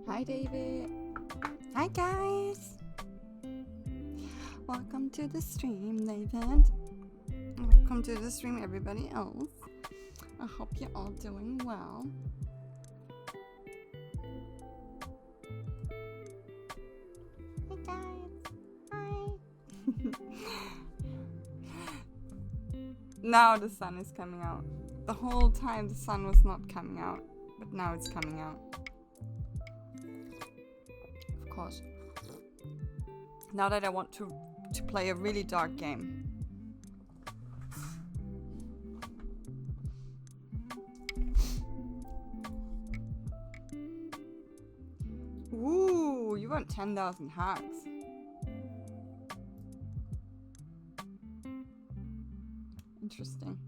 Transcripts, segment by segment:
Hi David. Hi guys. Welcome to the stream, David. Welcome to the stream, everybody else. I hope you're all doing well. Hey guys. Hi. Now the sun is coming out. The whole time the sun was not coming out, but now it's coming out. Of course. Now that I want to play a really dark game. Ooh, you want 10,000 hacks. Interesting.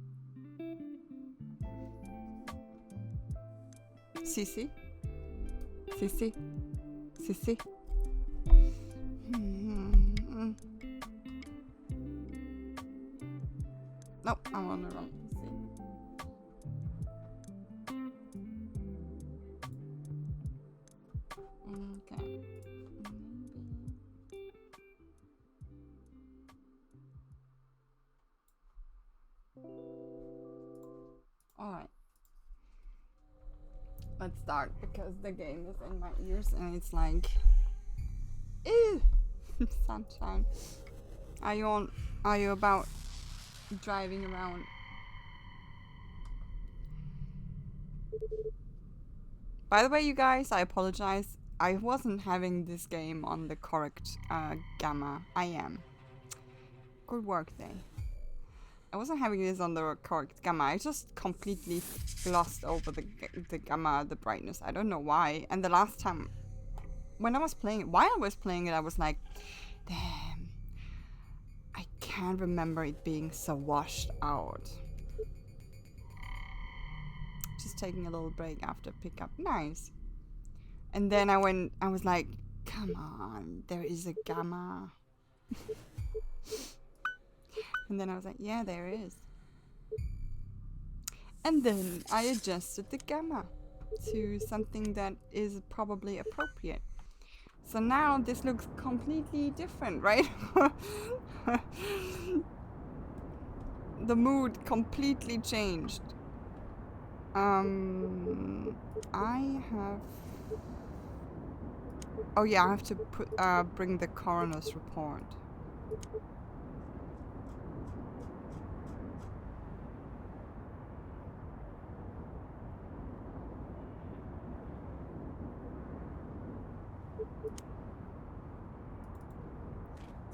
Sissy? Sissy? Sissy? Nope, I'm on the wrong PC. Okay. Alright. Let's start because the game is in my ears and it's like, ew, sunshine. Are you about driving around? By the way, you guys, I apologize. I wasn't having this game on the correct gamma. I am. Good work, day. I wasn't having this on the correct gamma. I just completely glossed over the gamma, the brightness. I don't know why. And the last time, when I was playing it, while I was playing it, I was like, damn, I can't remember it being so washed out. Just taking a little break after pickup. Nice. And then I was like, come on, there is a gamma. And then I was like, yeah, there is. And then I adjusted the gamma to something that is probably appropriate. So now this looks completely different, right? The mood completely changed. I have... Oh yeah, I have to bring the coroner's report.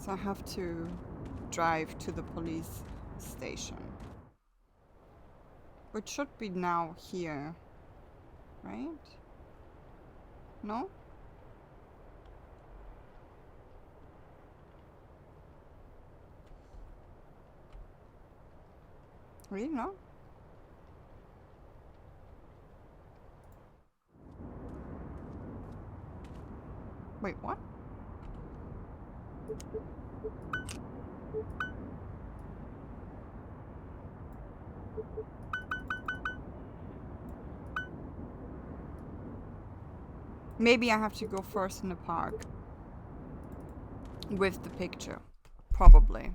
So I have to drive to the police station. Which should be now here, right? No? Really? No? Wait, what? Maybe I have to go first in the park. With the picture. Probably.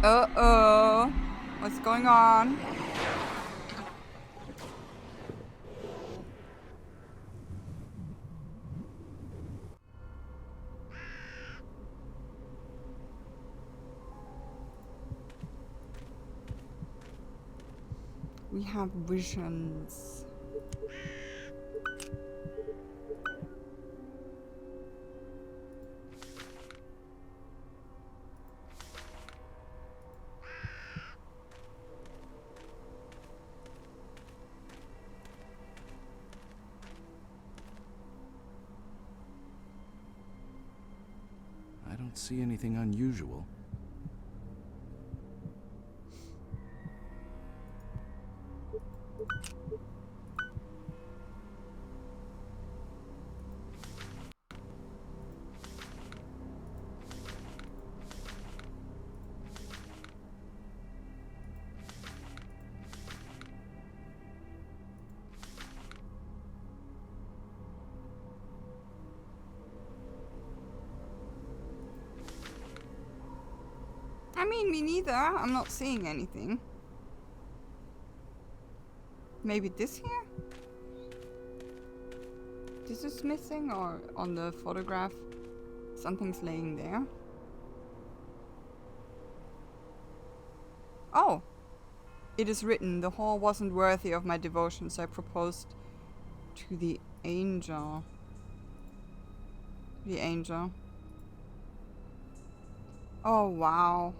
Uh-oh. What's going on? We have visions. I don't see anything unusual. I mean, me neither. I'm not seeing anything. Maybe this here? This is missing, or on the photograph something's laying there? Oh! It is written, the hall wasn't worthy of my devotion, so I proposed to the angel. The angel. Oh, wow.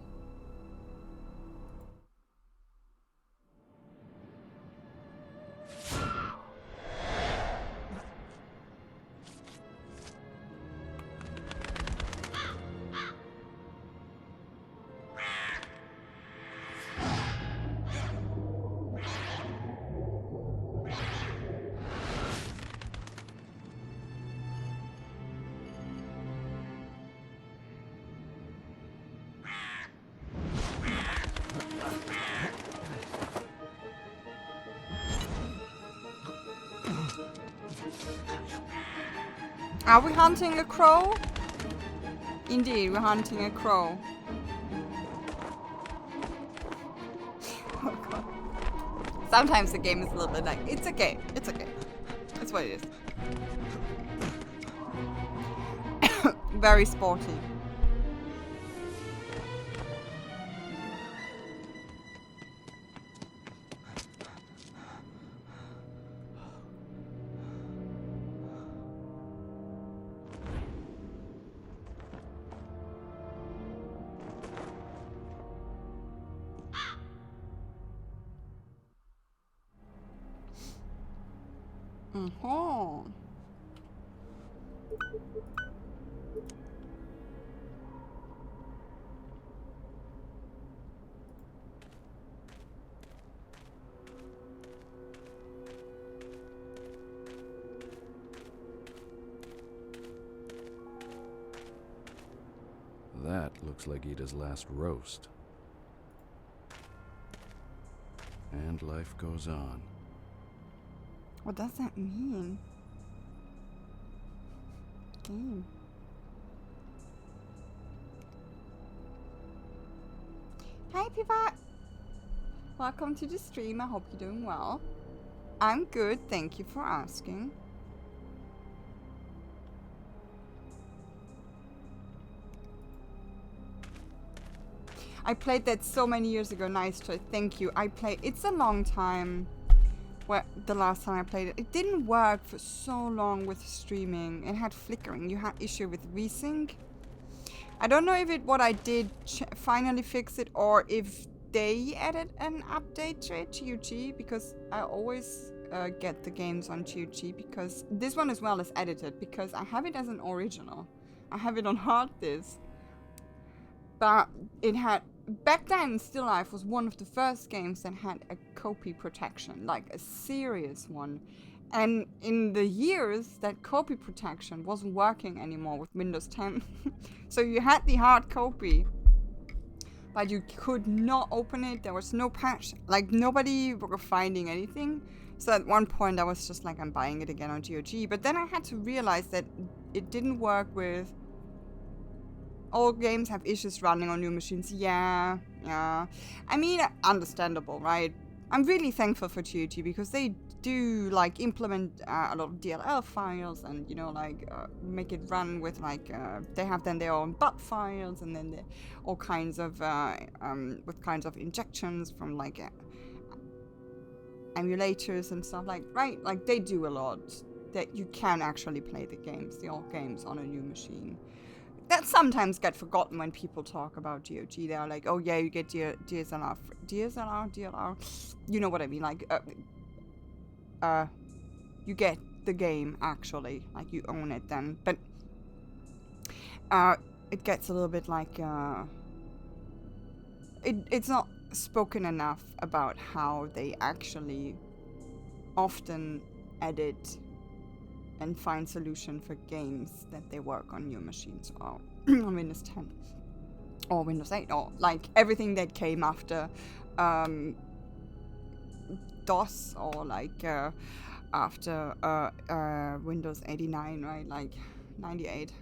Are we hunting a crow? Indeed, we're hunting a crow. Oh god. Sometimes the game is a little bit like, it's okay, it's okay. That's what it is. Very sporty. Mm-hmm. That looks like Ida's last roast. And life goes on. What does that mean? Game. Hi, Piva! Welcome to the stream. I hope you're doing well. I'm good, thank you for asking. I played that so many years ago. Nice try, thank you. It's a long time. The last time I played it, it didn't work for so long with streaming. It had flickering. You had issue with VSync. I don't know if what I did finally fix it, or if they added an update to it, GOG, because I always get the games on GOG, because this one as well is edited, because I have it as an original. I have it on hard disk. But it had, back then, Still Life was one of the first games that had a copy protection, like a serious one. And in the years, that copy protection wasn't working anymore with Windows 10. So you had the hard copy, but you could not open it. There was no patch. Like, nobody were finding anything. So at one point, I was just like, I'm buying it again on GOG. But then I had to realize that it didn't work with... All games have issues running on new machines. Yeah. I mean, understandable, right? I'm really thankful for GOG, because they do like implement a lot of DLL files, and make it run with they have then their own BUT files, and then all kinds of with kinds of injections from emulators and stuff, right? Like they do a lot that you can actually play the old games on a new machine. That sometimes get forgotten when people talk about GOG. They're like, oh yeah, you get DSLR, DLR, you know what I mean, you get the game actually, like you own it then. But it gets a little bit it's not spoken enough about how they actually often edit and find solution for games that they work on new machines, or on Windows 10 or Windows 8, or like everything that came after DOS, or after Windows 89, right? Like 98.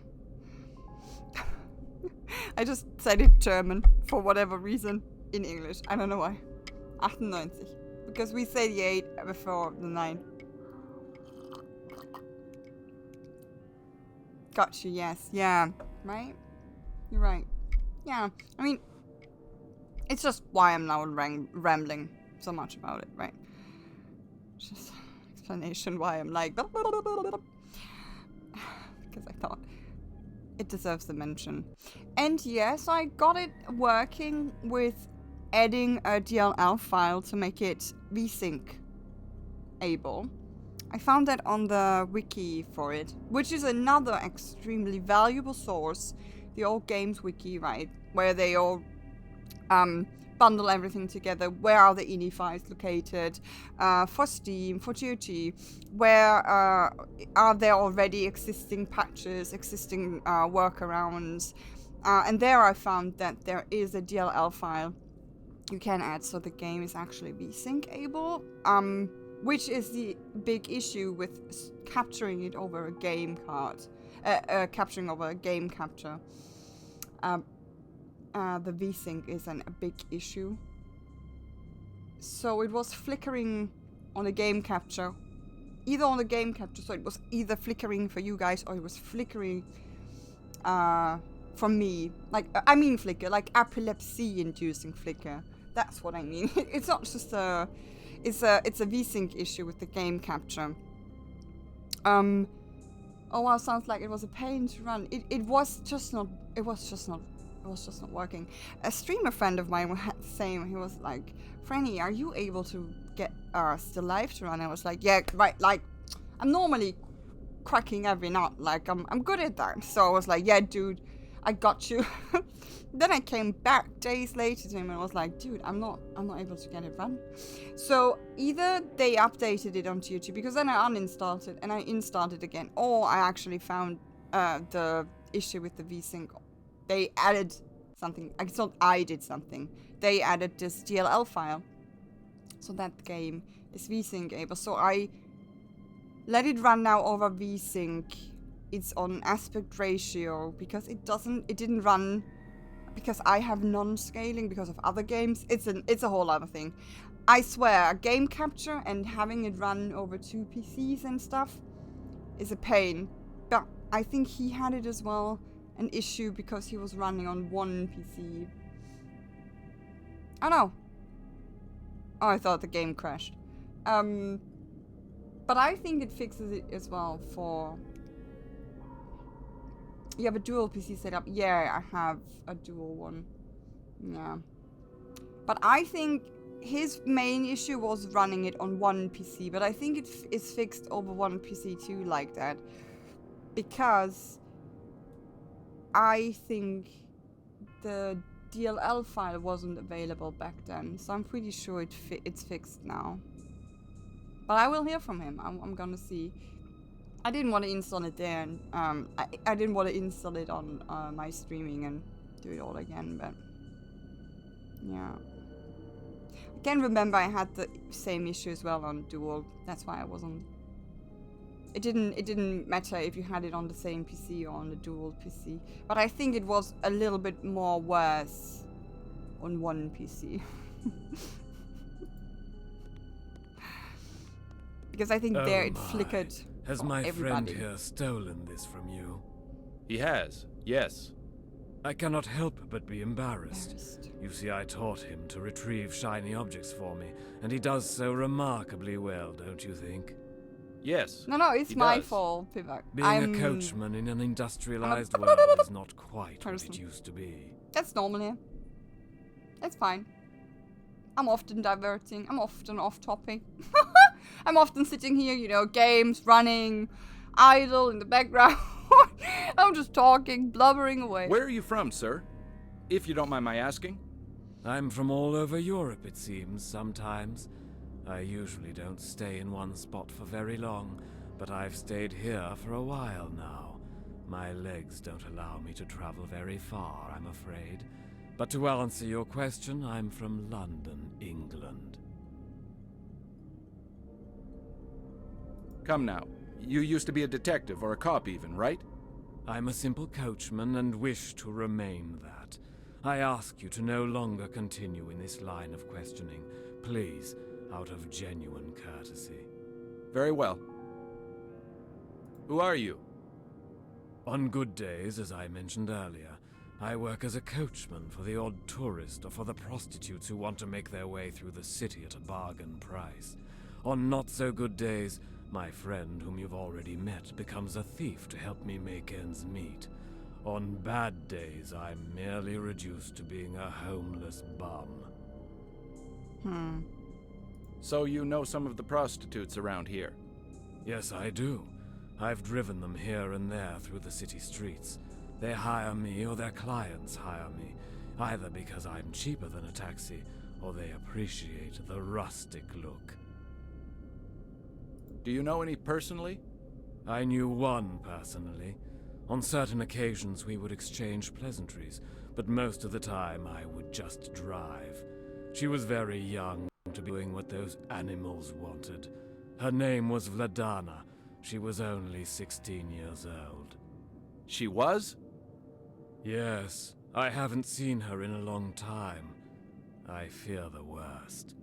I just said it German for whatever reason in English. I don't know why. 98. Because we say the 8 before the 9. Gotcha, yes. Yeah. Right? You're right. Yeah. I mean, it's just why I'm now rambling so much about it, right? Just explanation why I'm like... Because I thought it deserves the mention. And yes, I got it working with adding a DLL file to make it VSync able. I found that on the wiki for it, which is another extremely valuable source, the old games wiki, right, where they all bundle everything together. Where are the INI files located for Steam, for GOG? Where are there already existing patches, existing workarounds? And there I found that there is a DLL file you can add, so the game is actually VSync able. Which is the big issue with capturing it over a game card, capturing over a game capture. The VSync is a big issue. So it was flickering on the game capture, so it was either flickering for you guys, or it was flickering for me. I mean flicker, like epilepsy-inducing flicker. That's what I mean. It's not just a... It's a VSync issue with the game capture. Oh wow, sounds like it was a pain to run. It was just not working. A streamer friend of mine had the same. He was like, Franny, are you able to get Still Life to run? I was like, yeah, right, like I'm normally cracking every nut, like I'm good at that. So I was like, yeah, dude, I got you. Then I came back days later to him and was like, dude, I'm not able to get it run. So either they updated it on GOG, because then I uninstalled it and I installed it again, or I actually found the issue with the VSync they added something. It's not I did something. They added this DLL file. So that game is VSync-able. So I let it run now over VSync. It's on aspect ratio because it didn't run because I have non-scaling because of other games. It's a whole other thing. I swear, game capture and having it run over 2 PCs and stuff is a pain. But I think he had it as well, an issue because he was running on 1 PC. Oh no. Oh, I thought the game crashed. But I think it fixes it as well for... You have a dual PC setup? Yeah, I have a dual one. Yeah. But I think his main issue was running it on 1 PC, but I think it is fixed over 1 PC too like that. Because I think the DLL file wasn't available back then, so I'm pretty sure it's fixed now. But I will hear from him. I'm gonna see. I didn't want to install it there, and I didn't want to install it on my streaming and do it all again, but yeah. I can remember I had the same issue as well on Dual. That's why I wasn't. It didn't matter if you had it on the same PC or on the Dual PC, but I think it was a little bit more worse on 1 PC. Because I think there it flickered. Has my friend here stolen this from you? He has, yes. I cannot help but be embarrassed. You see, I taught him to retrieve shiny objects for me, and he does so remarkably well, don't you think? Yes. No, it's my fault, Pivak. Being a coachman in an industrialized world is not quite what it used to be. That's normal here. That's fine. I'm often diverting. I'm often off topic. I'm often sitting here, you know, games, running, idle in the background. I'm just talking, blubbering away. Where are you from, sir? If you don't mind my asking. I'm from all over Europe, it seems, sometimes. I usually don't stay in one spot for very long, but I've stayed here for a while now. My legs don't allow me to travel very far, I'm afraid. But to answer your question, I'm from London, England. Come now. You used to be a detective, or a cop even, right? I'm a simple coachman and wish to remain that. I ask you to no longer continue in this line of questioning. Please, out of genuine courtesy. Very well. Who are you? On good days, as I mentioned earlier, I work as a coachman for the odd tourist or for the prostitutes who want to make their way through the city at a bargain price. On not so good days, my friend, whom you've already met, becomes a thief to help me make ends meet. On bad days, I'm merely reduced to being a homeless bum. So you know some of the prostitutes around here? Yes, I do. I've driven them here and there through the city streets. They hire me or their clients hire me, either because I'm cheaper than a taxi or they appreciate the rustic look. Do you know any personally? I knew one personally. On certain occasions we would exchange pleasantries, but most of the time I would just drive. She was very young to be doing what those animals wanted. Her name was Vladana. She was only 16 years old. She was? Yes. I haven't seen her in a long time. I fear the worst.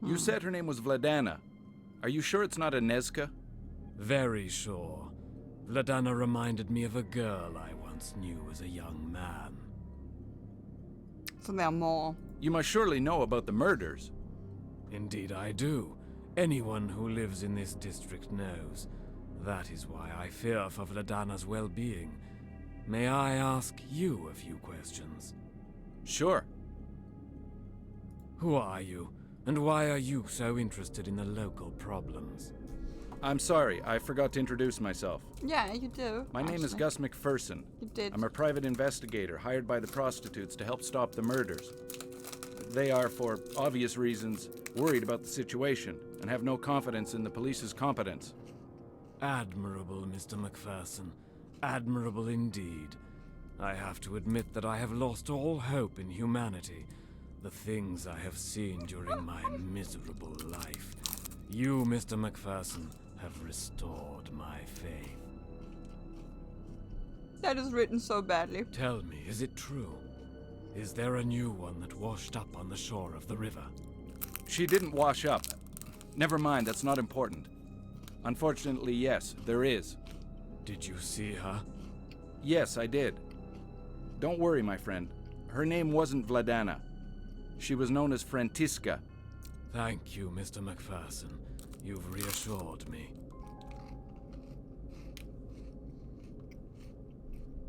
You said her name was Vladana. Are you sure it's not Inezka? Very sure. Vladana reminded me of a girl I once knew as a young man. So there are more. You must surely know about the murders. Indeed I do. Anyone who lives in this district knows. That is why I fear for Vladana's well-being. May I ask you a few questions? Sure. Who are you, and why are you so interested in the local problems? I'm sorry, I forgot to introduce myself. Yeah, you do. My name is Gus McPherson. You did. I'm a private investigator hired by the prostitutes to help stop the murders. They are, for obvious reasons, worried about the situation and have no confidence in the police's competence. Admirable, Mr. McPherson. Admirable indeed. I have to admit that I have lost all hope in humanity. The things I have seen during my miserable life. You, Mr. MacPherson, have restored my faith. That is written so badly. Tell me, is it true? Is there a new one that washed up on the shore of the river? She didn't wash up. Never mind, that's not important. Unfortunately, yes, there is. Did you see her? Yes, I did. Don't worry, my friend. Her name wasn't Vladana. She was known as Frantiska. Thank you, Mr. MacPherson. You've reassured me.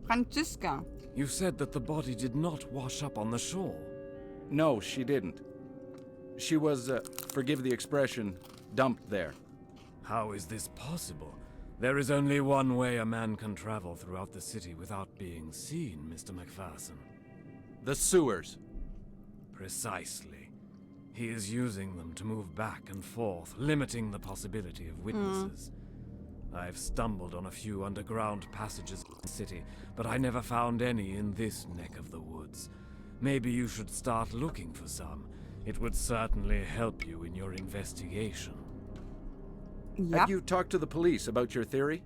Franziska. You said that the body did not wash up on the shore. No, she didn't. She was, forgive the expression, dumped there. How is this possible? There is only one way a man can travel throughout the city without being seen, Mr. MacPherson. The sewers. Precisely. He is using them to move back and forth, limiting the possibility of witnesses. I've stumbled on a few underground passages in the city, but I never found any in this neck of the woods. Maybe you should start looking for some. It would certainly help you in your investigation. Yep. Have you talked to the police about your theory?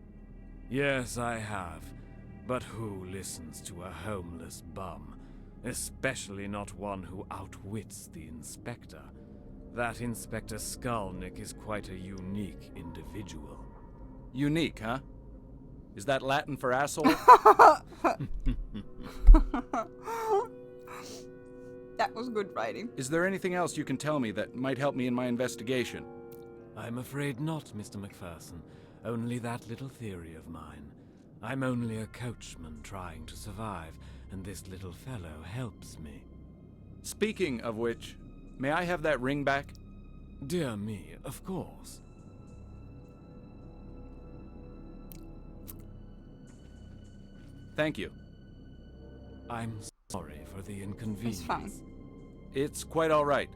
Yes, I have. But who listens to a homeless bum? Especially not one who outwits the inspector. That Inspector Skulnick is quite a unique individual. Unique, huh? Is that Latin for asshole? That was good writing. Is there anything else you can tell me that might help me in my investigation? I'm afraid not, Mr. MacPherson. Only that little theory of mine. I'm only a coachman trying to survive, and this little fellow helps me. Speaking of which, may I have that ring back? Dear me, of course. Thank you. I'm sorry for the inconvenience. It's fine. It's quite all right.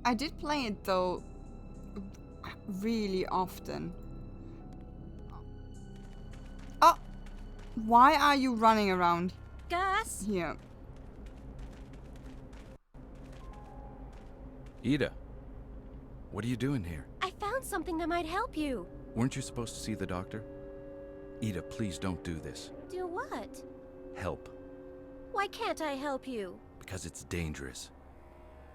I did play it though really often. Oh, why are you running around Gus? here? Ida, what are you doing here? I found something that might help you. Weren't you supposed to see the doctor? Ida, please don't do this. Do what? Help. Why can't I help you? Because it's dangerous.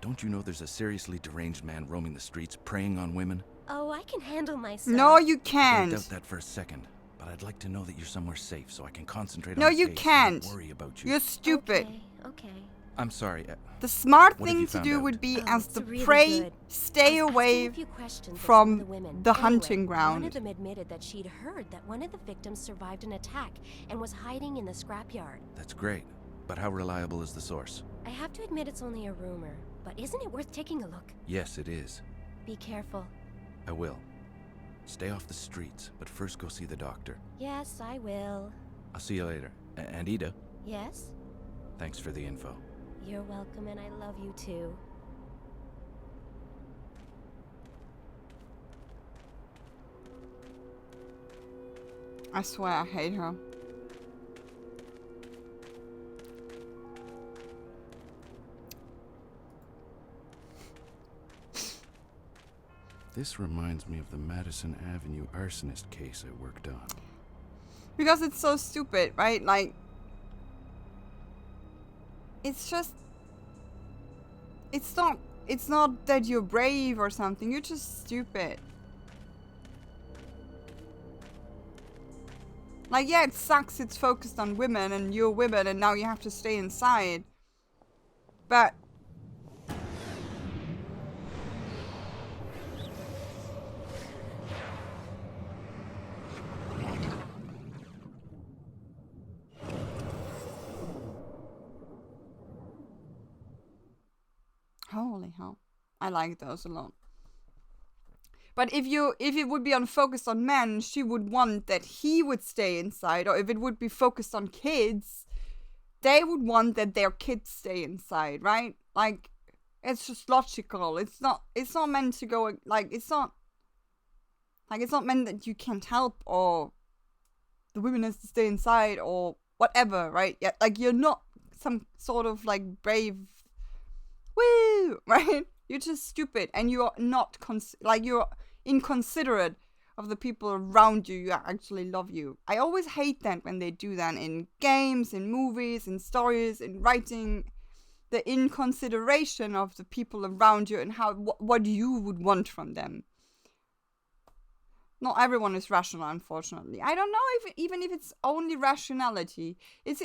Don't you know there's a seriously deranged man roaming the streets preying on women? Oh, I can handle myself. No, you I don't can't. doubt that for a second, but I'd like to know that you're somewhere safe so I can concentrate No, on the you case can't. and not worry about you. You're stupid. Okay. I'm sorry. The smart What have thing you to found do out? would be, Oh, as it's the really prey, good. stay I was asking away a few questions of from some of the women. the Anyway, hunting ground. One of them admitted that she'd heard that one of the victims survived an attack and was hiding in the scrapyard. That's great, but how reliable is the source? I have to admit it's only a rumor, but isn't it worth taking a look? Yes, it is. Be careful. I will. Stay off the streets, but first go see the doctor. Yes, I will. I'll see you later. And Ida, Yes? thanks for the info. You're welcome, and I love you too. I swear I hate her. This reminds me of the Madison Avenue arsonist case I worked on. Because it's so stupid, right? Like, it's just, it's not that you're brave or something, you're just stupid. Like, yeah, it sucks it's focused on women and you're women and now you have to stay inside. But holy hell. I like those a lot. But if it would be focused on men, she would want that he would stay inside. Or if it would be focused on kids, they would want that their kids stay inside, right? Like, it's just logical. It's not meant to go, like, it's not, Like, it's not meant that you can't help, or the women has to stay inside, or whatever, right? Yeah, like, you're not some sort of, like, brave, woo, right? You're just stupid, and you're not, you're inconsiderate of the people around you who actually love you. I always hate that when they do that in games, in movies, in stories, in writing. The inconsideration of the people around you and how what you would want from them. Not everyone is rational, unfortunately. I don't know even if it's only rationality. It's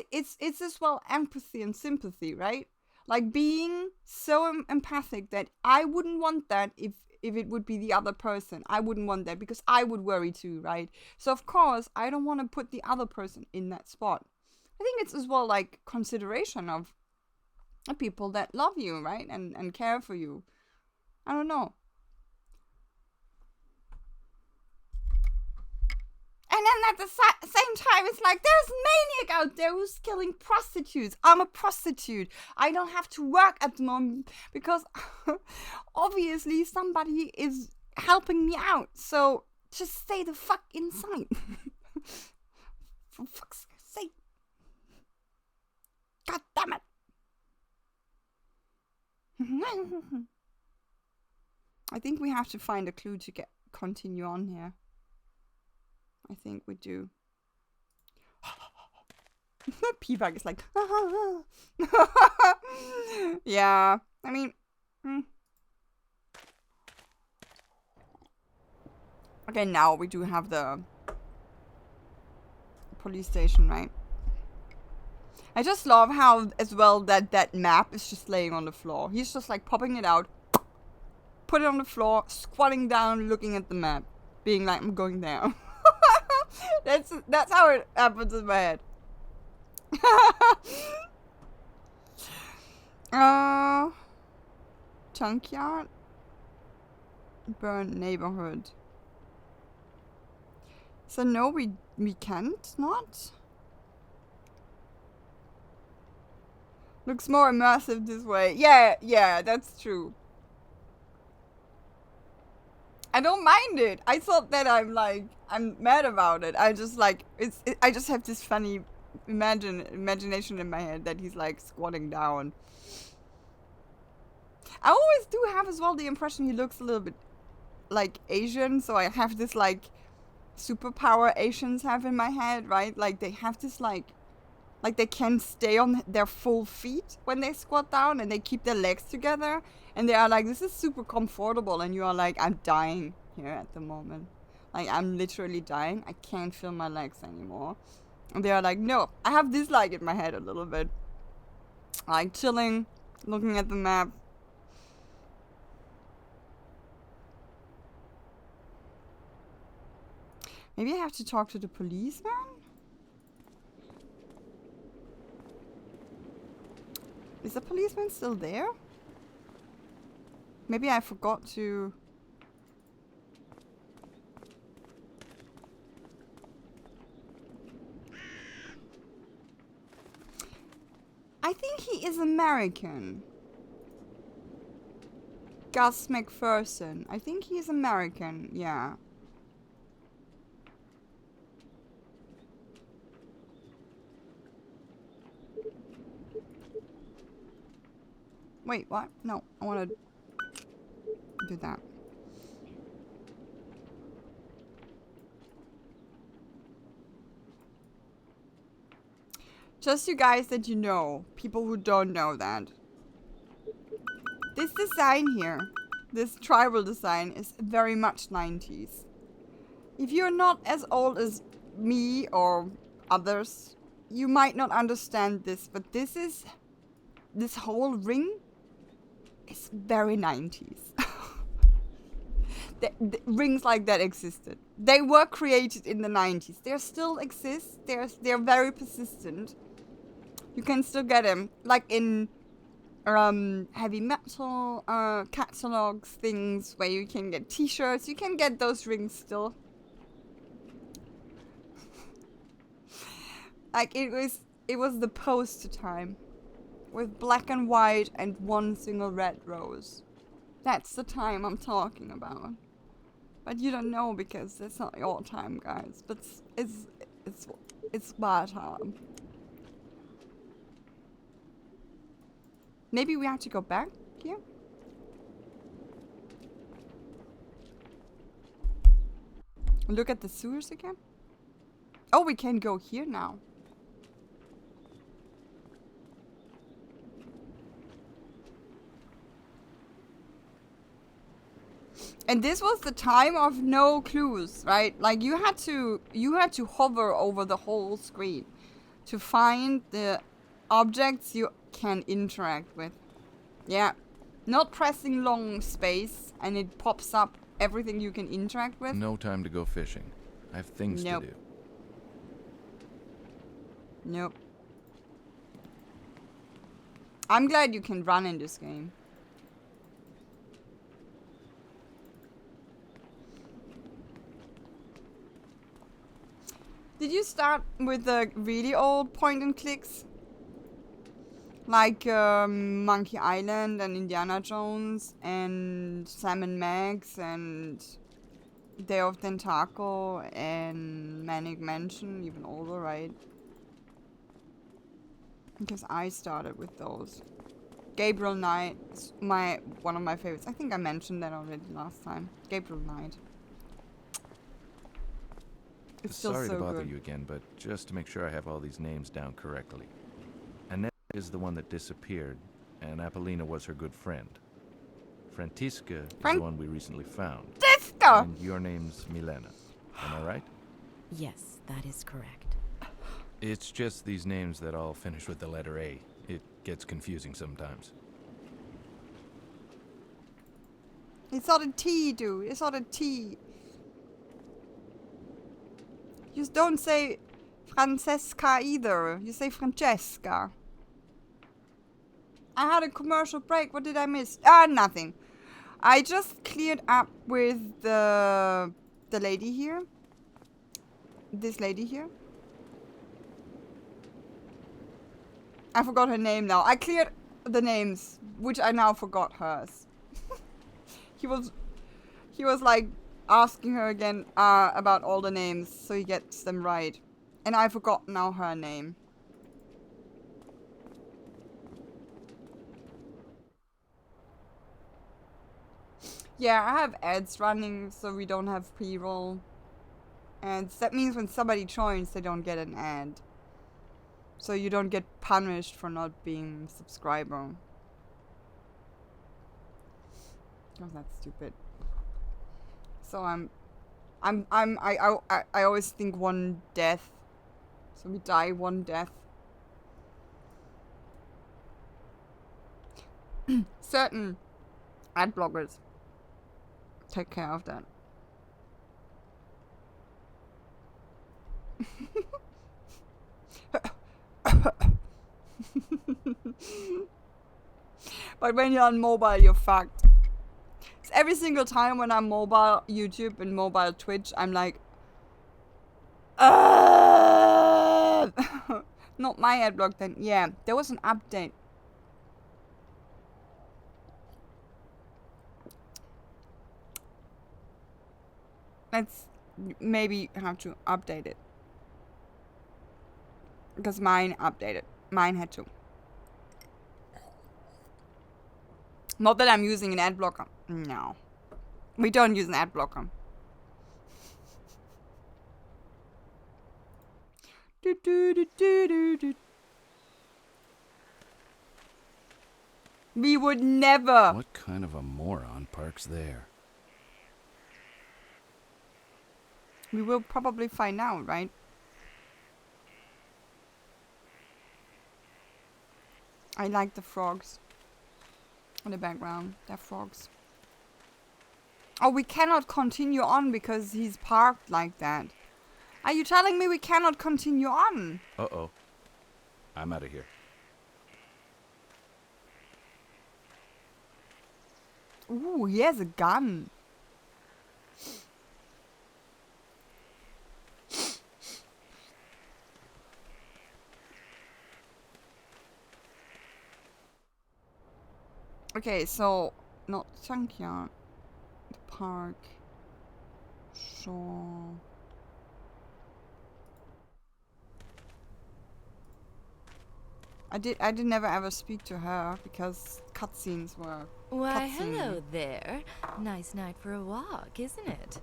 as well empathy and sympathy, right? Like being so empathic that I wouldn't want that if it would be the other person. I wouldn't want that because I would worry too, right? So of course I don't want to put the other person in that spot. I think it's as well like consideration of people that love you, right? And care for you. I don't know. And then at the same time, it's like, there's a maniac out there who's killing prostitutes. I'm a prostitute. I don't have to work at the moment because obviously somebody is helping me out. So just stay the fuck inside. For fuck's sake. God damn it. I think we have to find a clue to continue on here. I think we do. P-Bag is like, yeah. I mean, okay, now we do have the police station, right? I just love how, as well, that map is just laying on the floor. He's just like popping it out, put it on the floor, squatting down, looking at the map, being like, I'm going there. That's how it happens in my head. Junkyard, burned neighborhood. So no, we can't not. Looks more immersive this way. Yeah, that's true. I don't mind it. I thought that I'm mad about it. I just like, I just have this funny imagination in my head that he's like squatting down. I always do have as well the impression he looks a little bit like Asian, so I have this like superpower Asians have in my head, right? Like they have this like they can stay on their full feet when they squat down and they keep their legs together and they are like, this is super comfortable, and you are like, I'm dying here at the moment. Like I'm literally dying. I can't feel my legs anymore. And they are like, no, I have this like in my head a little bit. Like chilling, looking at the map. Maybe I have to talk to the policeman? Is the policeman still there? Maybe I forgot to... I think he is American. Gus McPherson. I think he is American, yeah. Wait, what? No, I want to do that. Just you guys that you know, people who don't know that. This design here, this tribal design, is very much 90s. If you're not as old as me or others, you might not understand this, but this whole ring is very 90s. The rings like that existed. They were created in the 90s. They still exist. They're very persistent. You can still get them, like in heavy metal catalogs, things where you can get t-shirts. You can get those rings still. Like it was the poster time, with black and white and one single red rose. That's the time I'm talking about. But you don't know because it's not your time, guys. But it's my time. Maybe we have to go back here? Look at the sewers again? Oh, we can go here now. And this was the time of no clues, right? Like you had to hover over the whole screen to find the objects you can interact with. Yeah. Not pressing long space and it pops up everything you can interact with. No time to go fishing. I have things to do. Nope. I'm glad you can run in this game. Did you start with the really old point and clicks? Like Monkey Island and Indiana Jones and Sam and Max and Day of Tentacle and Manic Mansion, even older, right? Because I started with those. Gabriel Knight is one of my favorites. I think I mentioned that already last time. Gabriel Knight. It's still Sorry so to bother good. you again, but just to make sure I have all these names down correctly. Annette is the one that disappeared, and Apollina was her good friend. Frantiska is the one we recently found. Frantiska! And your name's Milena. Am I right? Yes, that is correct. It's just these names that all finish with the letter A. It gets confusing sometimes. It's not a T, dude. It's not a T. You don't say Francesca either. You say Francesca. I had a commercial break. What did I miss? Nothing. I just cleared up with the lady here. This lady here. I forgot her name now. I cleared the names, which I now forgot hers. He was like asking her again about all the names so he gets them right. And I forgot now her name. Yeah, I have ads running so we don't have pre-roll. And that means when somebody joins, they don't get an ad. So you don't get punished for not being a subscriber. Oh, that's stupid. So I always think one death. So we die one death. Certain ad blockers take care of that. But when you're on mobile, you're fucked. So every single time when I'm mobile YouTube and mobile Twitch, I'm like, not my ad block then. Yeah, there was an update. Let's maybe have to update it. Because mine updated. Mine had to. Not that I'm using an ad blocker. No. We don't use an ad blocker. We would never. What kind of a moron parks there? We will probably find out, right? I like the frogs in the background. They're frogs. Oh, we cannot continue on because he's parked like that. Are you telling me we cannot continue on? Uh-oh. I'm out of here. Ooh, he has a gun. Okay, so not junkyard, the park. Sure. I did never ever speak to her because cutscenes were Why, cutscene. hello there. Nice night for a walk, isn't it?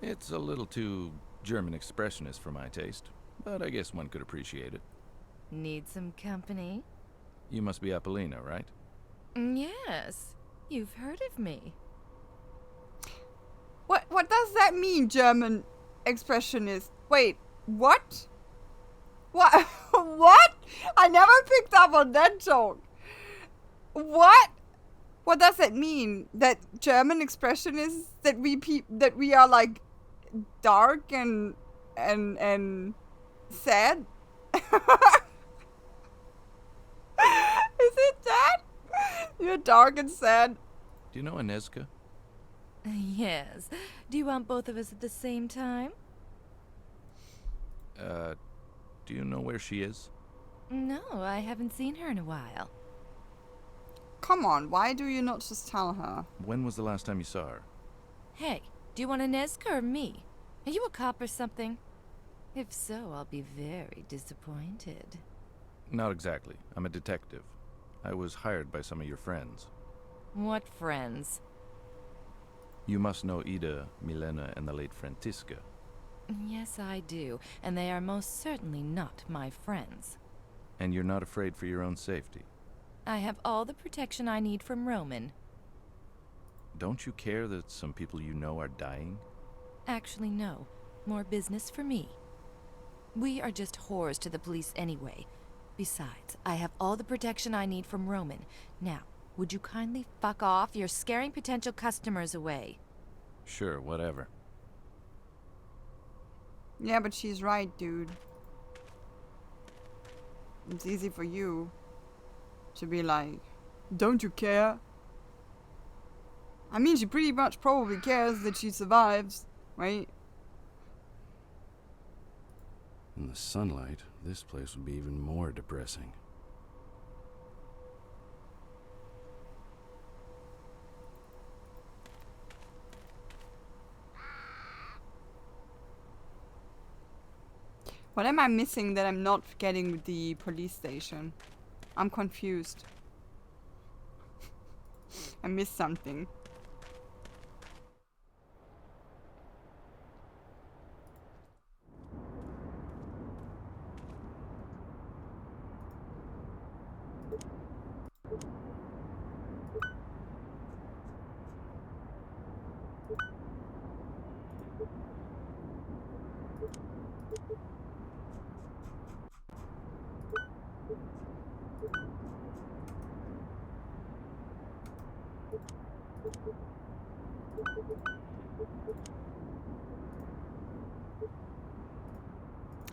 It's a little too German expressionist for my taste, but I guess one could appreciate it. Need some company? You must be Apollina, right? Yes. You've heard of me. What does that mean, German expressionist? Wait, what? What? What? I never picked up on that joke. What? What does that mean? That German expressionists that we are like dark and sad? Is it that? You're dark and sad. Do you know Inezka? Yes. Do you want both of us at the same time? Do you know where she is? No, I haven't seen her in a while. Come on, why do you not just tell her? When was the last time you saw her? Hey, do you want Inezka or me? Are you a cop or something? If so, I'll be very disappointed. Not exactly. I'm a detective. I was hired by some of your friends. What friends? You must know Ida, Milena, and the late Frantiska. Yes, I do, and they are most certainly not my friends. And you're not afraid for your own safety. I have all the protection I need from Roman. Don't you care that some people you know are dying? Actually, no. More business for me. We are just whores to the police anyway. Besides, I have all the protection I need from Roman. Now, would you kindly fuck off? You're scaring potential customers away. Sure, whatever. Yeah, but she's right, dude. It's easy for you to be like, don't you care? I mean, she pretty much probably cares that she survives, right? In the sunlight, this place would be even more depressing. What am I missing that I'm not getting with the police station? I'm confused. I missed something.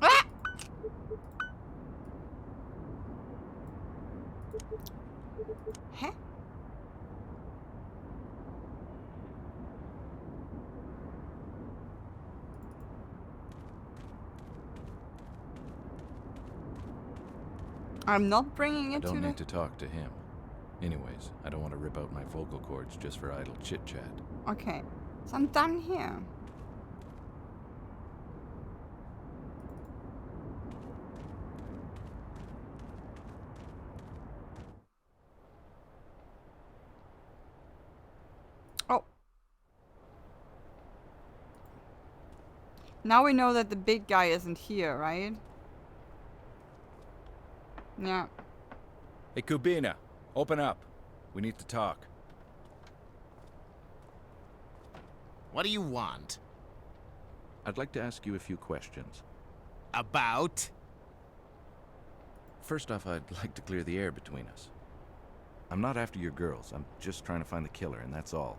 Ah! Huh? I'm not bringing I it to don't the... need to talk to him. Anyways, I don't want to rip out my vocal cords just for idle chit-chat. Okay, so I'm done here. Oh. Now we know that the big guy isn't here, right? Yeah. Hey, Kubina, open up. We need to talk. What do you want? I'd like to ask you a few questions. About? First off, I'd like to clear the air between us. I'm not after your girls. I'm just trying to find the killer, and that's all.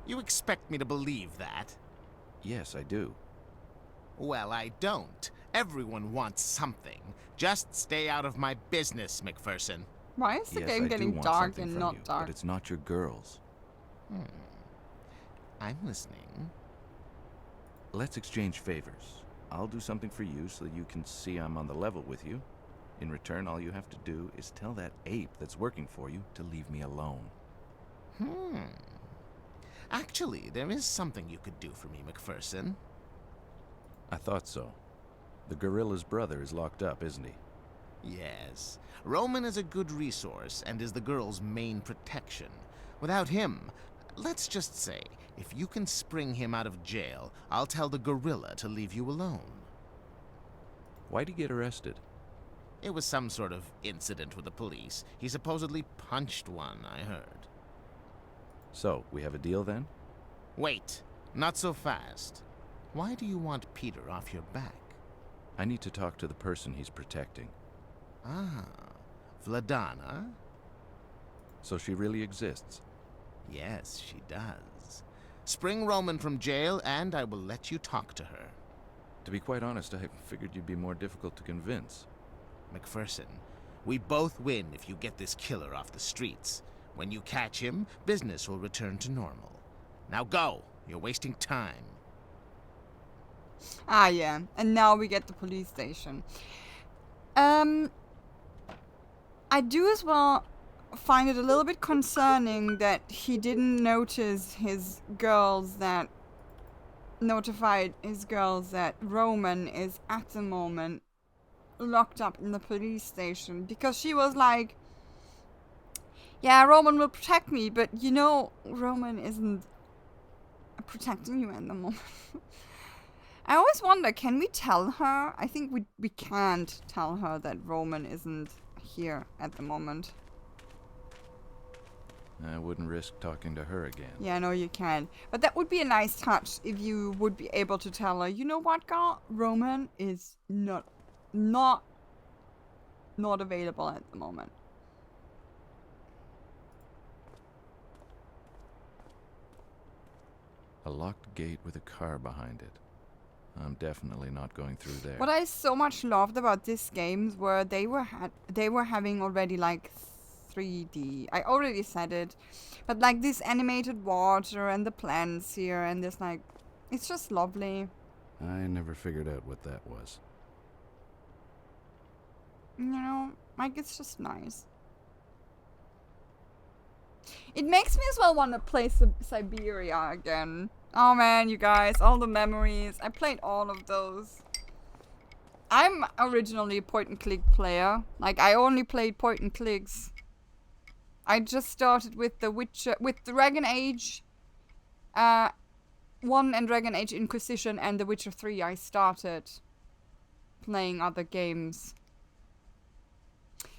You expect me to believe that? Yes, I do. Well, I don't. Everyone wants something. Just stay out of my business, McPherson. Why is the Yes, game I do getting want dark something and from not you, dark? but it's not your girls. I'm listening. Let's exchange favors. I'll do something for you so that you can see I'm on the level with you. In return, all you have to do is tell that ape that's working for you to leave me alone. Actually, there is something you could do for me, McPherson. I thought so. The gorilla's brother is locked up, isn't he? Yes. Roman is a good resource and is the girl's main protection. Without him, let's just say, if you can spring him out of jail, I'll tell the gorilla to leave you alone. Why'd he get arrested? It was some sort of incident with the police. He supposedly punched one, I heard. So, we have a deal then? Wait, not so fast. Why do you want Peter off your back? I need to talk to the person he's protecting. Ah, Vladana? So she really exists? Yes, she does. Spring Roman from jail, and I will let you talk to her. To be quite honest, I figured you'd be more difficult to convince. McPherson, we both win if you get this killer off the streets. When you catch him, business will return to normal. Now go! You're wasting time. Ah, yeah. And now we get the police station. I do as well find it a little bit concerning that he didn't notice his girls that notified his girls that Roman is at the moment locked up in the police station, because she was like, yeah, Roman will protect me, but you know, Roman isn't protecting you at the moment. I always wonder, can we tell her? I think we can't tell her that Roman isn't here at the moment. I wouldn't risk talking to her again. Yeah, no, you can. But that would be a nice touch if you would be able to tell her, you know what, girl? Roman is not available at the moment. A locked gate with a car behind it. I'm definitely not going through there. What I so much loved about this game were they were having already like 3D. I already said it, but like this animated water and the plants here and this, like, it's just lovely. I never figured out what that was. You know, like, it's just nice. It makes me as well want to play Siberia again. Oh man, you guys, all the memories. I played all of those. I'm originally a point and click player. Like, I only played point and clicks. I just started with The Witcher, with Dragon Age 1 and Dragon Age Inquisition and The Witcher 3. I started playing other games.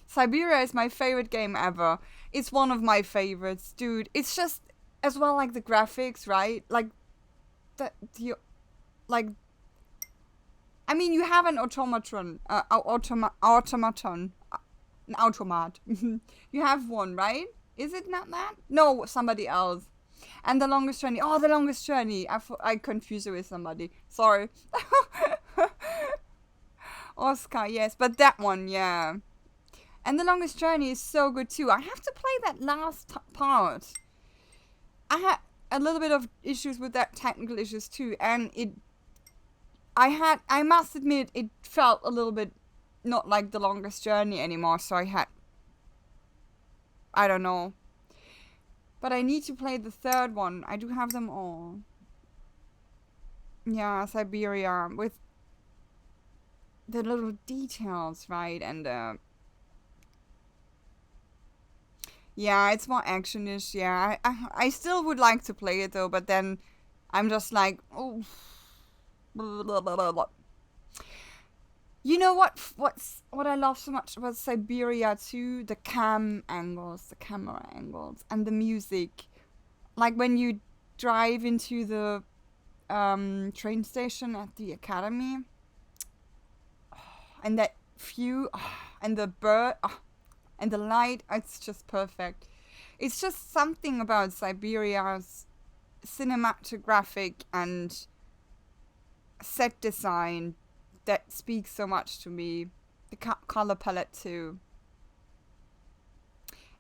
Siberia is my favorite game ever. It's one of my favorites, dude. It's just, as well, like the graphics, right? Like, I mean, you have an automaton, an automat. You have one, right? Is it not that? No, somebody else. And The Longest Journey. Oh, The Longest Journey. I confused it with somebody. Sorry. Oscar, yes, but that one, yeah. And The Longest Journey is so good too. I have to play that last part. I had a little bit of issues with that, technical issues too, and I must admit, it felt a little bit not like The Longest Journey anymore, so I don't know. But I need to play the third one. I do have them all. Yeah, Siberia, with the little details, right, and yeah, it's more action-ish, yeah. I still would like to play it though, but then I'm just like, oh. Blah, blah, blah, blah. You know what I love so much about Siberia too? The camera angles, and the music. Like when you drive into the train station at the academy, and that view, and the bird, and the light, it's just perfect. It's just something about Siberia's cinematographic and set design that speaks so much to me. The color palette too.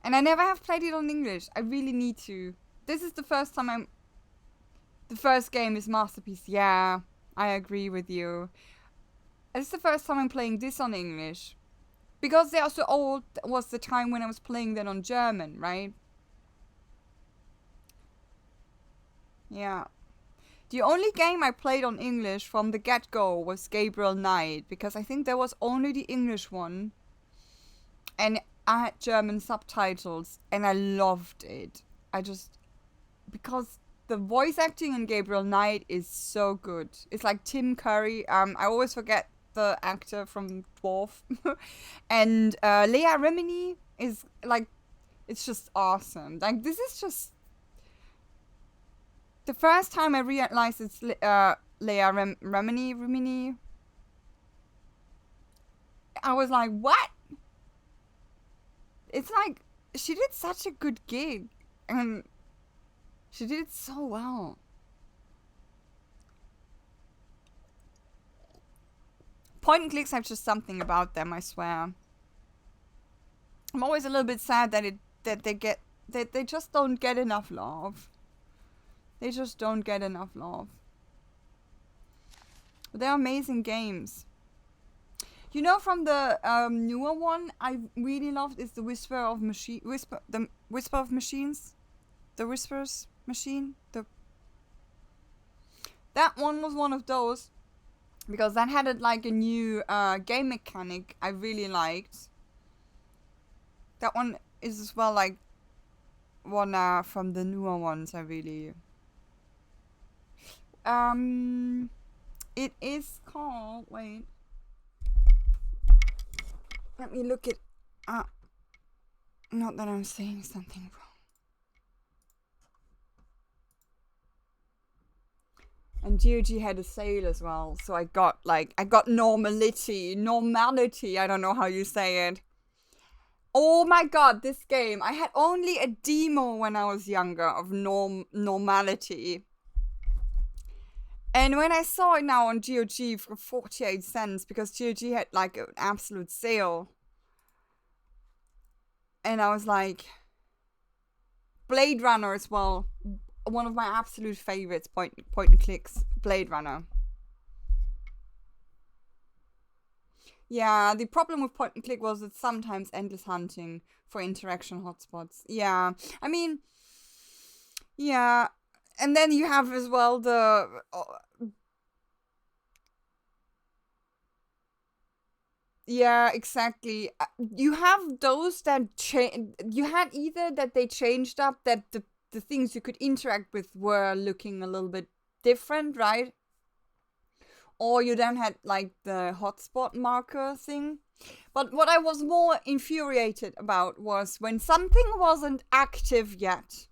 And I never have played it on English. I really need to. This is the first time the first game is Masterpiece. Yeah, I agree with you. It's the first time I'm playing this on English. Because they are so old, was the time when I was playing them on German, right? Yeah. The only game I played on English from the get-go was Gabriel Knight, because I think there was only the English one. And I had German subtitles, and I loved it. Because the voice acting in Gabriel Knight is so good. It's like Tim Curry. I always forget the actor from Dwarf. And Leah Remini is like, it's just awesome. Like, this is just the first time I realized it's Leah Remini. I was like, what? It's like, she did such a good gig. And she did it so well. Point and clicks have just something about them, I swear. I'm always a little bit sad that they just don't get enough love. They just don't get enough love. But they're amazing games. You know, from the newer one, I really loved is the Whisper of Machines. The Whispers Machine. That one was one of those, because that had like a new game mechanic I really liked. That one is as well like one from the newer ones I really. It is called. Wait. Let me look it up. Not that I'm saying something wrong. And GOG had a sale as well, so I got normality, I don't know how you say it. Oh my god, this game, I had only a demo when I was younger of normality. And when I saw it now on GOG for 48 cents, because GOG had like an absolute sale. And I was like, Blade Runner as well. One of my absolute favorites, point and clicks, Blade Runner. Yeah, the problem with point and click was it's sometimes endless hunting for interaction hotspots. Yeah, I mean, yeah, and then you have as well the yeah, exactly. You have those that you had either that they changed up that the things you could interact with were looking a little bit different, right? Or you then had like the hotspot marker thing. But what I was more infuriated about was when something wasn't active yet.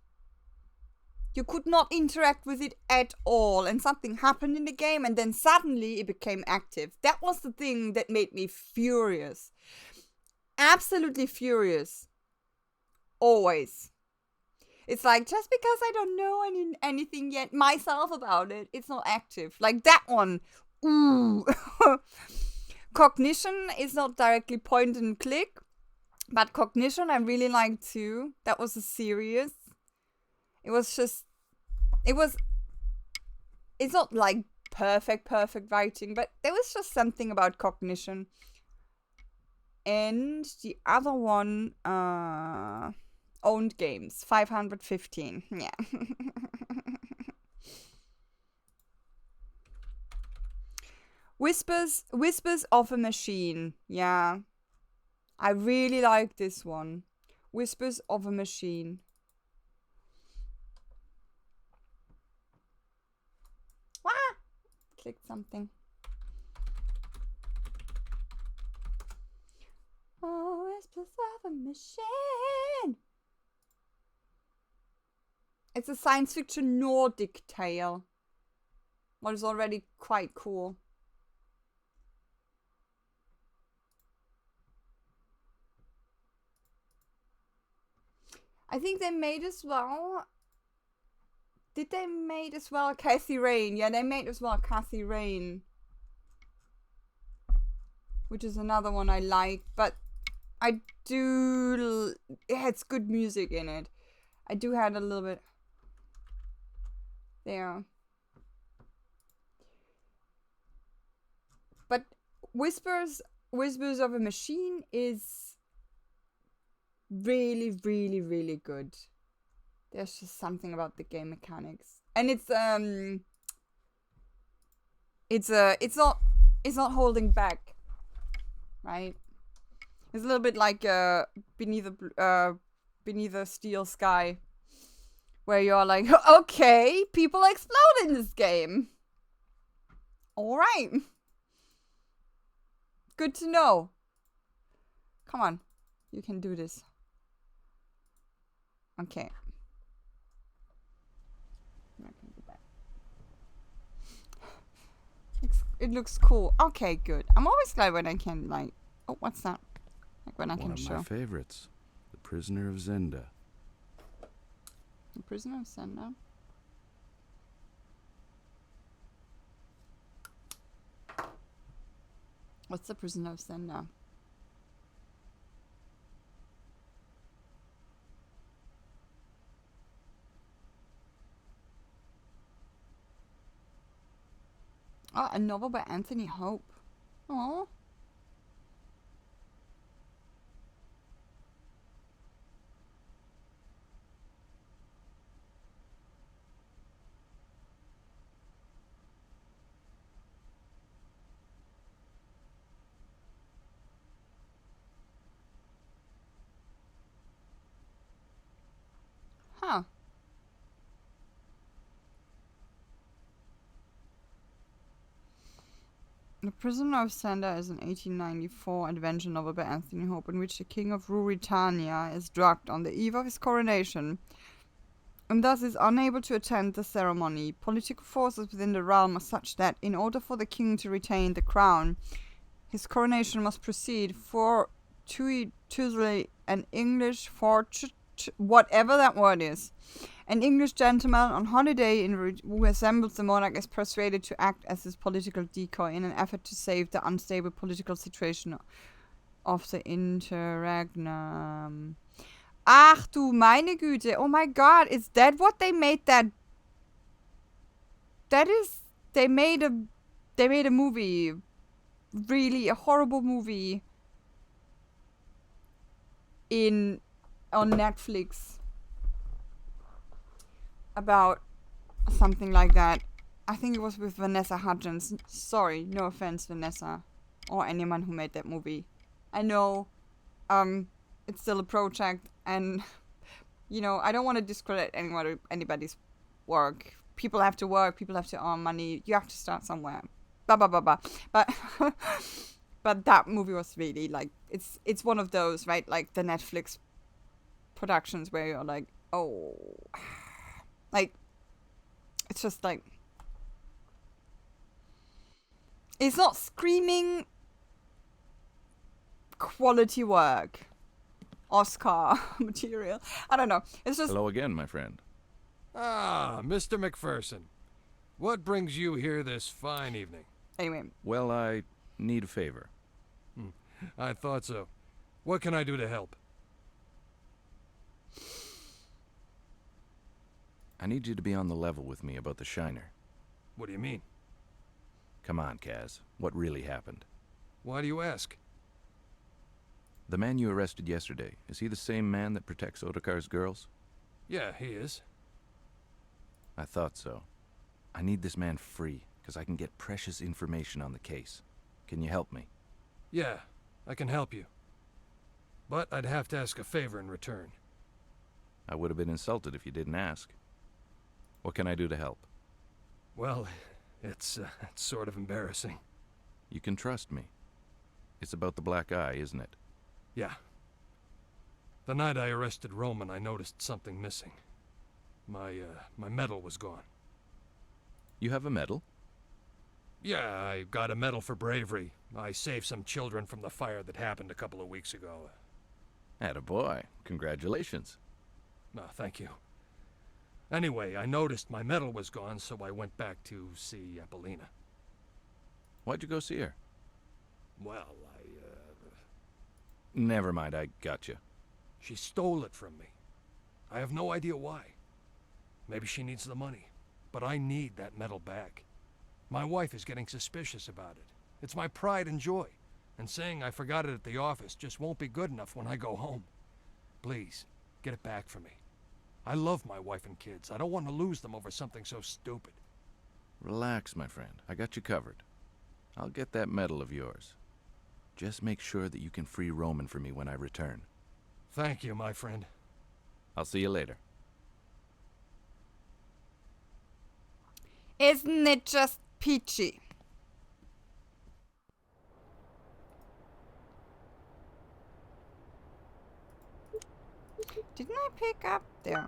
You could not interact with it at all, and something happened in the game, and then suddenly it became active. That was the thing that made me furious. Absolutely furious. Always. It's like, just because I don't know anything yet myself about it, it's not active. Like that one. Ooh. Cognition is not directly point and click, but Cognition I really liked too. That was a series. It's not like perfect writing, but there was just something about Cognition. And the other one, owned games, 515. Yeah. Whispers of a Machine. Yeah. I really like this one. Whispers of a Machine. Ah! Clicked something. Oh, Whispers of a Machine. It's a science fiction Nordic tale. What is already quite cool. I think they made as well. Did they made as well Kathy Rain? Yeah, they made as well Kathy Rain. Which is another one I like, but I do. It has good music in it. I do have a little bit. There. But Whispers of a Machine is really, really, really good. There's just something about the game mechanics, and it's not holding back, right? It's a little bit like beneath a steel sky, where you're like, okay, people explode in this game. All right, good to know. Come on, you can do this. Okay. It looks cool. Okay, good. I'm always glad when I can, like... Oh, what's that? Like when I One can of show. my favorites. The Prisoner of Zenda. The Prisoner of Zenda? What's the Prisoner of Zenda? Oh, a novel by Anthony Hope. Oh. Huh. The Prisoner of Zenda is an 1894 adventure novel by Anthony Hope in which the king of Ruritania is drugged on the eve of his coronation and thus is unable to attend the ceremony. Political forces within the realm are such that, in order for the king to retain the crown, his coronation must proceed fortuitously an English whatever that word is. An English gentleman on holiday who resembles the monarch is persuaded to act as his political decoy in an effort to save the unstable political situation of the interregnum. Ach du meine Güte. Oh my god, is that what they made that? That is, they made a movie. Really, a horrible movie on Netflix about something like that. I think it was with Vanessa Hudgens. Sorry, no offense, Vanessa, or anyone who made that movie. I know, it's still a project, and you know, I don't want to discredit anybody's work. People have to work. People have to earn money. You have to start somewhere. Blah blah blah blah. But but that movie was really like it's one of those, right? Like the Netflix productions where you're like, oh. Like, it's just like, it's not screaming quality work, Oscar material. I don't know. It's just. Hello again, my friend. Ah, Mr. McPherson. What brings you here this fine evening? Anyway. Well, I need a favor. I thought so. What can I do to help? I need you to be on the level with me about the Shiner. What do you mean? Come on, Kaz. What really happened? Why do you ask? The man you arrested yesterday, is he the same man that protects Otakar's girls? Yeah, he is. I thought so. I need this man free, because I can get precious information on the case. Can you help me? Yeah, I can help you. But I'd have to ask a favor in return. I would have been insulted if you didn't ask. What can I do to help? Well, it's sort of embarrassing. You can trust me. It's about the black eye, isn't it? Yeah. The night I arrested Roman, I noticed something missing. My medal was gone. You have a medal? Yeah, I got a medal for bravery. I saved some children from the fire that happened a couple of weeks ago. Attaboy. Congratulations. No, thank you. Anyway, I noticed my medal was gone, so I went back to see Apollina. Why'd you go see her? Well, Never mind, I gotcha. she stole it from me. I have no idea why. Maybe she needs the money, but I need that medal back. My wife is getting suspicious about it. It's my pride and joy, and saying I forgot it at the office just won't be good enough when I go home. Please, get it back for me. I love my wife and kids. I don't want to lose them over something so stupid. Relax, my friend. I got you covered. I'll get that medal of yours. Just make sure that you can free Roman for me when I return. Thank you, my friend. I'll see you later. Isn't it just peachy? Didn't I pick up there?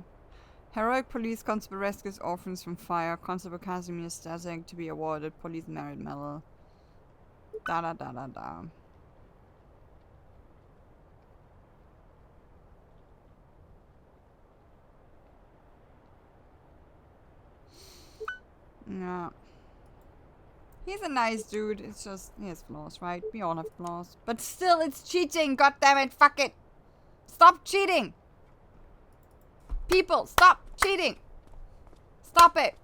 Heroic police constable rescues orphans from fire. Constable Casimir Stasek to be awarded police merit medal. Da da da da da. Yeah. He's a nice dude. It's just he has flaws, right? We all have flaws. But still, it's cheating. God damn it! Fuck it. Stop cheating. People, stop cheating. Stop it.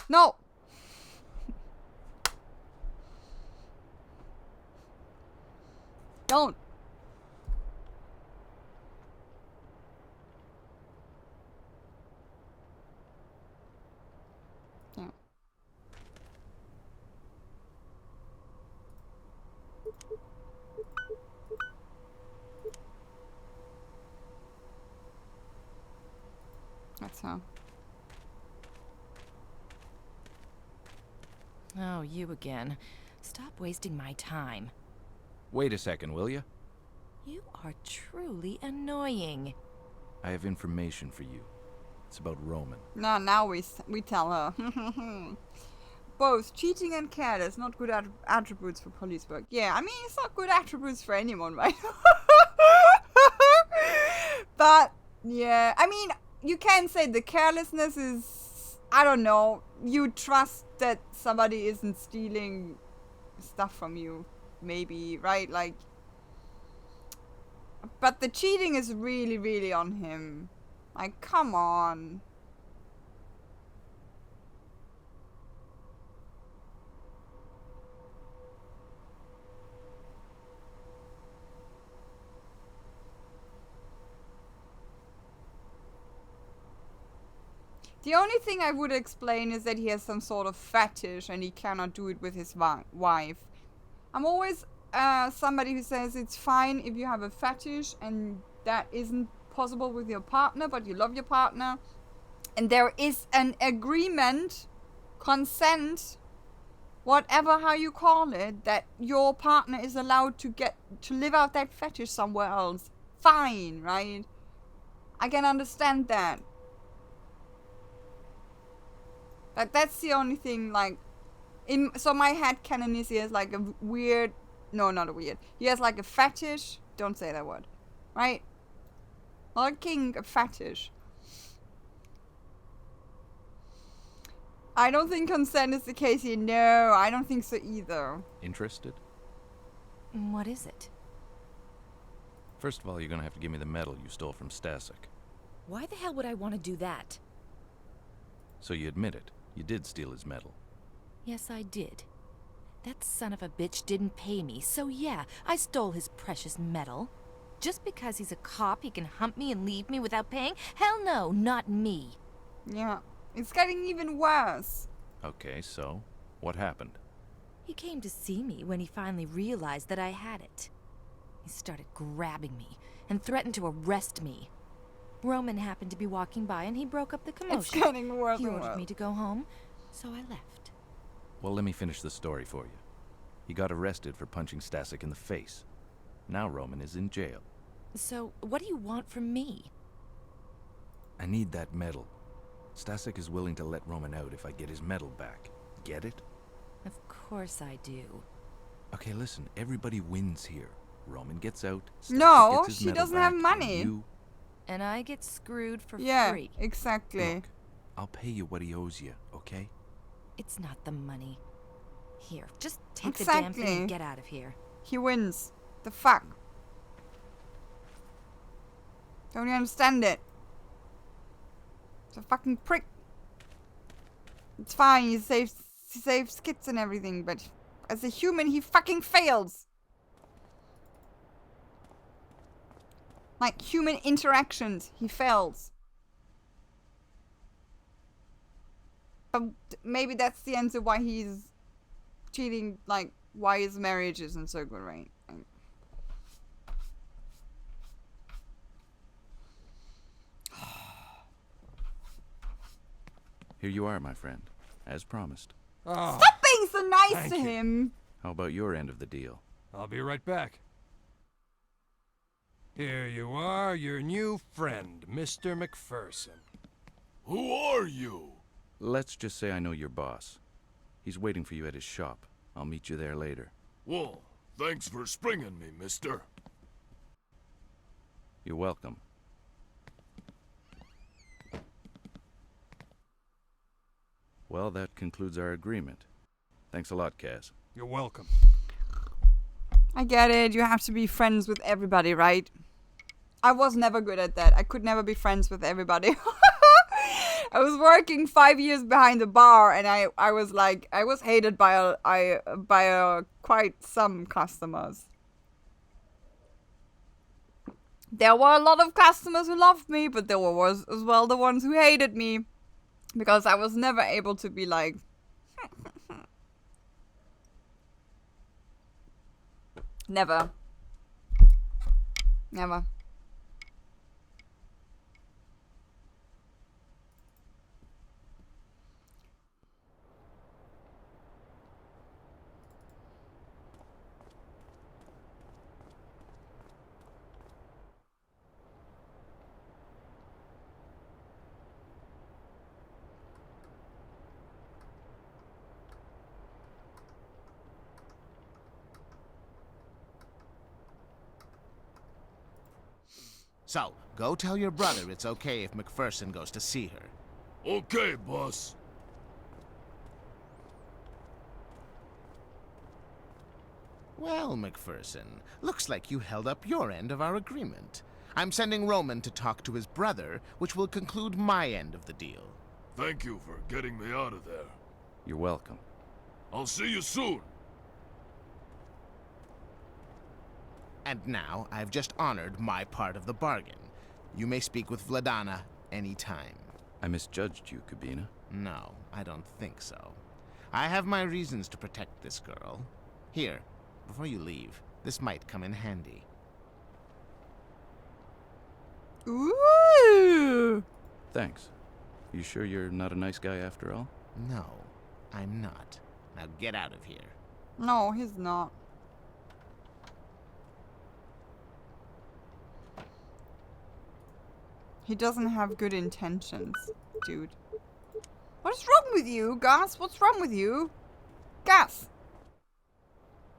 No. Don't. Yeah. That's how. Oh, you again. Stop wasting my time. Wait a second, will you? You are truly annoying. I have information for you. It's about Roman. No, now we tell her. Both cheating and careless, not good attributes for police work. Yeah, I mean, it's not good attributes for anyone, right? But, yeah, I mean, you can say the carelessness is, I don't know, you trust that somebody isn't stealing stuff from you, maybe, right? Like, but the cheating is really, really on him. Like, come on. The only thing I would explain is that he has some sort of fetish and he cannot do it with his wife. I'm always somebody who says it's fine if you have a fetish and that isn't possible with your partner, but you love your partner. And there is an agreement, consent, whatever how you call it, that your partner is allowed to live out that fetish somewhere else. Fine, right? I can understand that. But that's the only thing, like, so my headcanon is he has like a weird, no, not a weird, he has like a fetish, don't say that word, right? Not a kink, a fetish. I don't think consent is the case here, no, I don't think so either. Interested? What is it? First of all, you're gonna have to give me the medal you stole from Stasek. Why the hell would I want to do that? So you admit it. You did steal his medal. Yes, I did. That son of a bitch didn't pay me, so yeah, I stole his precious medal. Just because he's a cop, he can hump me and leave me without paying? Hell no, not me. Yeah, it's getting even worse. Okay, so what happened? He came to see me when he finally realized that I had it. He started grabbing me and threatened to arrest me. Roman happened to be walking by and he broke up the commotion. It's getting worse He and ordered worse. me to go home, so I left. Well, let me finish the story for you. He got arrested for punching Stasek in the face. Now Roman is in jail. So, what do you want from me? I need that medal. Stasek is willing to let Roman out if I get his medal back. Get it? Of course I do. Okay, listen, everybody wins here. Roman gets out. Stasek No, gets his she medal doesn't have back, and money. You... And I get screwed for Yeah, free. exactly. Look, I'll pay you what he owes you, okay? It's not the money. Here, just take the damn thing Exactly. and get out of here. He wins. The fuck? Don't you understand it? It's a fucking prick. It's fine, he saves kids and everything, but as a human, he fucking fails. Like human interactions, he fails. Maybe that's the answer why he's cheating, like why his marriage isn't so good, right? Here you are, my friend, as promised. Ah, Stop being so nice thank to you. him. How about your end of the deal? I'll be right back. Here you are, your new friend, Mr. McPherson. Who are you? Let's just say I know your boss. He's waiting for you at his shop. I'll meet you there later. Well, thanks for springing me, mister. You're welcome. Well, that concludes our agreement. Thanks a lot, Kaz. You're welcome. I get it. You have to be friends with everybody, right? I was never good at that. I could never be friends with everybody. I was working 5 years behind the bar, and I was like, I was hated by quite some customers. There were a lot of customers who loved me, but there were as well the ones who hated me, because I was never able to be like, never. So, go tell your brother it's okay if McPherson goes to see her. Okay, boss. Well, McPherson, looks like you held up your end of our agreement. I'm sending Roman to talk to his brother, which will conclude my end of the deal. Thank you for getting me out of there. You're welcome. I'll see you soon. And now, I've just honored my part of the bargain. You may speak with Vladana anytime. I misjudged you, Kabina. No, I don't think so. I have my reasons to protect this girl. Here, before you leave, this might come in handy. ooh. Thanks. You sure you're not a nice guy after all? No, I'm not. Now get out of here. No, he's not. He doesn't have good intentions, dude. What is wrong with you, Gus? What's wrong with you? Gus!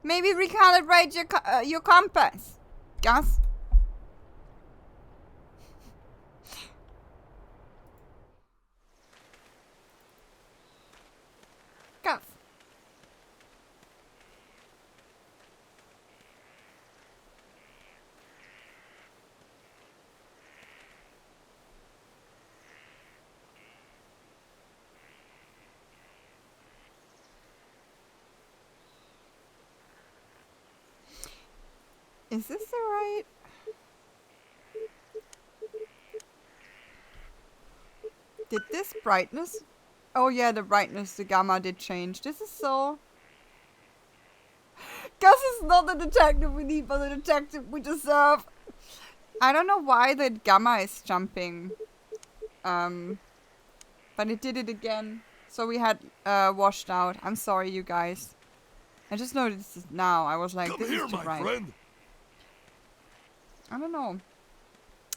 Maybe recalibrate your compass. Gus? Gus? Is this the right? Did this brightness? Oh yeah, the brightness, the gamma did change. This is so... Gus is not the detective we need, but the detective we deserve. I don't know why the gamma is jumping. But it did it again. So we had washed out. I'm sorry, you guys. I just noticed this now. I was like, Come this here, is too my bright. friend. I don't know.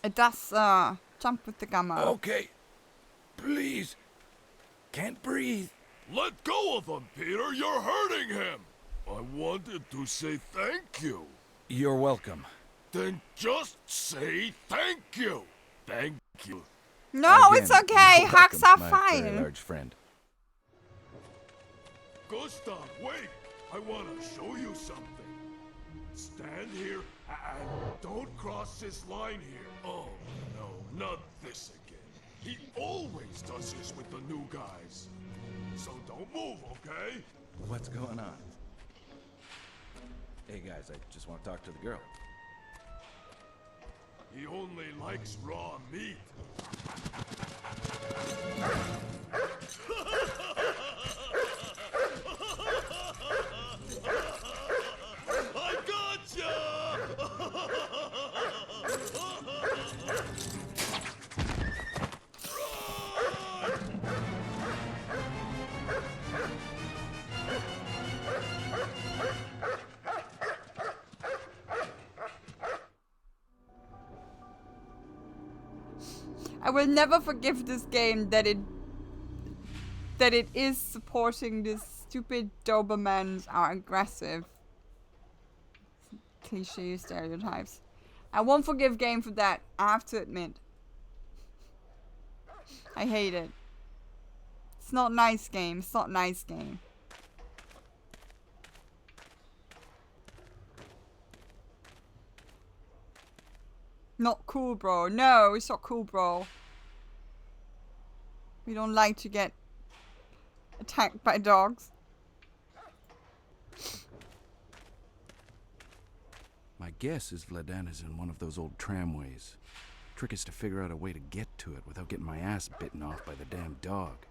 It does jump with the gamma. Okay. Please. Can't breathe. Let go of him, Peter. You're hurting him. I wanted to say thank you. You're welcome. Then just say thank you. Thank you. No, it's Again, okay. you're Hugs welcome, are my very fine. large friend. Gustav, wait. I want to show you something. Stand here and don't cross this line here. Oh, no, not this again. He always does this with the new guys. So don't move, okay? What's going on? Hey guys, I just want to talk to the girl. He only likes raw meat. I gotcha! I will never forgive this game that it is supporting this stupid Dobermans are aggressive. Cliche stereotypes. I won't forgive game for that, I have to admit. I hate it. It's not nice game, it's not nice game. Not cool, bro. No, it's not cool, bro. We don't like to get attacked by dogs. My guess is Vladana's in one of those old tramways. Trick is to figure out a way to get to it without getting my ass bitten off by the damn dog.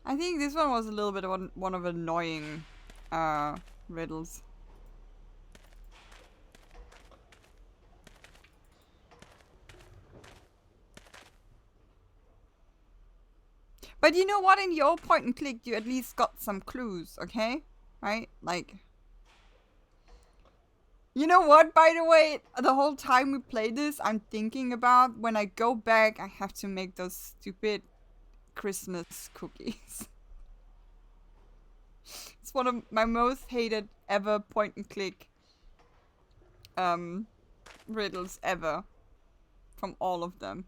I think this one was a little bit of one of annoying riddles. But you know what? In your point and click, you at least got some clues, okay? Right? Like... You know what, by the way? The whole time we play this, I'm thinking about when I go back, I have to make those stupid Christmas cookies. It's one of my most hated ever point and click riddles ever. From all of them.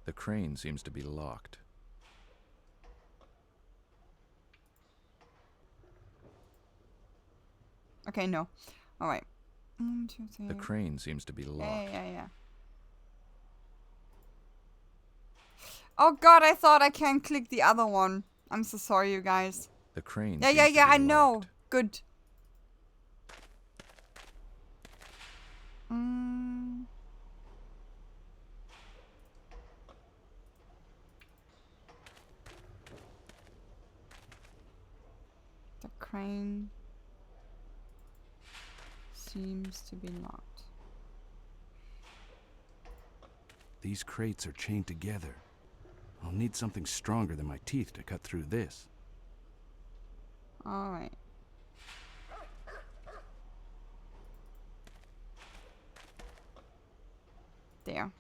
The crane seems to be locked. Okay, no. Alright. 1, 2, 3. The crane seems to be locked. Yeah. Oh god, I thought I can't click the other one. I'm so sorry, you guys. The crane Yeah, I know. locked. Good. The crane seems to be locked. These crates are chained together. I'll need something stronger than my teeth to cut through this. Alright. There.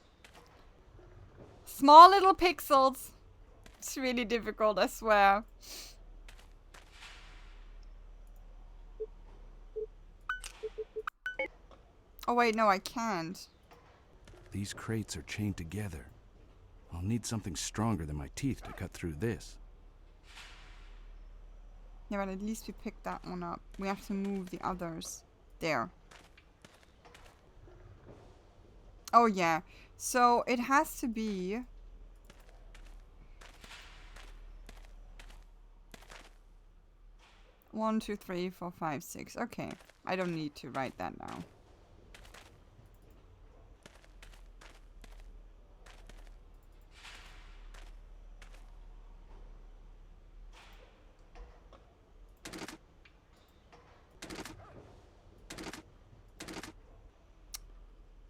Small little pixels. It's really difficult, I swear. Oh wait, no, I can't. These crates are chained together. I'll need something stronger than my teeth to cut through this. Yeah, but at least we picked that one up. We have to move the others. There. Oh yeah. So it has to be... One, two, three, four, five, six. Okay. I don't need to write that now.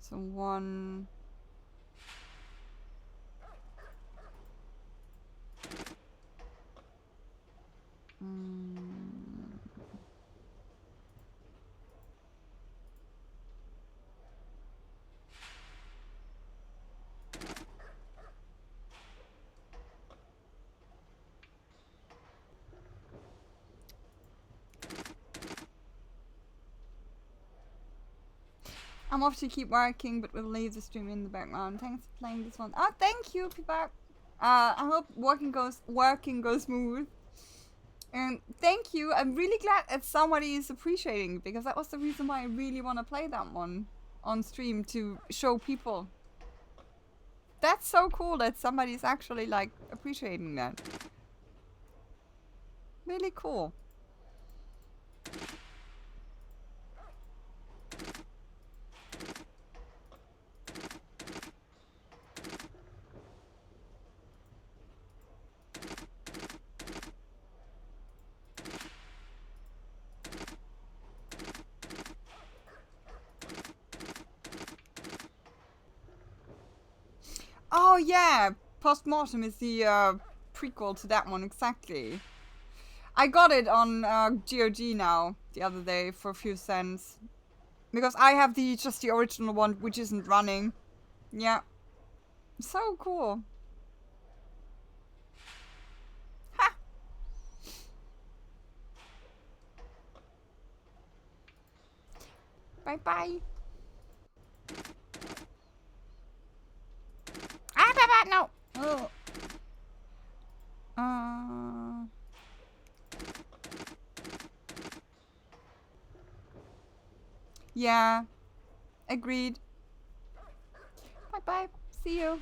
So 1... I'm off to keep working, but we'll leave the stream in the background. Thanks for playing this one. Oh, thank you, Pibak. I hope working goes smooth. And thank you. I'm really glad that somebody is appreciating it, because that was the reason why I really want to play that one on stream, to show people. That's so cool that somebody's actually like appreciating that. Really cool. Oh yeah, Postmortem is the prequel to that one, exactly. I got it on GOG now the other day for a few cents. Because I have just the original one, which isn't running. Yeah. So cool. Ha! Bye-bye. Ah, bye-bye, no! Oh. Yeah. Agreed. Bye-bye. See you.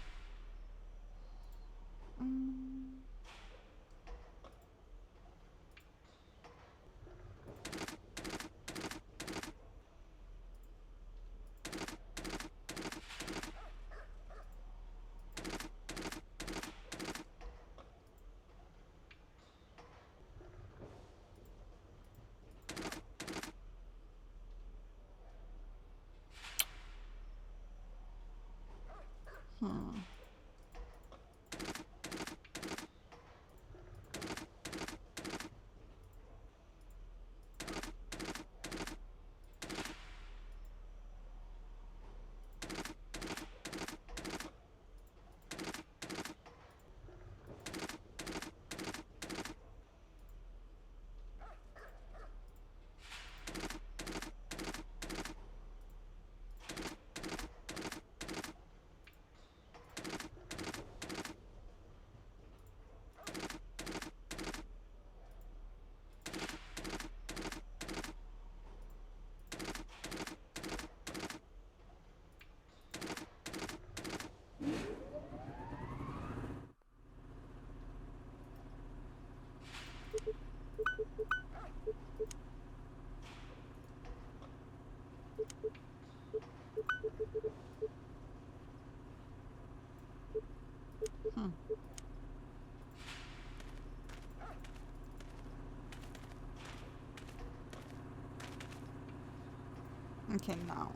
Okay, now.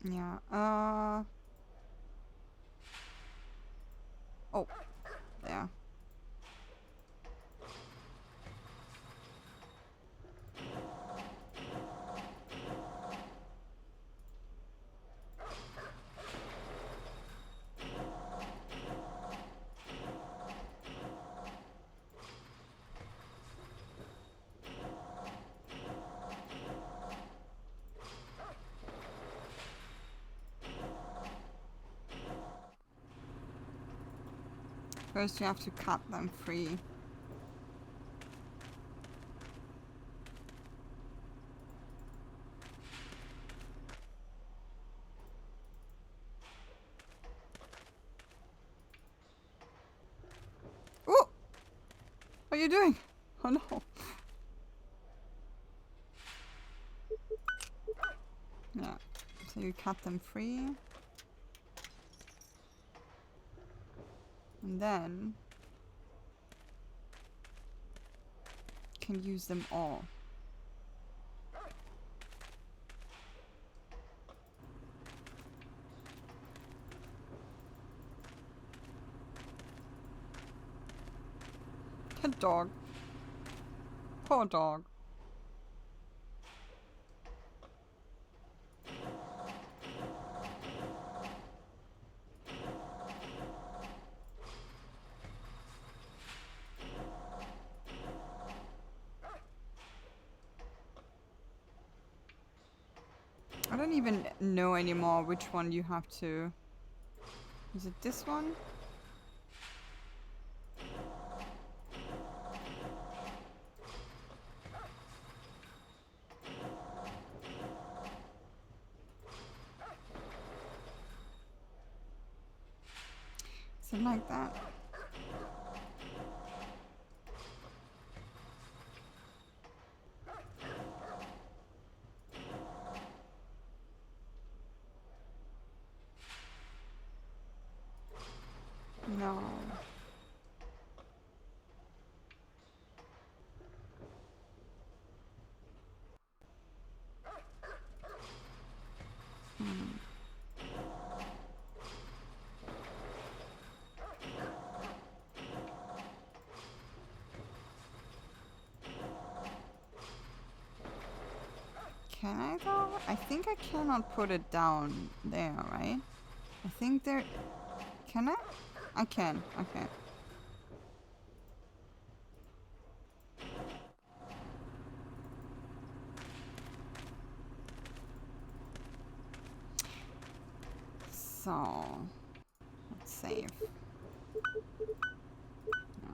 Yeah, oh, there. First you have to cut them free. Oh! What are you doing? Oh no. Yeah, so you cut them free. And then you can use them all. Good dog. Poor dog. I don't even know anymore which one you have to... Is it this one? Is it like that? No. Can I though? I think I cannot put it down there, right? I think there... Can I? I can. Okay. So... Let's save. No.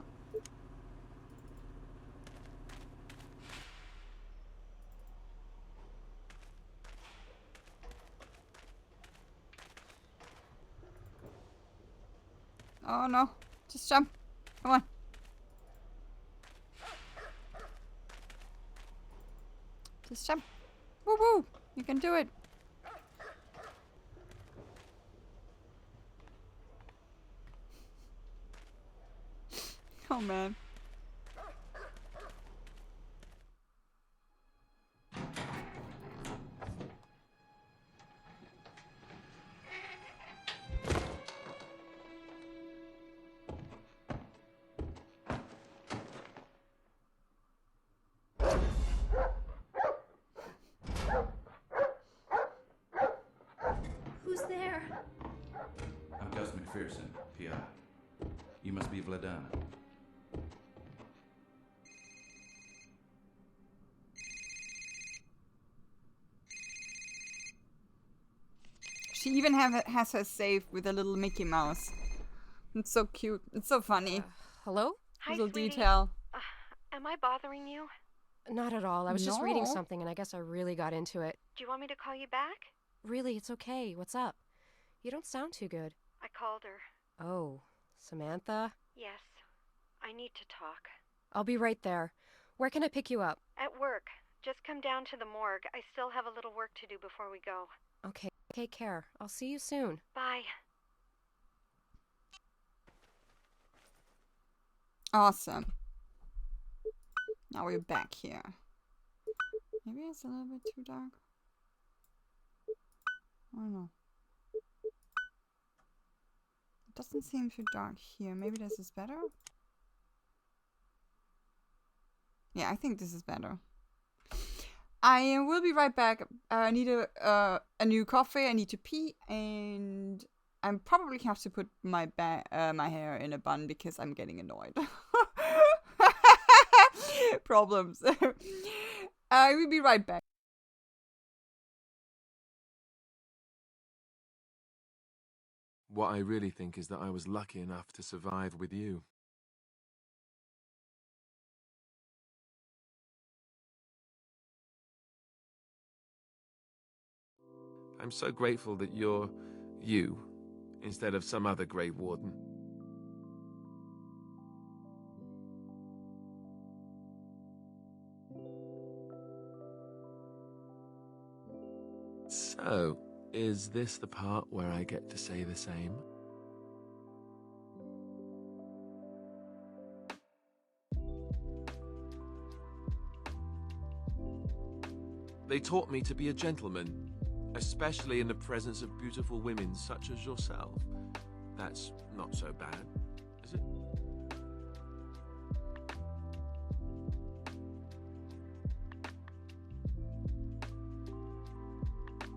Oh no. Just jump. Come on. Just jump. Woo woo. You can do it. Oh man. Who's there? I'm Gus McPherson, PI. You must be Vladana. She even has her save with a little Mickey Mouse. It's so cute. It's so funny. Hello? Hi, Little sweetie. detail. Am I bothering you? Not at all. I was just reading No. something and I guess I really got into it. Do you want me to call you back? Really, it's okay. What's up? You don't sound too good. I called her. Oh, Samantha? Yes. I need to talk. I'll be right there. Where can I pick you up? At work. Just come down to the morgue. I still have a little work to do before we go. Okay, take care. I'll see you soon. Bye. Awesome. Now we're back here. Maybe it's a little bit too dark. I don't know. It doesn't seem too dark here. Maybe this is better? Yeah, I think this is better. I will be right back. I need a new coffee. I need to pee, and I probably have to put my my hair in a bun because I'm getting annoyed. Problems. I will be right back. What I really think is that I was lucky enough to survive with you. I'm so grateful that you're you instead of some other Grey Warden. So, is this the part where I get to say the same? They taught me to be a gentleman, especially in the presence of beautiful women such as yourself. That's not so bad, is it?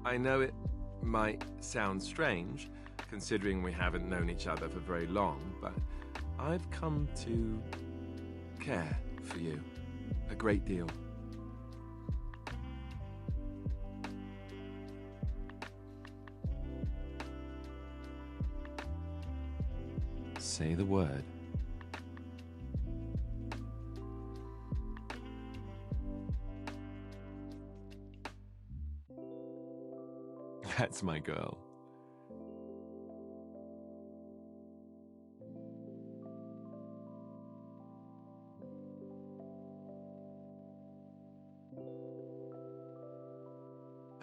I know it might sound strange, considering we haven't known each other for very long, but I've come to care for you a great deal. Say the word. That's my girl.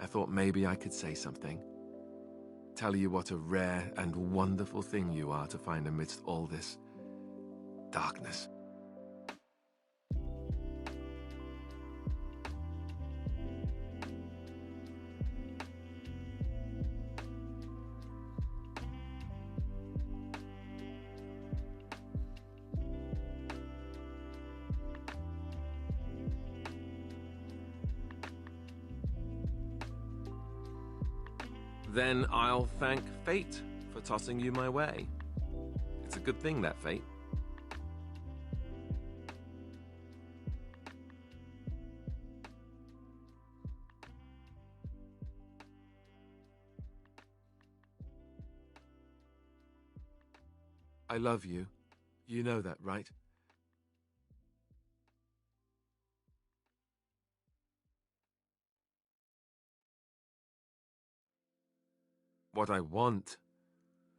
I thought maybe I could say something. tell you what a rare and wonderful thing you are to find amidst all this darkness. Then I'll thank fate for tossing you my way. It's a good thing, that fate. I love you. You know that, right? What I want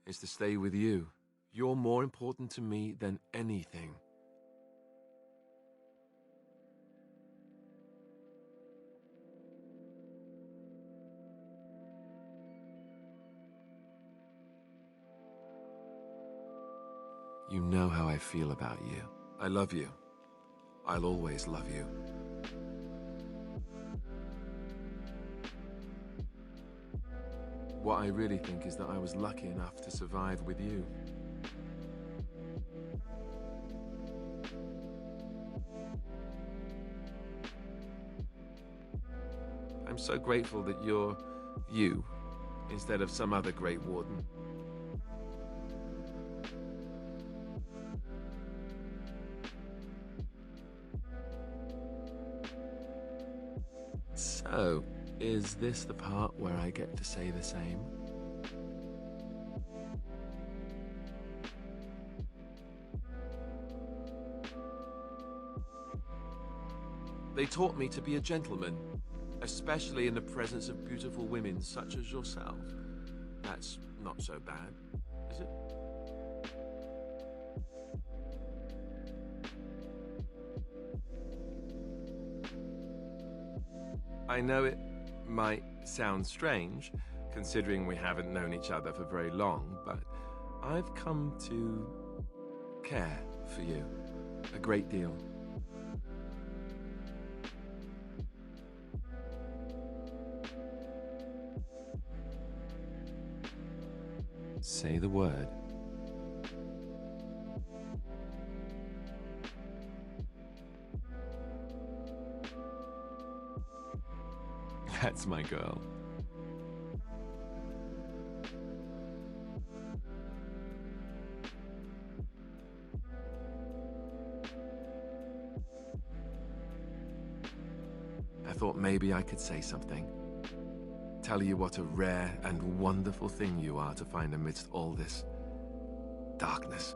is to stay with you. You're more important to me than anything. You know how I feel about you. I love you. I'll always love you. What I really think is that I was lucky enough to survive with you. I'm so grateful that you're you instead of some other Great Warden. So, is this the part where I get to say the same? They taught me to be a gentleman, especially in the presence of beautiful women such as yourself. That's not so bad, is it? I know it might sound strange, considering we haven't known each other for very long, but I've come to care for you a great deal. Say the word. That's my girl. I thought maybe I could say something. Tell you what a rare and wonderful thing you are to find amidst all this darkness.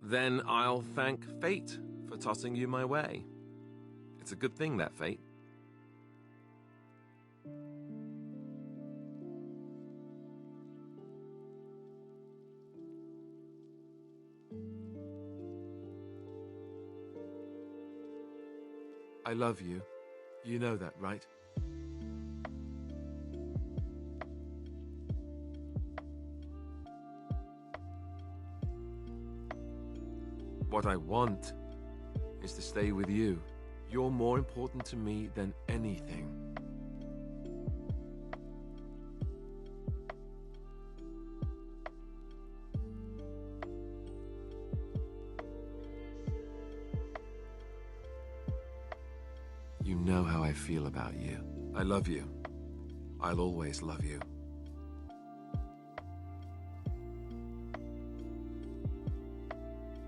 Then I'll thank fate for tossing you my way. It's a good thing, that fate. I love you. You know that, right? What I want is to stay with you. You're more important to me than anything. You know how I feel about you. I love you. I'll always love you.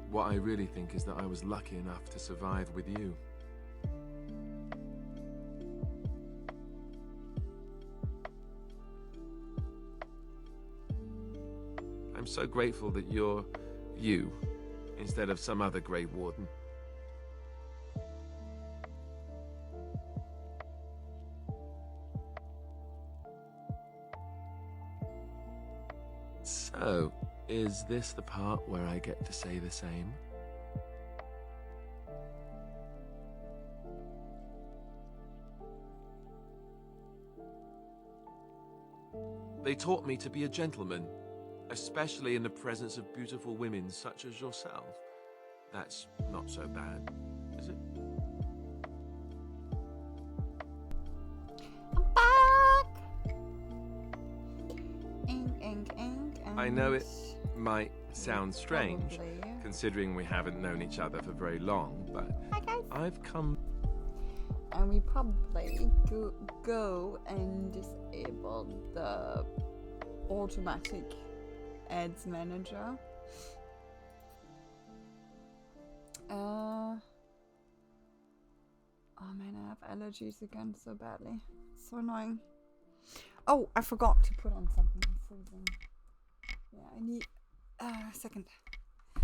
What I really think is that I was lucky enough to survive with you. I'm so grateful that you're you instead of some other Great Warden. So, is this the part where I get to say the same? They taught me to be a gentleman, especially in the presence of beautiful women such as yourself. That's not so bad, is it? I'm back! Ink. I know it might sound strange, Probably. considering we haven't known each other for very long, but Hi guys. I've come... And we probably go and disable the automatic ads manager. Oh man, I have allergies again so badly. So annoying. Oh, I forgot to put on something. I'm freezing. Yeah, I need a second. I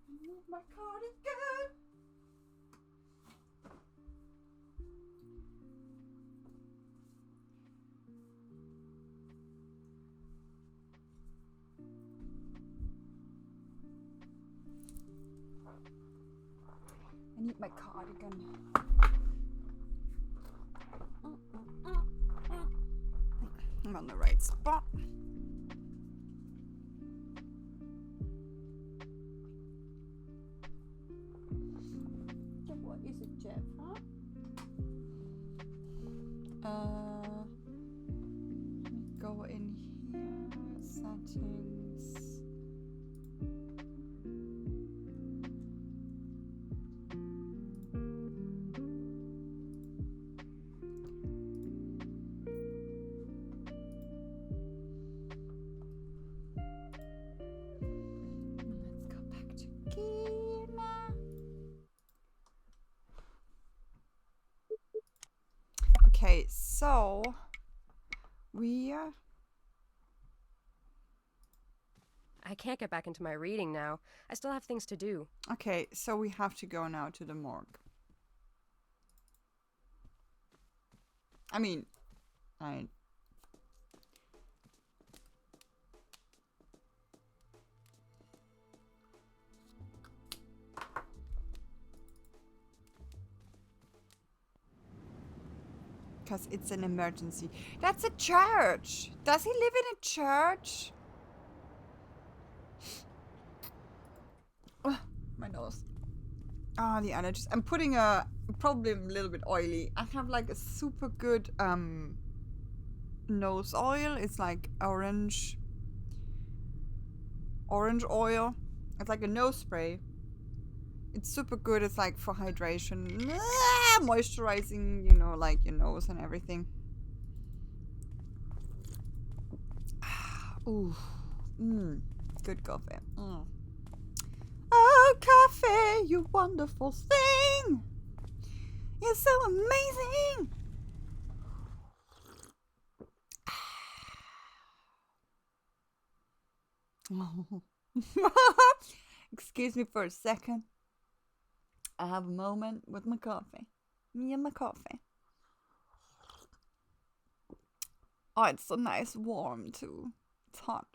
need my cardigan. I need my cardigan. I'm on the right spot. So what is it, Jeff? Huh? Go in here, settings. Let's go back to game. Okay, so we I can't get back into my reading now. I still have things to do. okay, so we have to go now to the morgue. I mean, I because it's an emergency. That's a church. Does he live in a church? Ugh, my nose. Ah, the allergies. I'm putting probably a little bit oily. I have like a super good nose oil. It's like orange oil. It's like a nose spray. It's super good. It's like for hydration, moisturizing, you know, like your nose and everything. Ooh, good coffee. Oh, coffee, you wonderful thing! You're so amazing! Excuse me for a second. I have a moment with my coffee. Me and my coffee. Oh, it's so nice warm too. It's hot.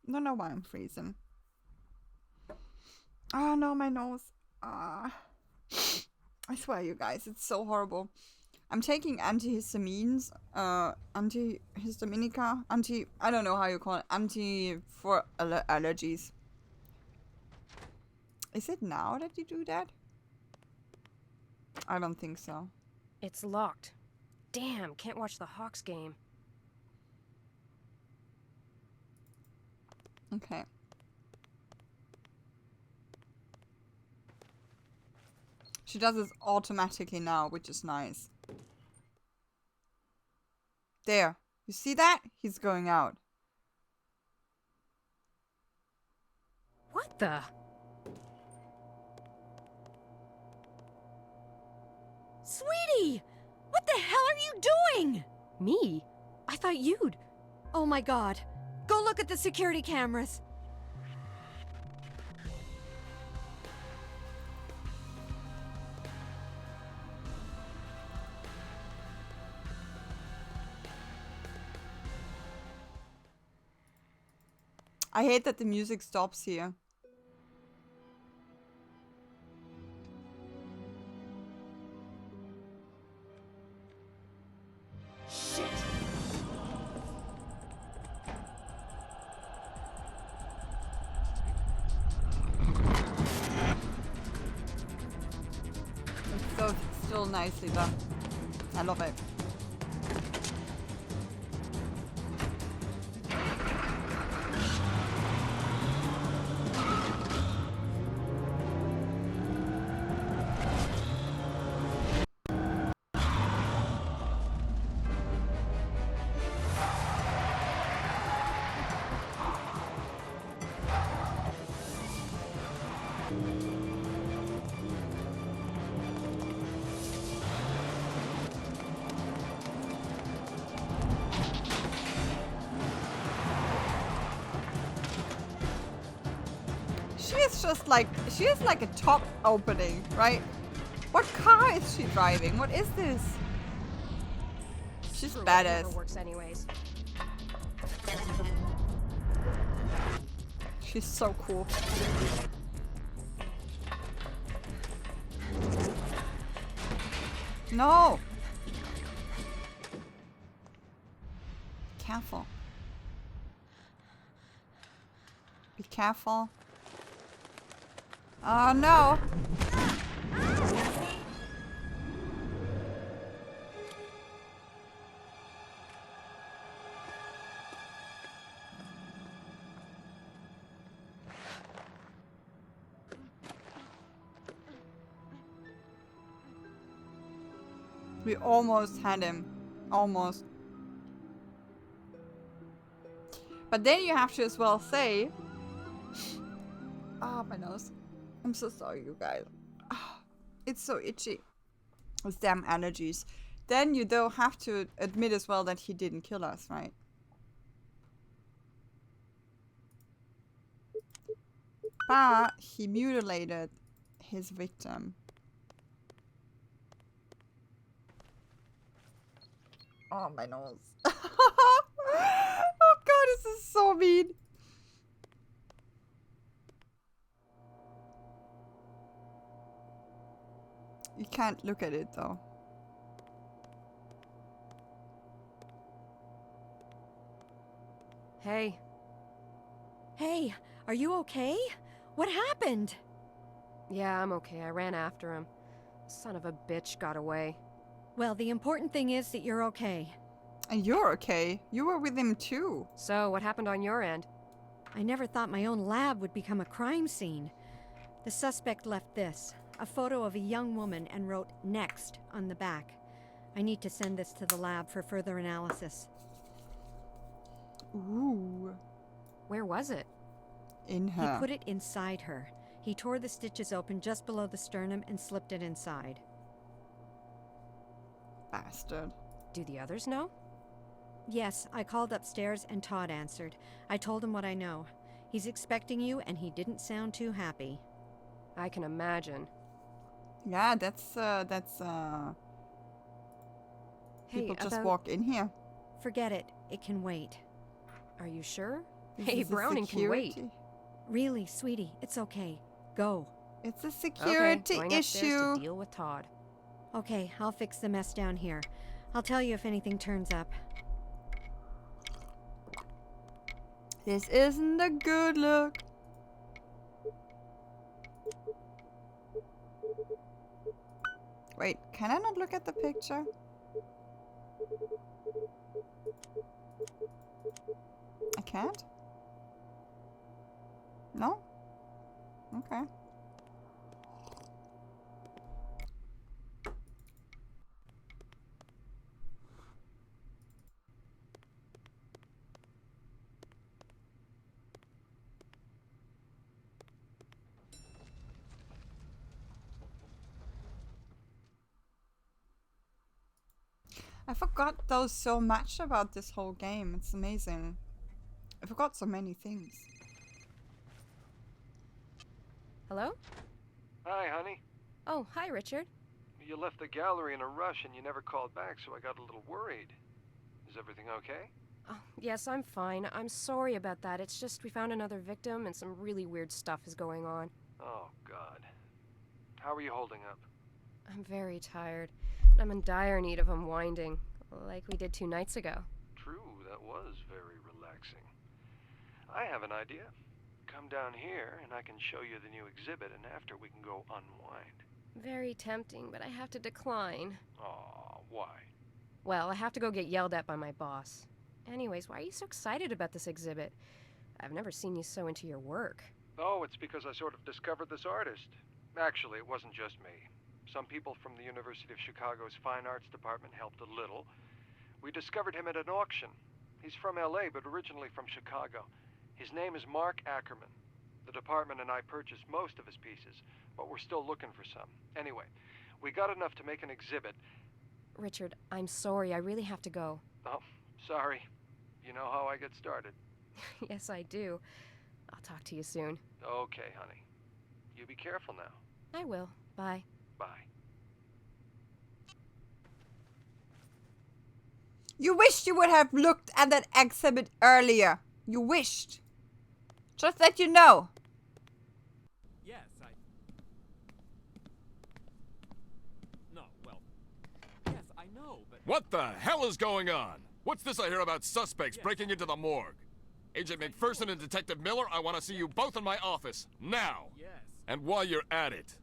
I don't know why I'm freezing. Oh no, my nose. I swear, you guys, it's so horrible. I'm taking antihistamines, antihistaminica, I don't know how you call it, for allergies. Is it now that you do that? I don't think so. It's locked. Damn, can't watch the Hawks game. Okay. She does this automatically now, which is nice. There. You see that? He's going out. What the? Sweetie! What the hell are you doing? Me? I thought you'd... Oh my god. Go look at the security cameras. I hate that the music stops here. Shit! It's so still nicely done. I love it. She is like a top opening, right? What car is she driving? What is this? She's Screw it, badass. never works anyways. She's so cool. No! Careful. Be careful. Oh no! We almost had him. Almost. But then you have to as well say... Ah, my nose. I'm so sorry, you guys. Ah, it's so itchy. Those damn allergies. Then you though have to admit as well that he didn't kill us, right? But he mutilated his victim. Oh, my nose. Oh god, this is so mean. You can't look at it though. Hey. Hey, are you okay? What happened? Yeah, I'm okay. I ran after him. Son of a bitch got away. Well, the important thing is that you're okay. And you're okay. You were with him too. So, what happened on your end? I never thought my own lab would become a crime scene. The suspect left this, a photo of a young woman, and wrote "Next" on the back. I need to send this to the lab for further analysis. Ooh. Where was it? In her. He put it inside her. He tore the stitches open just below the sternum and slipped it inside. Bastard. Do the others know? Yes, I called upstairs and Todd answered. I told him what I know. He's expecting you and he didn't sound too happy. I can imagine. Yeah, that's people just walk in here. Forget it. It can wait. Are you sure? This Hey, is a Browning can wait. security- Really, sweetie, it's okay. Go. It's a Okay, security going upstairs issue. to deal with Todd. Okay, I'll fix the mess down here. I'll tell you if anything turns up. This isn't a good look. Wait, can I not look at the picture? I can't? No? Okay. I forgot though so much about this whole game. It's amazing. I forgot so many things. Hello? Hi, honey. Oh, hi, Richard. You left the gallery in a rush and you never called back, so I got a little worried. Is everything okay? Oh, yes, I'm fine. I'm sorry about that. It's just we found another victim and some really weird stuff is going on. Oh, God. How are you holding up? I'm very tired. I'm in dire need of unwinding, like we did 2 nights ago. True, that was very relaxing. I have an idea. Come down here and I can show you the new exhibit, and after we can go unwind. Very tempting, but I have to decline. Aw, why? Well, I have to go get yelled at by my boss. Anyways, why are you so excited about this exhibit? I've never seen you so into your work. Oh, it's because I sort of discovered this artist. Actually, it wasn't just me. Some people from the University of Chicago's Fine Arts Department helped a little. We discovered him at an auction. He's from LA, but originally from Chicago. His name is Mark Ackerman. The department and I purchased most of his pieces, but we're still looking for some. Anyway, we got enough to make an exhibit. Richard, I'm sorry. I really have to go. Oh, sorry. You know how I get started. Yes, I do. I'll talk to you soon. Okay, honey. You be careful now. I will. Bye. Bye. You wished you would have looked at that exhibit earlier. You wished. Just that you know. Yes, No, well... Yes, I know, but... What the hell is going on? What's this I hear about suspects breaking into the morgue? Agent McPherson and Detective Miller, I want to see you both in my office. Now! Yes. And while you're at it,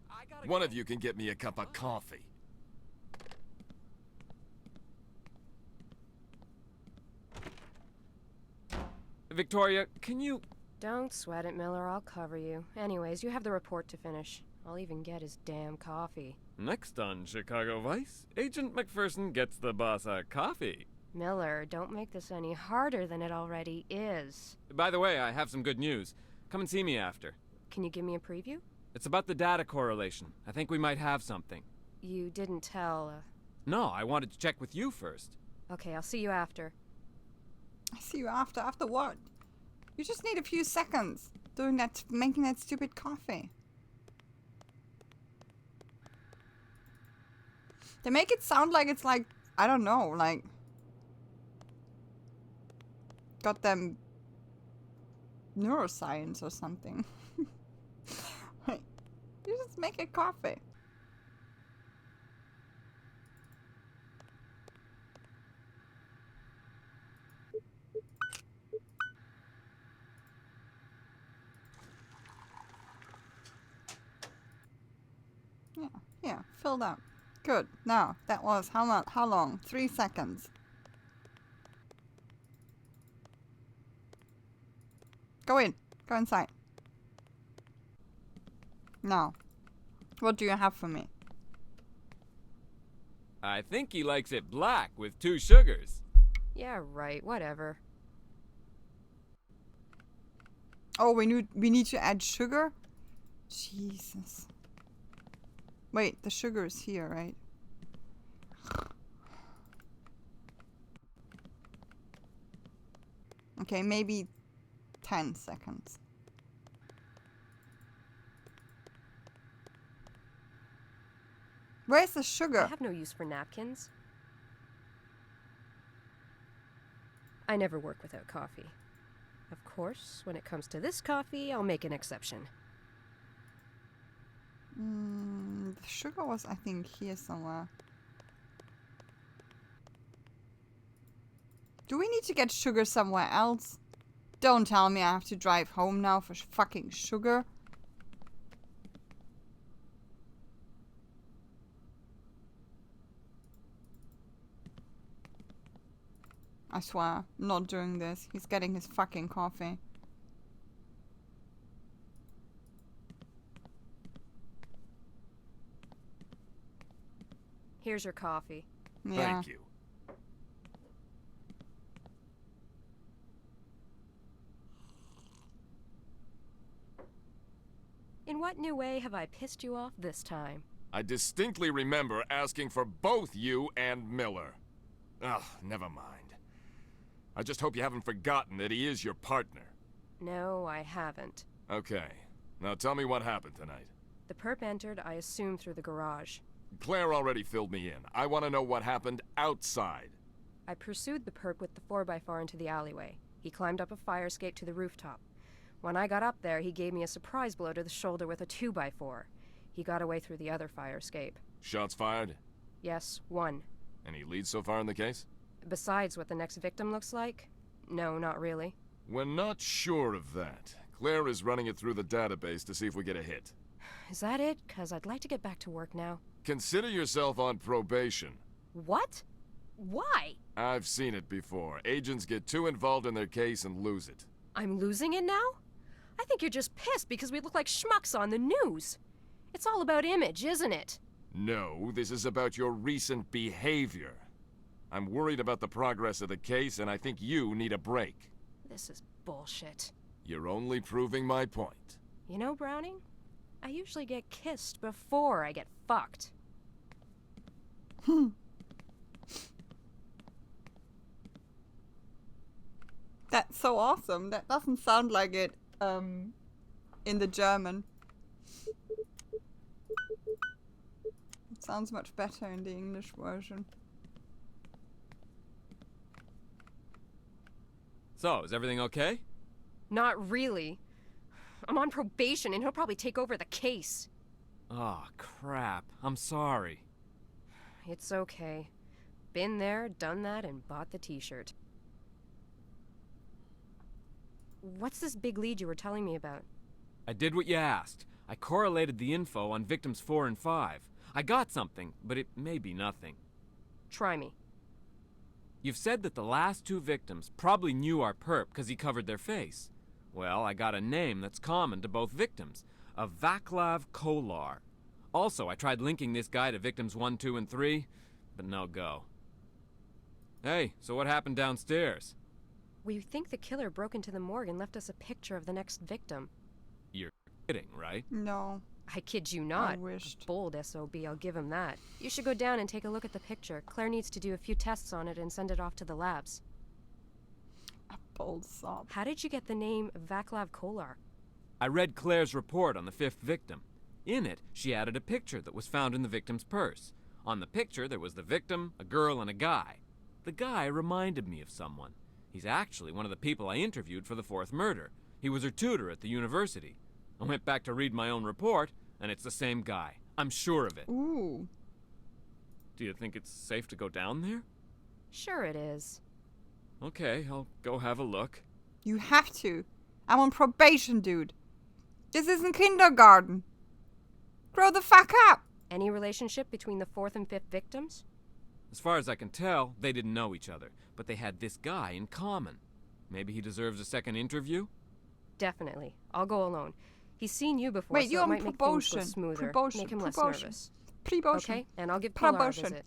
one of you can get me a cup of coffee. Victoria, can you... Don't sweat it, Miller. I'll cover you. Anyways, you have the report to finish. I'll even get his damn coffee. Next on Chicago Vice, Agent McPherson gets the boss a coffee. Miller, don't make this any harder than it already is. By the way, I have some good news. Come and see me after. Can you give me a preview? It's about the data correlation. I think we might have something. You didn't tell, No, I wanted to check with you first. Okay, I'll see you after. I see you after. After what? You just need a few seconds doing that, making that stupid coffee. They make it sound like it's like, I don't know, like... got them neuroscience or something. Like, you just make a coffee. Yeah, filled up. Good. Now, that was how long? 3 seconds. Go in. Go inside. Now, what do you have for me? I think he likes it black with 2 sugars. Yeah, right. Whatever. Oh, we need to add sugar? Jesus. Wait, the sugar is here, right? Okay, maybe 10 seconds. Where's the sugar? I have no use for napkins. I never work without coffee. Of course, when it comes to this coffee, I'll make an exception. The sugar was, I think, here somewhere. Do we need to get sugar somewhere else? Don't tell me I have to drive home now for fucking sugar. I swear, I'm not doing this. He's getting his fucking coffee. Here's your coffee. Yeah. Thank you. In what new way have I pissed you off this time? I distinctly remember asking for both you and Miller. Ugh, never mind. I just hope you haven't forgotten that he is your partner. No, I haven't. Okay. Now tell me what happened tonight. The perp entered, I assume, through the garage. Claire already filled me in. I want to know what happened outside. I pursued the perp with the 4x4 into the alleyway. He climbed up a fire escape to the rooftop. When I got up there, he gave me a surprise blow to the shoulder with a 2x4. He got away through the other fire escape. Shots fired? Yes, one. Any leads so far in the case? Besides what the next victim looks like? No, not really. We're not sure of that. Claire is running it through the database to see if we get a hit. Is that it? 'Cause I'd like to get back to work now. Consider yourself on probation. What? Why? I've seen it before. Agents get too involved in their case and lose it. I'm losing it now? I think you're just pissed because we look like schmucks on the news. It's all about image, isn't it? No, this is about your recent behavior. I'm worried about the progress of the case, and I think you need a break. This is bullshit. You're only proving my point. You know, Browning? I usually get kissed before I get fucked. That's so awesome. That doesn't sound like it in the German. It sounds much better in the English version. So, is everything okay? Not really. I'm on probation and he'll probably take over the case. Oh, crap. I'm sorry. It's okay. Been there, done that, and bought the t-shirt. What's this big lead you were telling me about? I did what you asked. I correlated the info on victims 4 and 5. I got something, but it may be nothing. Try me. You've said that the last 2 victims probably knew our perp because he covered their face. Well, I got a name that's common to both victims. A Vaclav Kolar. Also, I tried linking this guy to victims 1, 2, and 3, but no go. Hey, so what happened downstairs? We think the killer broke into the morgue and left us a picture of the next victim. You're kidding, right? No. I kid you not. I wished. A bold SOB, I'll give him that. You should go down and take a look at the picture. Claire needs to do a few tests on it and send it off to the labs. A bold sob. How did you get the name Vaclav Kolar? I read Claire's report on the 5th victim. In it, she added a picture that was found in the victim's purse. On the picture, there was the victim, a girl, and a guy. The guy reminded me of someone. He's actually one of the people I interviewed for the 4th murder. He was her tutor at the university. I went back to read my own report, and it's the same guy. I'm sure of it. Ooh. Do you think it's safe to go down there? Sure it is. Okay, I'll go have a look. You have to. I'm on probation, dude. This isn't kindergarten. Grow the fuck up. Any relationship between the 4th and 5th victims? As far as I can tell, they didn't know each other, but they had this guy in common. Maybe he deserves a second interview? Definitely. I'll go alone. He's seen you before, Wait, so you're it on might make things go probation. smoother. Probation. Make him less Probation. nervous. Pre-motion. Okay, and I'll give Pilar a Promotion. visit.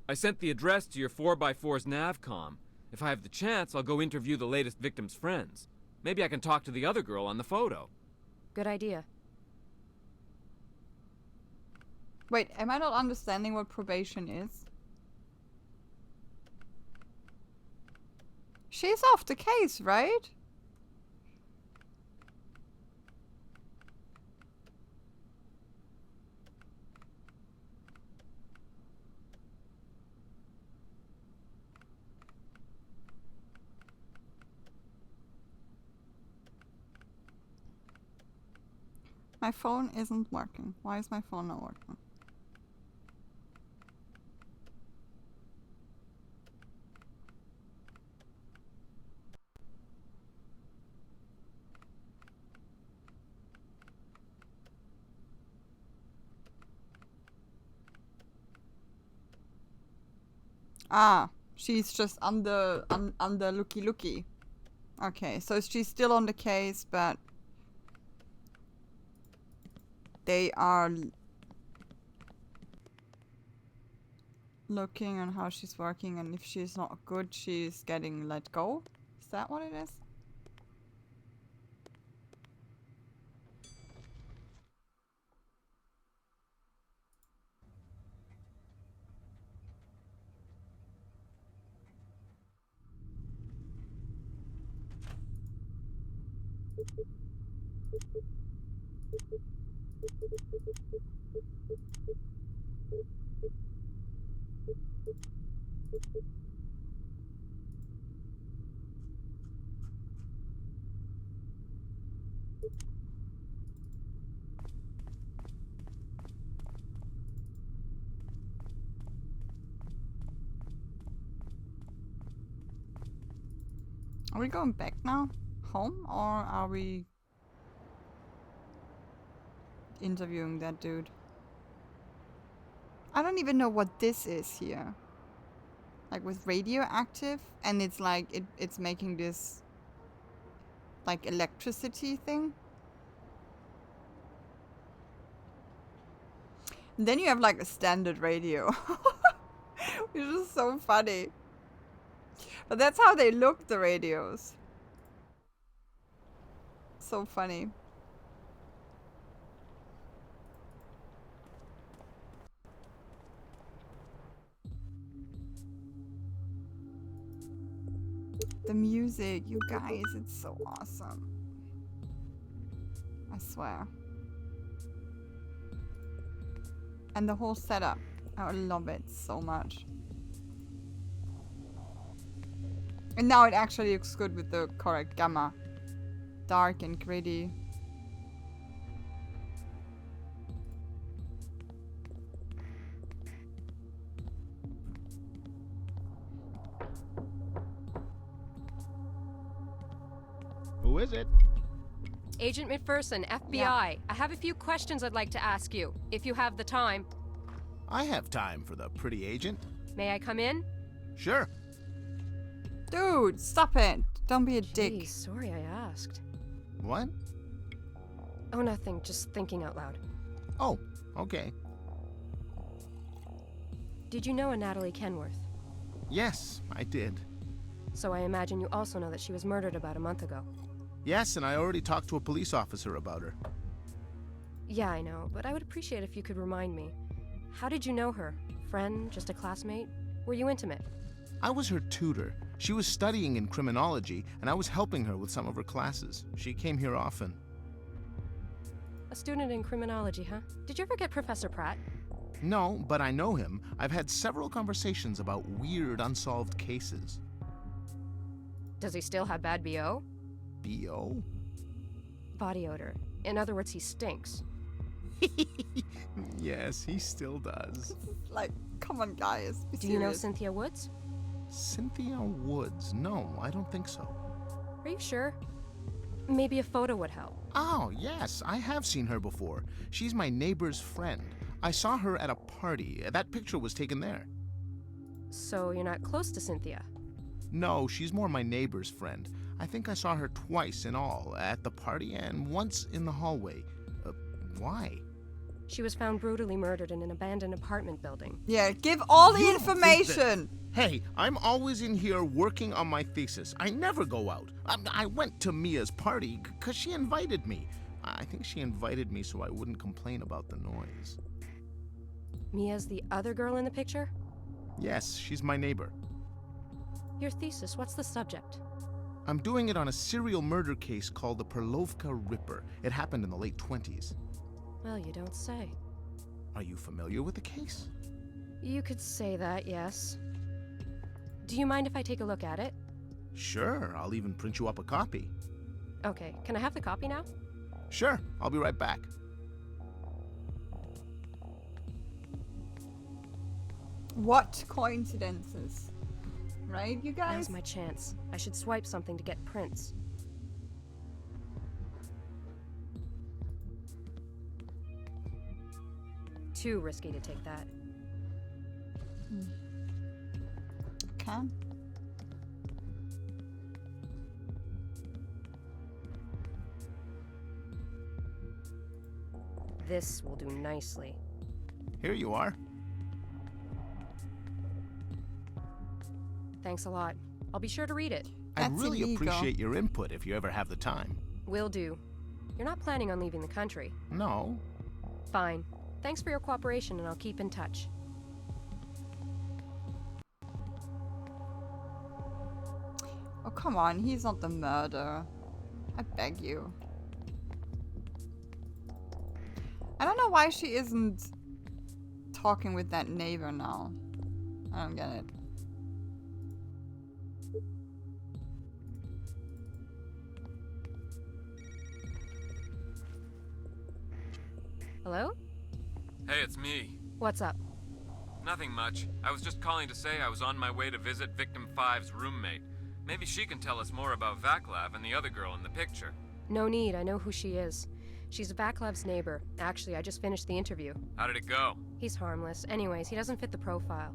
I sent the address to your 4x4's Navcom. If I have the chance, I'll go interview the latest victim's friends. Maybe I can talk to the other girl on the photo. Good idea. Wait, am I not understanding what probation is? She's off the case, right? My phone isn't working. Why is my phone not working? Ah, she's just under looky. Okay, so she's still on the case, but they are looking on how she's working, and if she's not good, she's getting let go. Is that what it is? Are we going back now? Home? Or are we interviewing that dude? I don't even know what this is here. Like with radioactive, and it's like it's making this like electricity thing. And then you have like a standard radio. Which is so funny. But that's how they look, the radios. So funny. The music, you guys, it's so awesome. I swear. And the whole setup. I love it so much. And now it actually looks good with the correct gamma. Dark and gritty. Who is it? Agent McPherson, FBI. Yeah. I have a few questions I'd like to ask you, if you have the time. I have time for the pretty agent. May I come in? Sure. Dude, stop it. Don't be a dick. Gee, sorry I asked. What? Oh, nothing. Just thinking out loud. Oh, okay. Did you know a Natalie Kenworth? Yes, I did. So I imagine you also know that she was murdered about a month ago. Yes, and I already talked to a police officer about her. Yeah, I know, but I would appreciate if you could remind me. How did you know her? Friend? Just a classmate? Were you intimate? I was her tutor. She was studying in criminology, and I was helping her with some of her classes. She came here often. A student in criminology, huh? Did you ever get Professor Pratt? No, but I know him. I've had several conversations about weird, unsolved cases. Does he still have bad BO? B.O.? Body odor. In other words, he stinks. Yes, he still does. Like, come on, guys. Be Do you know serious. Cynthia Woods? Cynthia Woods? No, I don't think so. Are you sure? Maybe a photo would help. Oh, yes, I have seen her before. She's my neighbor's friend. I saw her at a party. That picture was taken there. So you're not close to Cynthia? No, she's more my neighbor's friend. I think I saw her twice in all, at the party and once in the hallway. Why? She was found brutally murdered in an abandoned apartment building. Yeah, give all the You information. Hey, I'm always in here working on my thesis. I never go out. I went to Mia's party because she invited me. I think she invited me so I wouldn't complain about the noise. Mia's the other girl in the picture? Yes, she's my neighbor. Your thesis, what's the subject? I'm doing it on a serial murder case called the Perlovka Ripper. It happened in the late 20s. Well, you don't say. Are you familiar with the case? You could say that, yes. Do you mind if I take a look at it? Sure, I'll even print you up a copy. Okay, can I have the copy now? Sure, I'll be right back. What coincidences? Right, you guys? Now's my chance. I should swipe something to get prints. Too risky to take that. Okay. This will do nicely. Here you are. Thanks a lot. I'll be sure to read it. I'd That's really illegal. appreciate your input if you ever have the time. Will do. You're not planning on leaving the country. No. Fine. Thanks for your cooperation, and I'll keep in touch. Oh, come on. He's not the murderer. I beg you. I don't know why she isn't talking with that neighbor now. I don't get it. Hello? Hey, it's me. What's up? Nothing much. I was just calling to say I was on my way to visit Victim 5's roommate. Maybe she can tell us more about Vaclav and the other girl in the picture. No need, I know who she is. She's Vaclav's neighbor. Actually, I just finished the interview. How did it go? He's harmless. Anyways, he doesn't fit the profile.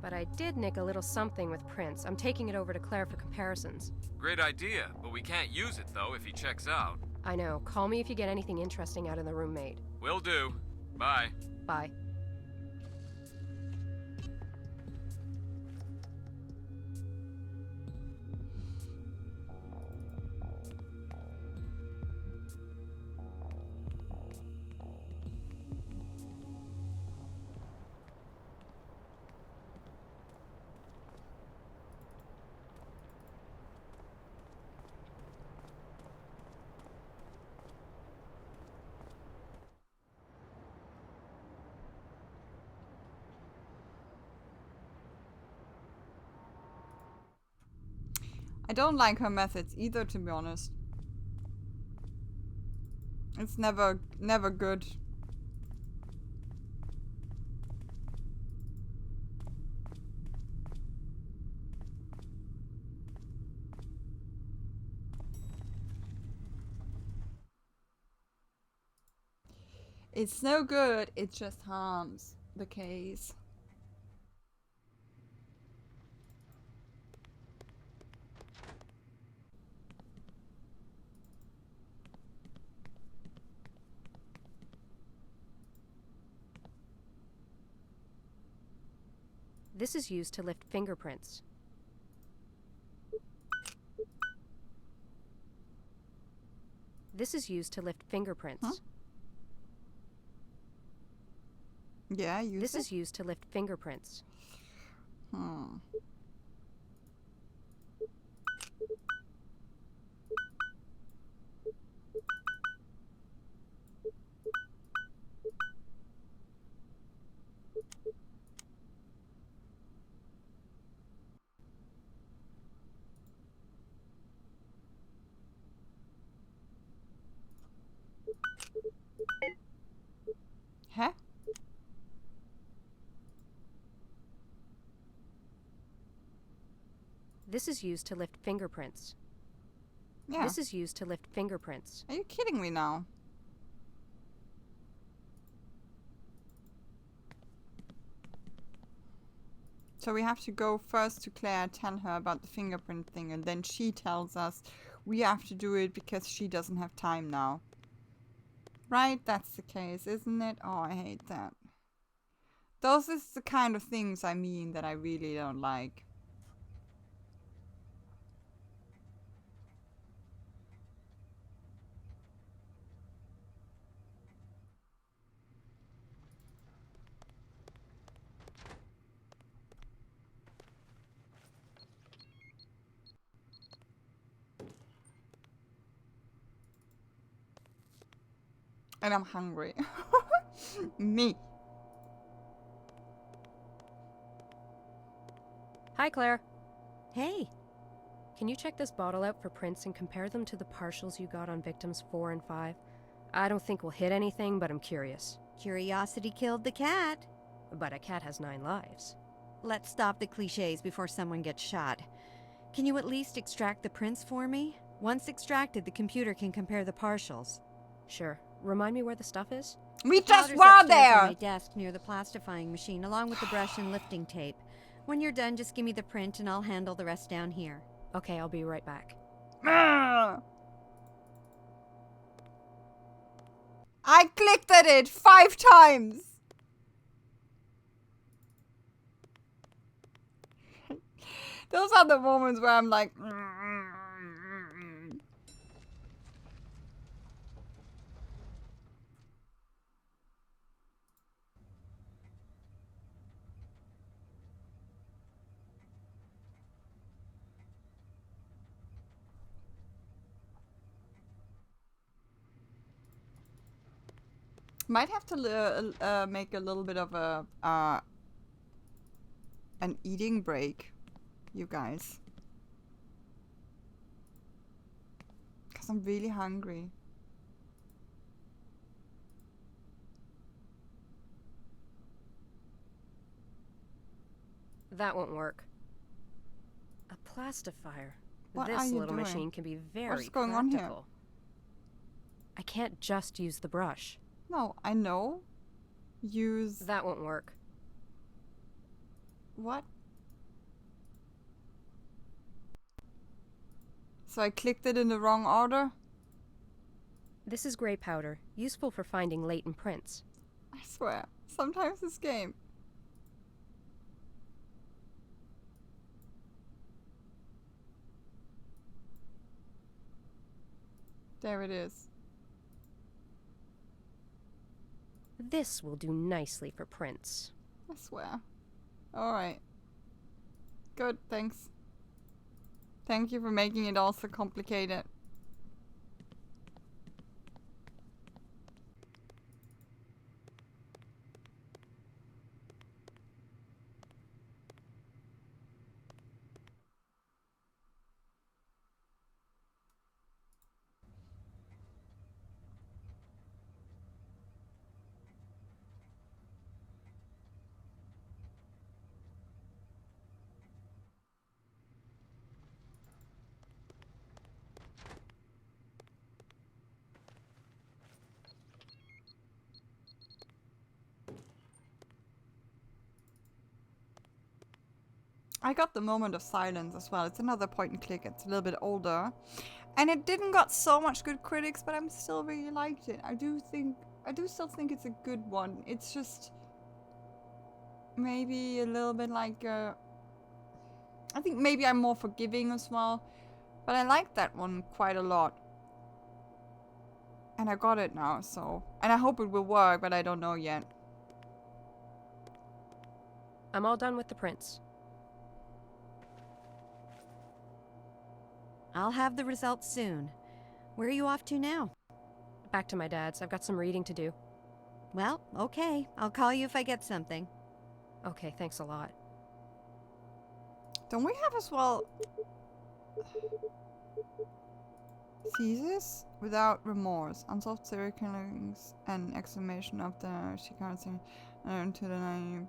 But I did nick a little something with Prince. I'm taking it over to Claire for comparisons. Great idea, but we can't use it though if he checks out. I know. Call me if you get anything interesting out of the roommate. Will do. Bye. Bye. I don't like her methods either, to be honest. It's never good. It's no good, it just harms the case. This is used to lift fingerprints. This is used to lift fingerprints. Huh? Yeah, use This it? is used to lift fingerprints. Hmm. Huh? This is used to lift fingerprints. Yeah. This is used to lift fingerprints. Are you kidding me now? So we have to go first to Claire, tell her about the fingerprint thing, and then she tells us we have to do it because she doesn't have time now. Right? That's the case, isn't it? Oh, I hate that. Those is the kind of things I mean that I really don't like. And I'm hungry. Me. Hi, Claire. Hey. Can you check this bottle out for prints and compare them to the partials you got on victims 4 and 5? I don't think we'll hit anything, but I'm curious. Curiosity killed the cat. But a cat has 9 lives. Let's stop the cliches before someone gets shot. Can you at least extract the prints for me? Once extracted, the computer can compare the partials. Sure. Remind me where the stuff is? We The just powder's were upstairs there! on my desk near the plastifying machine, along with the brush and lifting tape. When you're done, just give me the print and I'll handle the rest down here. Okay, I'll be right back. I clicked at it 5 times! Those are the moments where I'm like... Might have to make a little bit of a an eating break, you guys, because I'm really hungry. That won't work. A plastifier. What This are you little doing? machine can be very What's going practical. on here? I can't just use the brush. No, I know. Use... That won't work. What? So I clicked it in the wrong order? This is gray powder, useful for finding latent prints. I swear, sometimes this game. There it is. This will do nicely for prints. I swear. Alright. Good, thanks. Thank you for making it all so complicated. I got the moment of silence as well. It's another point and click. It's a little bit older. And it didn't got so much good critics, but I'm still really liked it. I do still think it's a good one. It's just maybe a little bit like I think maybe I'm more forgiving as well. But I like that one quite a lot. And I got it now, so... And I hope it will work, but I don't know yet. I'm all done with the prints. I'll have the results soon. Where are you off to now? Back to my dad's. I've got some reading to do. Well, okay. I'll call you if I get something. Okay, thanks a lot. Don't we have as well... Thesis? Without remorse. Unsolved serial killings and exhumation of the Chicago scene to the name...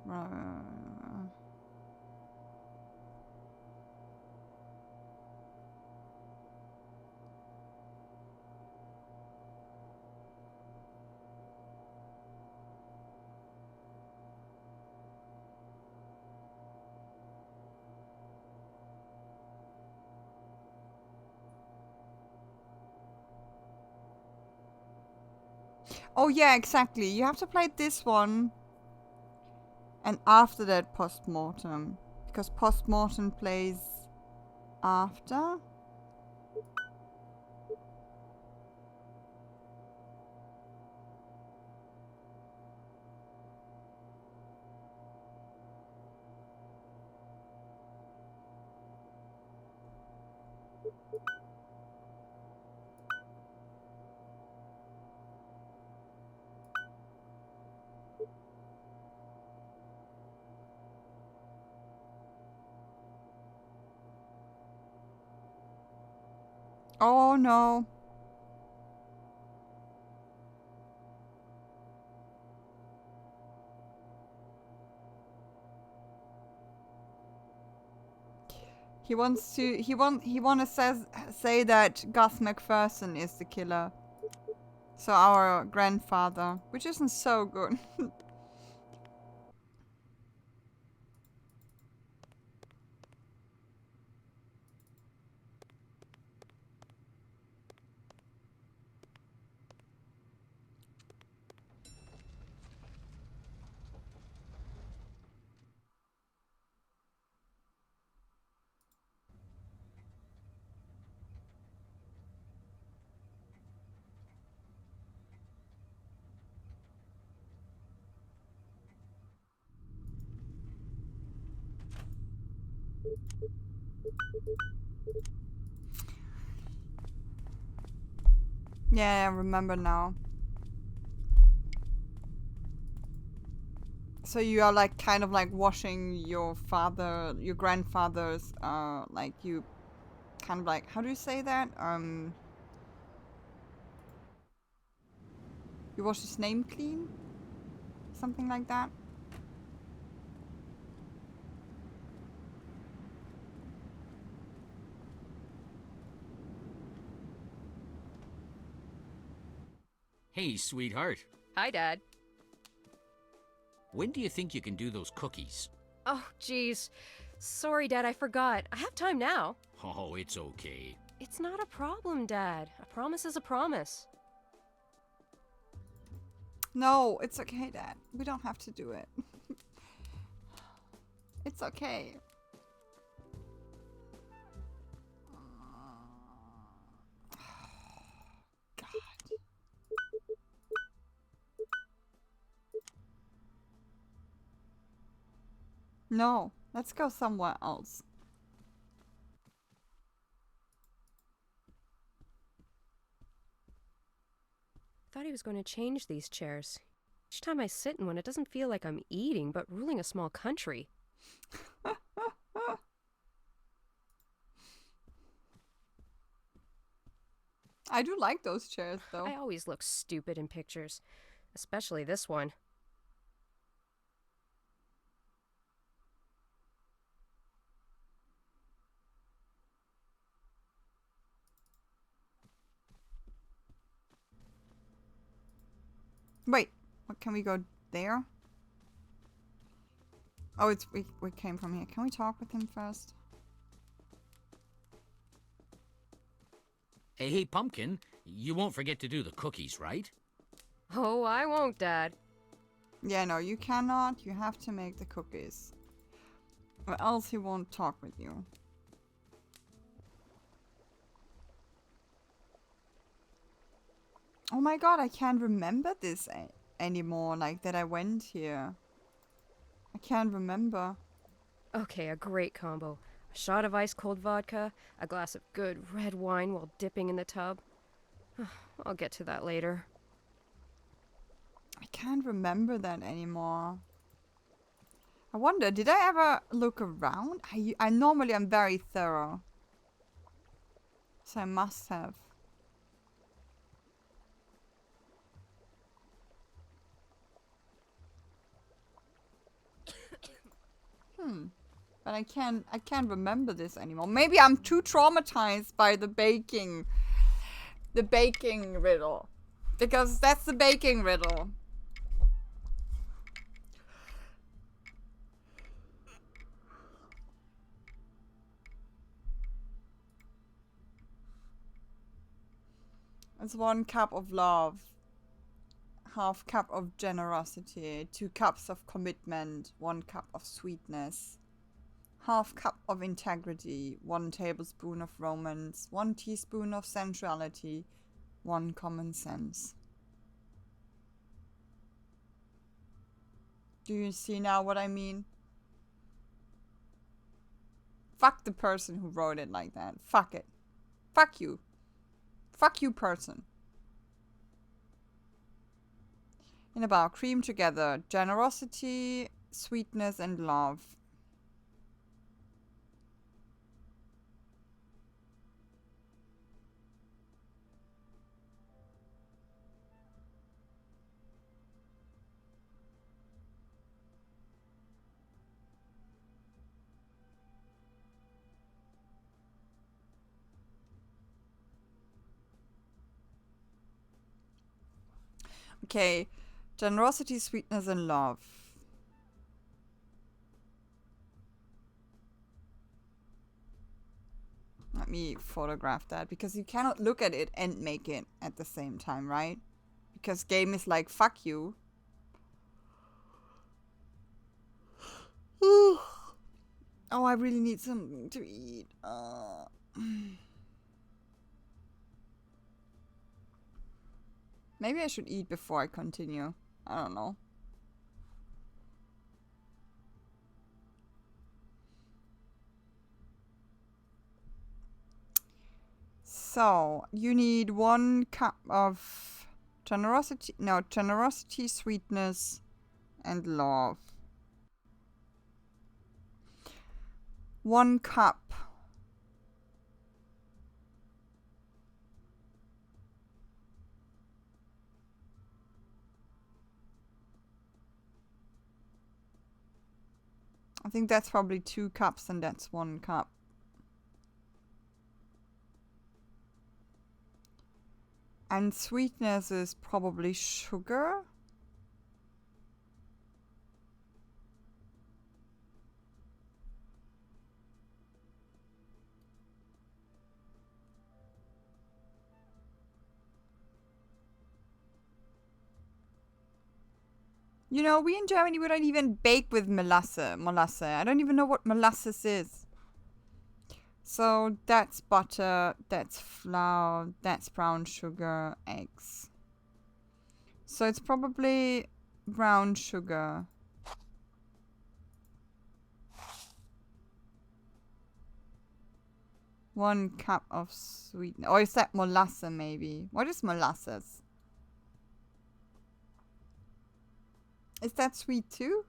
Oh yeah, exactly. You have to play this one. And after that, postmortem. Because postmortem plays after. Oh no. He wants to say that Gus McPherson is the killer. So our grandfather, which isn't so good. Yeah, I remember now. So you are like kind of like washing your grandfather's like you kind of like, how do you say that? You wash his name clean? Something like that? Hey, sweetheart. Hi, Dad. When do you think you can do those cookies? Oh, jeez. Sorry, Dad, I forgot. I have time now. Oh, it's okay. It's not a problem, Dad. A promise is a promise. No, it's okay, Dad. We don't have to do it. It's okay. God. No, let's go somewhere else. Thought he was going to change these chairs. Each time I sit in one, it doesn't feel like I'm eating, but ruling a small country. I do like those chairs, though. I always look stupid in pictures, especially this one. Wait, what, can we go there? Oh, it's we came from here. Can we talk with him first? Hey, Pumpkin, you won't forget to do the cookies, right? Oh, I won't, Dad. Yeah, no, you cannot. You have to make the cookies. Or else he won't talk with you. Oh my god, I can't remember this anymore, like that I went here. I can't remember. Okay, a great combo. A shot of ice-cold vodka, a glass of good red wine while dipping in the tub. I'll get to that later. I can't remember that anymore. I wonder, did I ever look around? I normally am very thorough. So I must have. But I can't remember this anymore. Maybe I'm too traumatized by the baking riddle. Because that's the baking riddle. It's 1 cup of love, half cup of generosity, 2 cups of commitment, 1 cup of sweetness, half cup of integrity, 1 tablespoon of romance, 1 teaspoon of sensuality, 1 common sense. Do you see now what I mean? Fuck the person who wrote it like that. Fuck it. Fuck you. Fuck you, person. In a bar, cream together. Generosity, sweetness, and love. Okay, generosity, sweetness, and love. Let me photograph that, because you cannot look at it and make it at the same time, right? Because game is like, fuck you. Oh, I really need something to eat. Maybe I should eat before I continue. I don't know. So, you need 1 cup of generosity, sweetness, and love. 1 cup. I think that's probably 2 cups and that's 1 cup. And sweetness is probably sugar. You know, we in Germany, we don't even bake with Molasse. I don't even know what molasses is. So that's butter, that's flour, that's brown sugar, eggs. So it's probably brown sugar. One cup of sweetener. Or is that molasses maybe? What is molasses? Is that sweet too?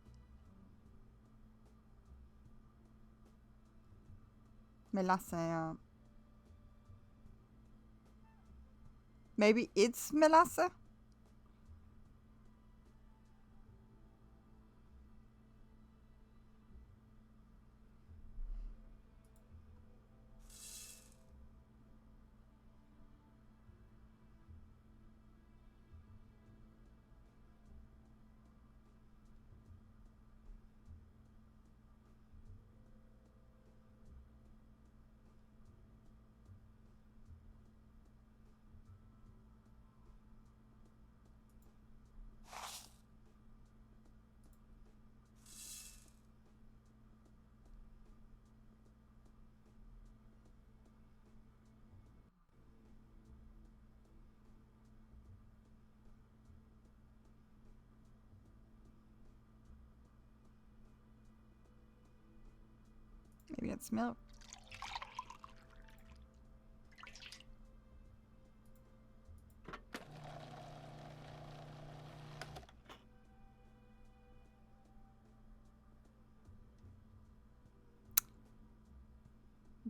Melasse, yeah. Maybe it's melasse? Maybe it's milk.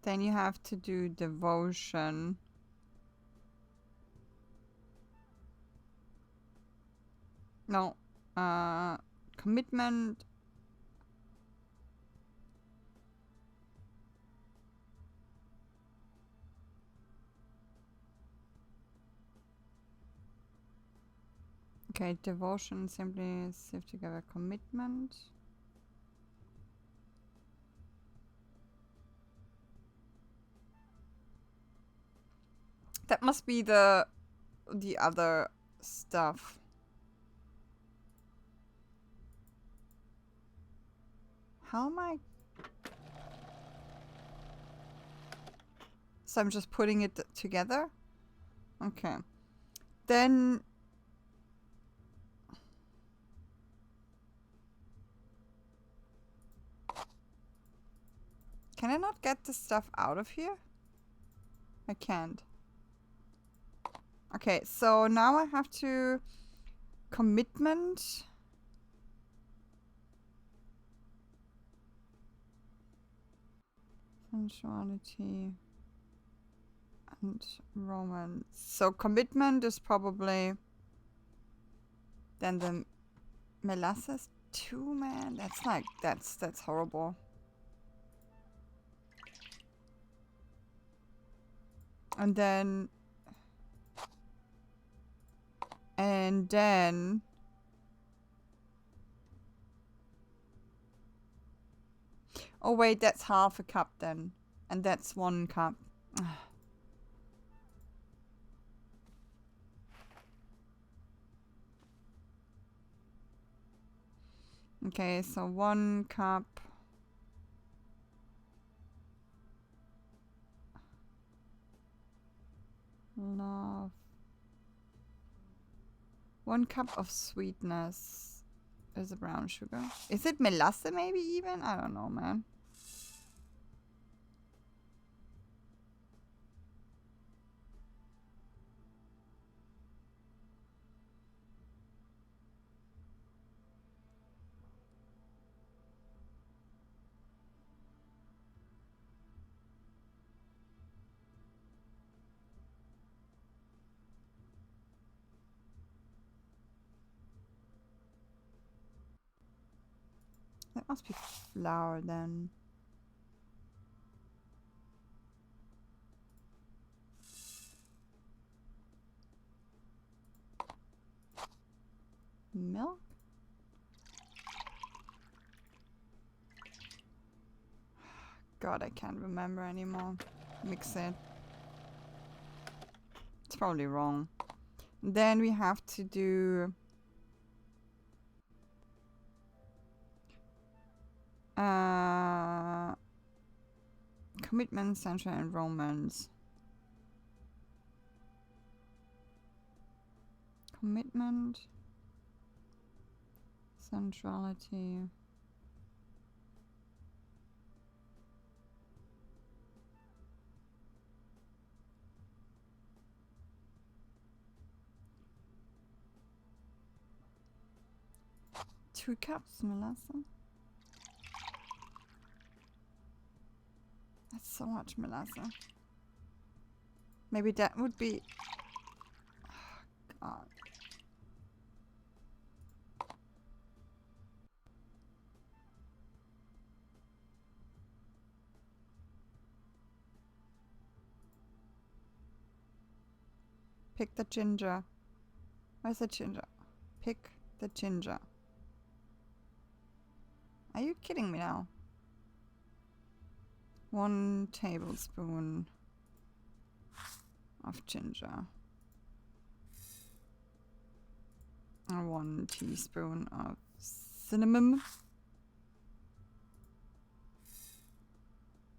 Then you have to do devotion. No. Commitment. Okay, devotion simply sieve together commitment. That must be the other stuff. How am I? So I'm just putting it together? Okay. Then can I not get the stuff out of here? I can't. Okay, so now I have to commitment. Sensuality and romance. So commitment is probably then the molasses too, man. That's like that's horrible. And then oh wait, that's half a cup then. And that's 1 cup. Okay, so 1 cup. Love. 1 cup of sweetness is a brown sugar. Is it melasse maybe even? I don't know, man. That must be flour then. Milk? God, I can't remember anymore. Mix it. It's probably wrong. Then we have to do commitment, central, and romance. Commitment, centrality. Two cups, Melissa. That's so much, Melissa. Maybe that would be... Oh, God. Pick the ginger. Where's the ginger? Pick the ginger. Are you kidding me now? 1 tablespoon of ginger. And 1 teaspoon of cinnamon.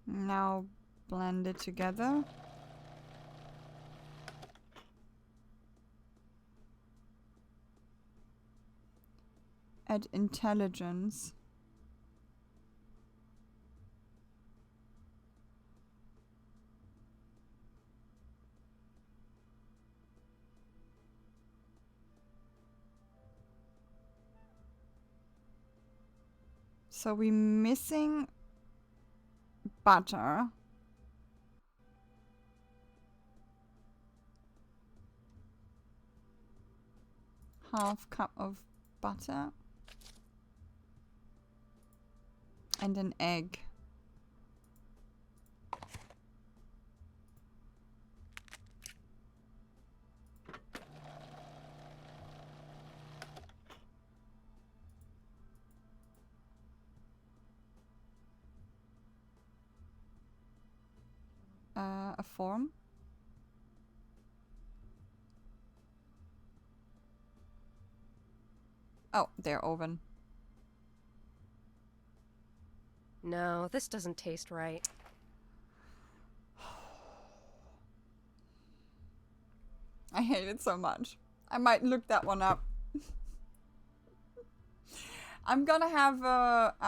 Now blend it together. Add intelligence. So we're missing butter. Half cup of butter. And an egg. A form. Oh, their oven. No, this doesn't taste right. I hate it so much. I might look that one up. I'm gonna have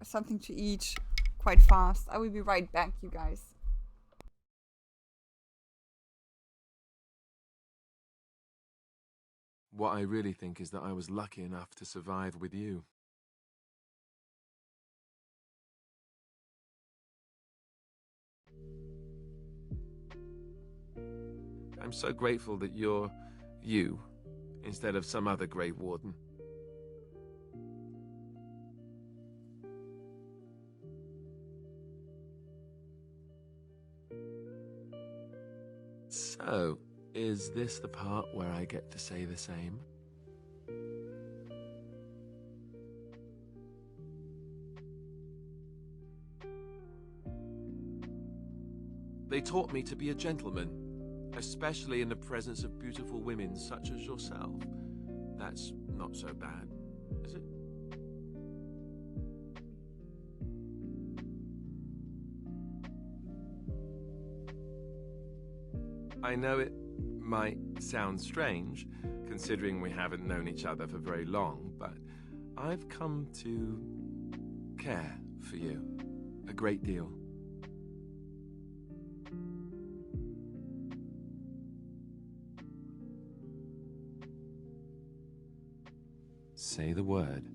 something to eat quite fast. I will be right back, you guys. What I really think is that I was lucky enough to survive with you. I'm so grateful that you're you, instead of some other Grey Warden. So, is this the part where I get to say the same? They taught me to be a gentleman, especially in the presence of beautiful women such as yourself. That's not so bad, is it? I know it might sound strange, considering we haven't known each other for very long, but I've come to care for you a great deal. Say the word.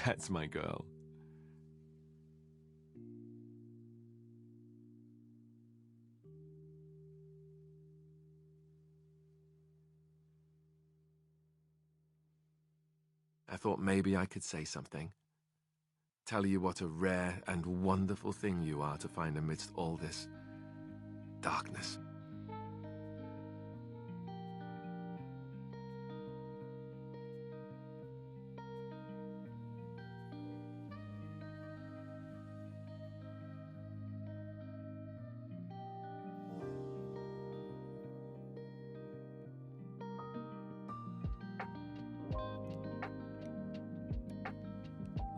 That's my girl. I thought maybe I could say something. tell you what a rare and wonderful thing you are to find amidst all this darkness.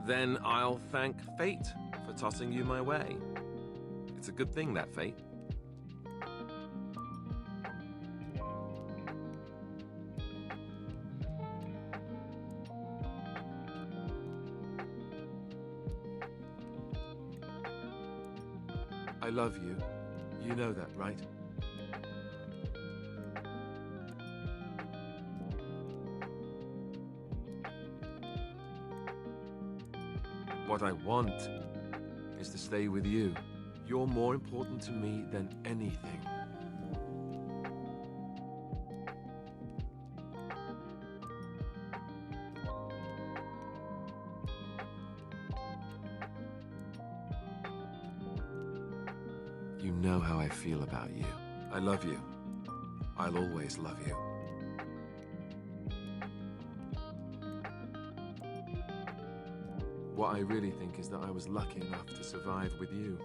Then I'll thank fate for tossing you my way. It's a good thing, that fate. I love you. You know that, right? What I want is to stay with you. You're more important to me than anything. You know how I feel about you. I love you. I'll always love you. What I really think is that I was lucky enough to survive with you.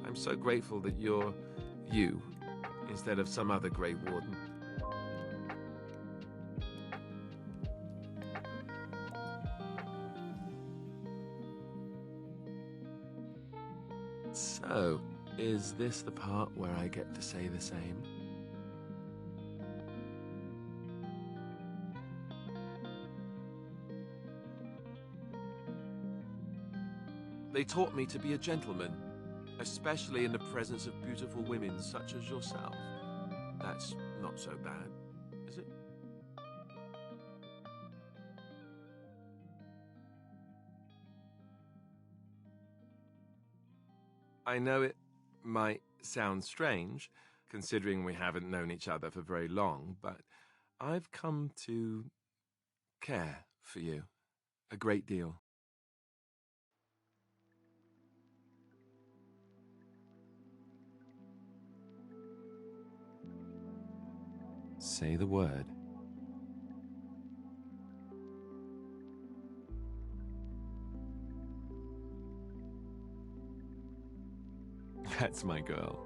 I'm so grateful that you're you instead of some other Grey Warden. So, is this the part where I get to say the same? They taught me to be a gentleman, especially in the presence of beautiful women such as yourself. That's not so bad, is it? I know it might sound strange, considering we haven't known each other for very long, but I've come to care for you a great deal. Say the word. That's my girl.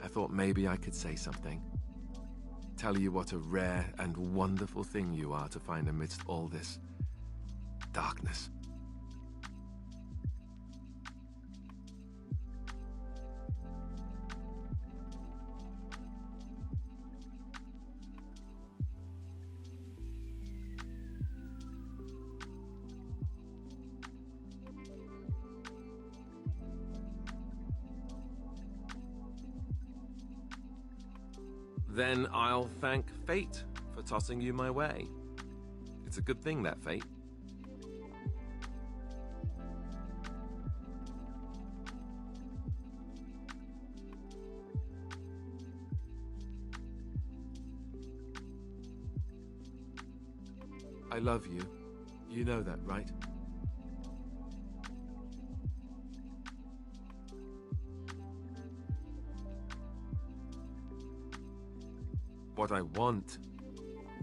I thought maybe I could say something. Tell you what a rare and wonderful thing you are to find amidst all this darkness. Then I'll thank fate for tossing you my way. It's a good thing, that fate. I love you. You know that, right? What I want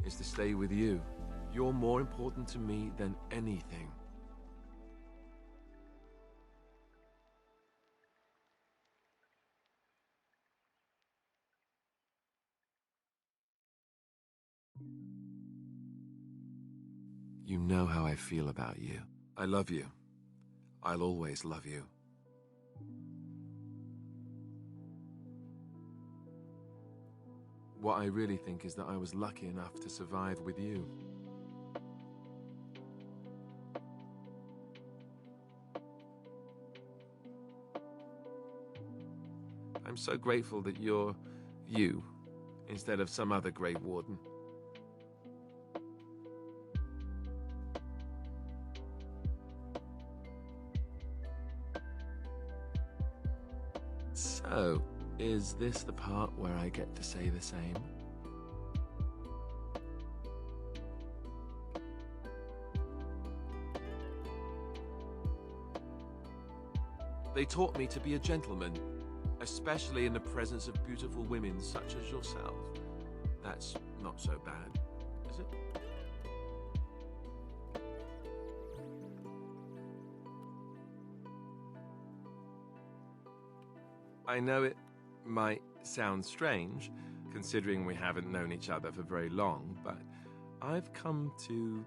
is to stay with you. You're more important to me than anything. You know how I feel about you. I love you. I'll always love you. What I really think is that I was lucky enough to survive with you. I'm so grateful that you're you instead of some other Grey Warden. So, is this the part where I get to say the same? They taught me to be a gentleman, especially in the presence of beautiful women such as yourself. That's not so bad, is it? I know it might sound strange, considering we haven't known each other for very long, but I've come to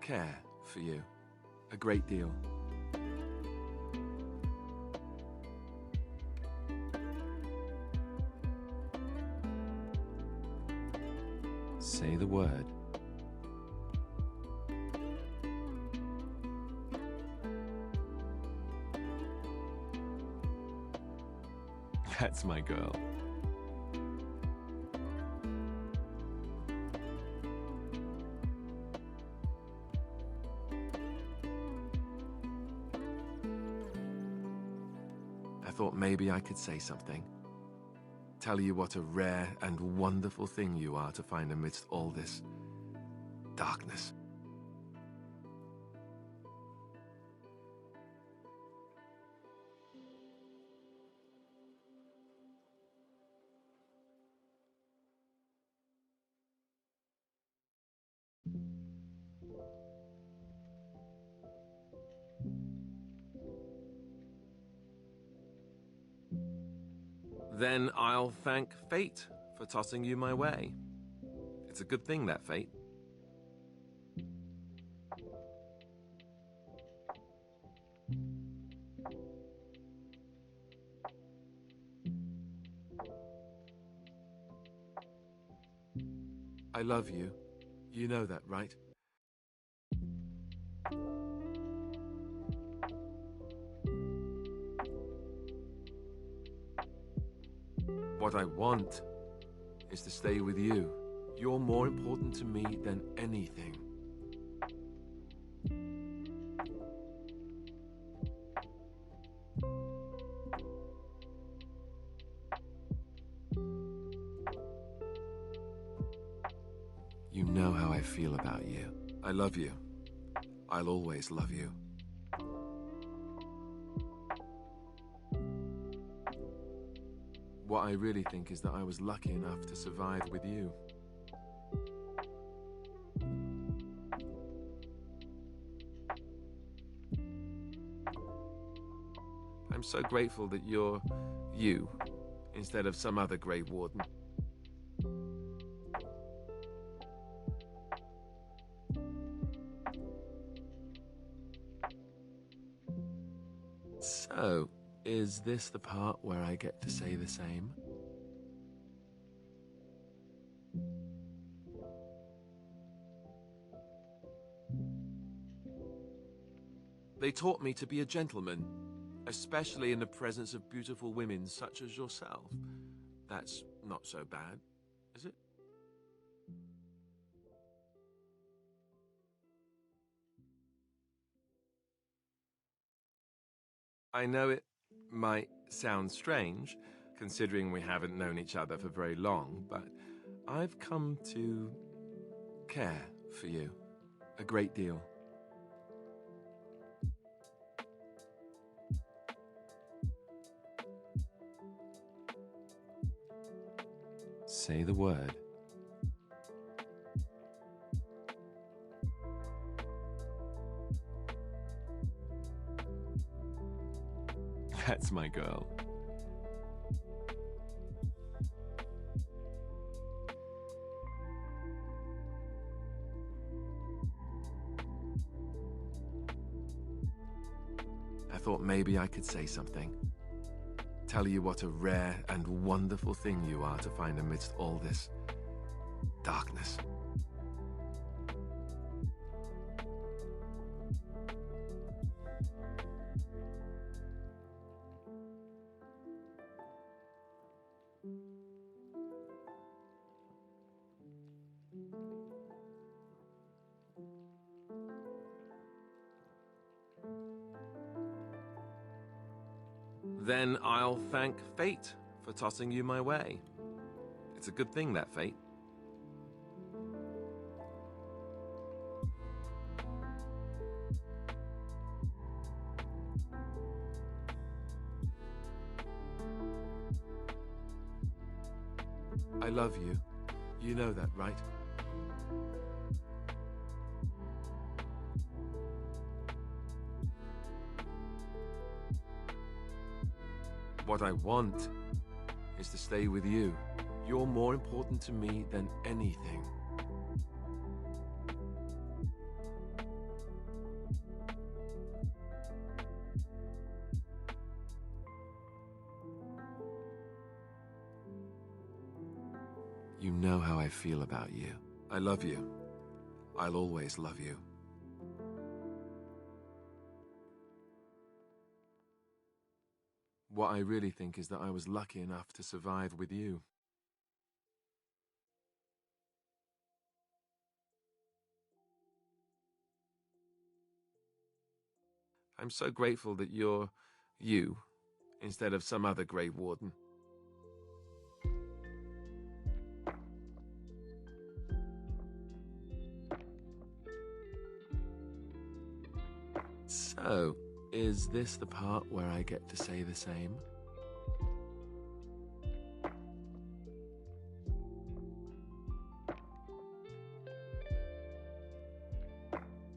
care for you a great deal. Say the word. That's my girl. I thought maybe I could say something. Tell you what a rare and wonderful thing you are to find amidst all this darkness. Then I'll thank fate for tossing you my way. It's a good thing, that fate. I love you. You know that, right? What I want is to stay with you. You're more important to me than anything. You know how I feel about you. I love you. I'll always love you. What I really think is that I was lucky enough to survive with you. I'm so grateful that you're you, instead of some other Grey Warden. So, is this the part where I get to say the same? They taught me to be a gentleman, especially in the presence of beautiful women such as yourself. That's not so bad, is it? I know it might sound strange, considering we haven't known each other for very long, but I've come to care for you a great deal. Say the word. That's my girl. I thought maybe I could say something. Tell you what a rare and wonderful thing you are to find amidst all this darkness. Then I'll thank fate for tossing you my way. It's a good thing, that fate. I love you. You know that, right? What I want is to stay with you. You're more important to me than anything. You know how I feel about you. I love you. I'll always love you. What I really think is that I was lucky enough to survive with you. I'm so grateful that you're you instead of some other Grey Warden. So, is this the part where I get to say the same?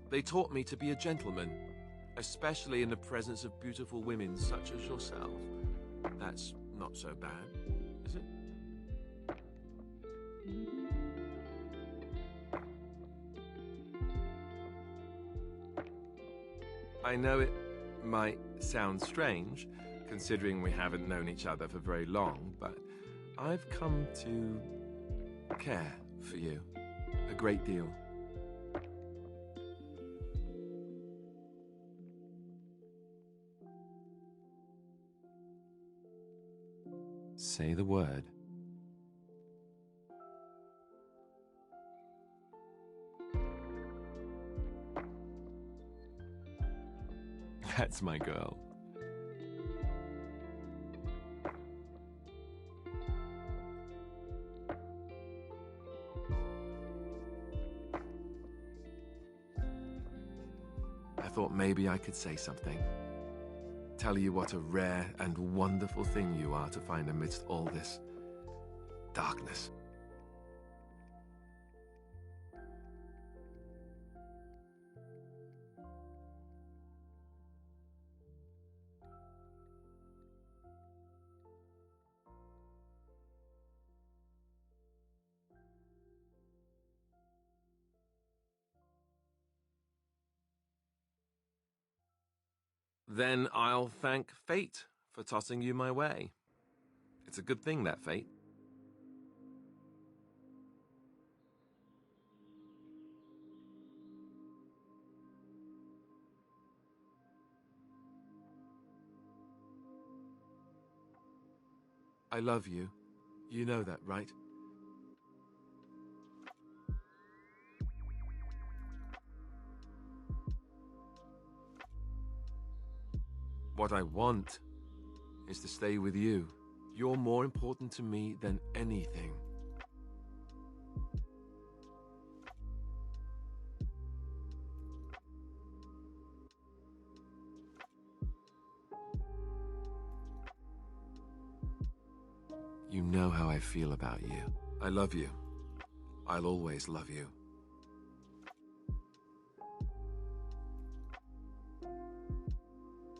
They taught me to be a gentleman, especially in the presence of beautiful women such as yourself. That's not so bad, is it? I know it might sound strange, considering we haven't known each other for very long, but I've come to care for you a great deal. Say the word. That's my girl. I thought maybe I could say something. Tell you what a rare and wonderful thing you are to find amidst all this darkness. Then I'll thank fate for tossing you my way. It's a good thing, that fate. I love you. You know that, right? What I want is to stay with you. You're more important to me than anything. You know how I feel about you. I love you. I'll always love you.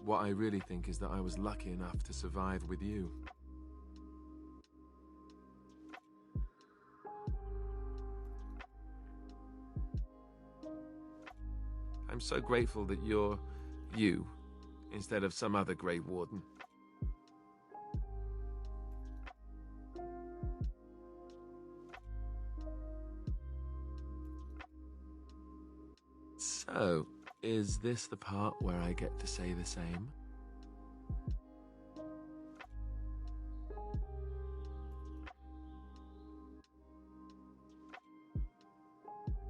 What I really think is that I was lucky enough to survive with you. I'm so grateful that you're you instead of some other Grey Warden. So, is this the part where I get to say the same?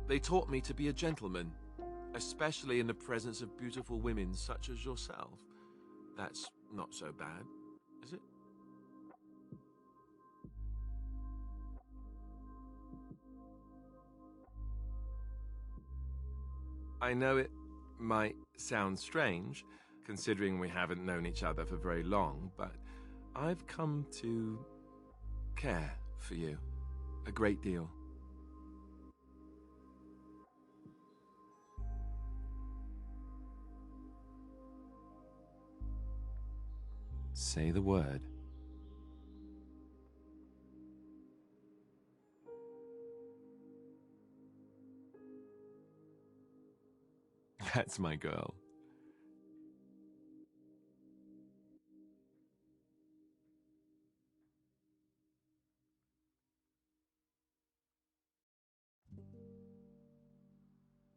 They taught me to be a gentleman, especially in the presence of beautiful women such as yourself. That's not so bad, Is it? I know it might sound strange, considering we haven't known each other for very long, but I've come to care for you a great deal. Say the word. That's my girl.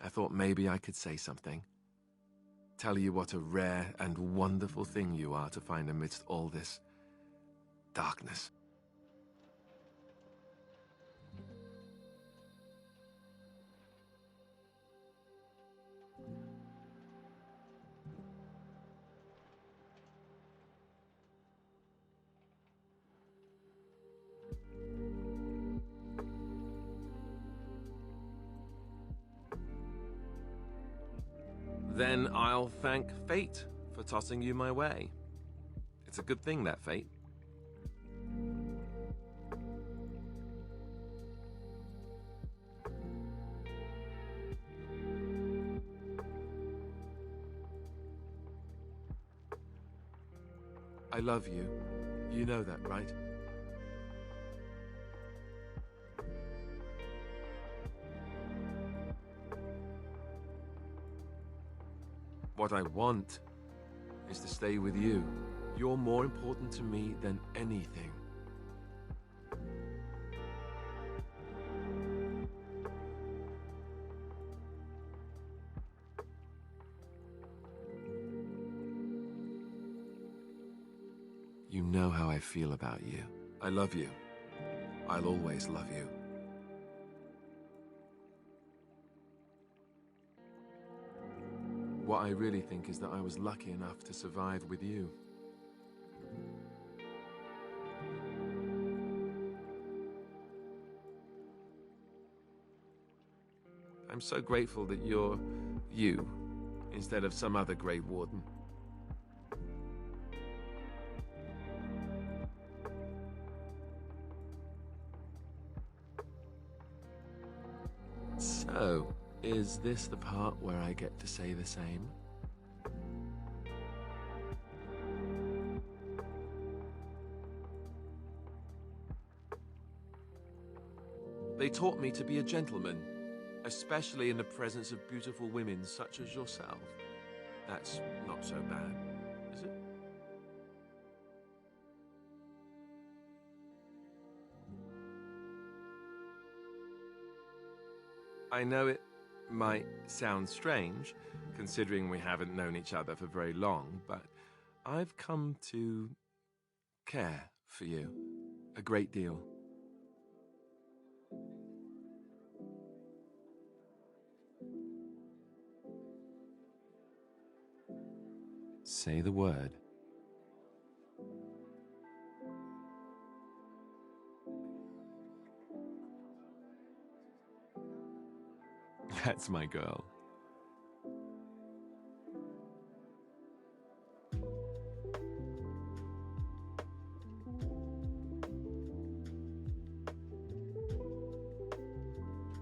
I thought maybe I could say something. Tell you what a rare and wonderful thing you are to find amidst all this darkness. Then I'll thank fate for tossing you my way. It's a good thing, that fate. I love you. You know that, right? What I want is to stay with you. You're more important to me than anything. You know how I feel about you. I love you. I'll always love you. What I really think is that I was lucky enough to survive with you. I'm so grateful that you're you instead of some other Grey Warden. So, is this the part where I get to say the same? They taught me to be a gentleman, especially in the presence of beautiful women such as yourself. That's not so bad, is it? I know it might sound strange, considering we haven't known each other for very long, but I've come to care for you a great deal. Say the word. That's my girl.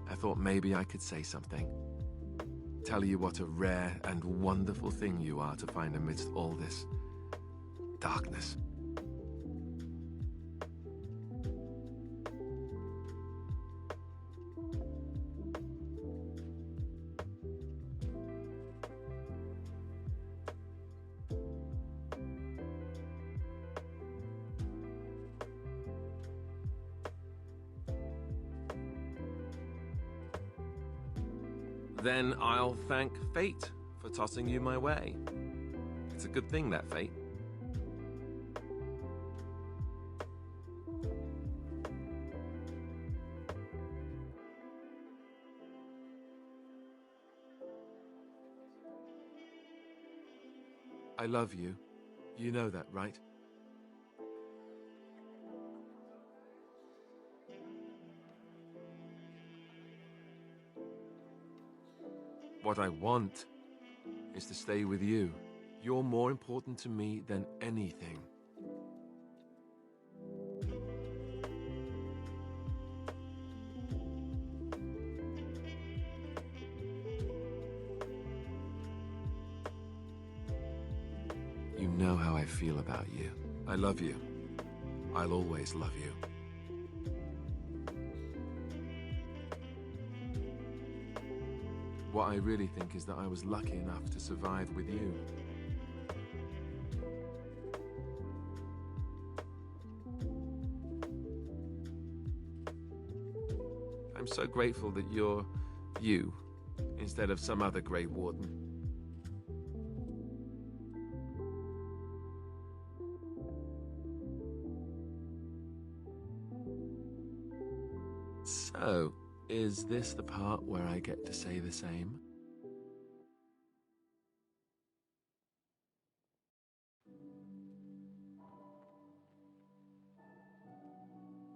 I thought maybe I could say something. Tell you what a rare and wonderful thing you are to find amidst all this darkness. Then I'll thank fate for tossing you my way. It's a good thing, that fate. I love you. You know that, right? What I want is to stay with you. You're more important to me than anything. You know how I feel about you. I love you. I'll always love you. What I really think is that I was lucky enough to survive with you. I'm so grateful that you're you instead of some other Grey Warden. So, is this the part where I get to say the same?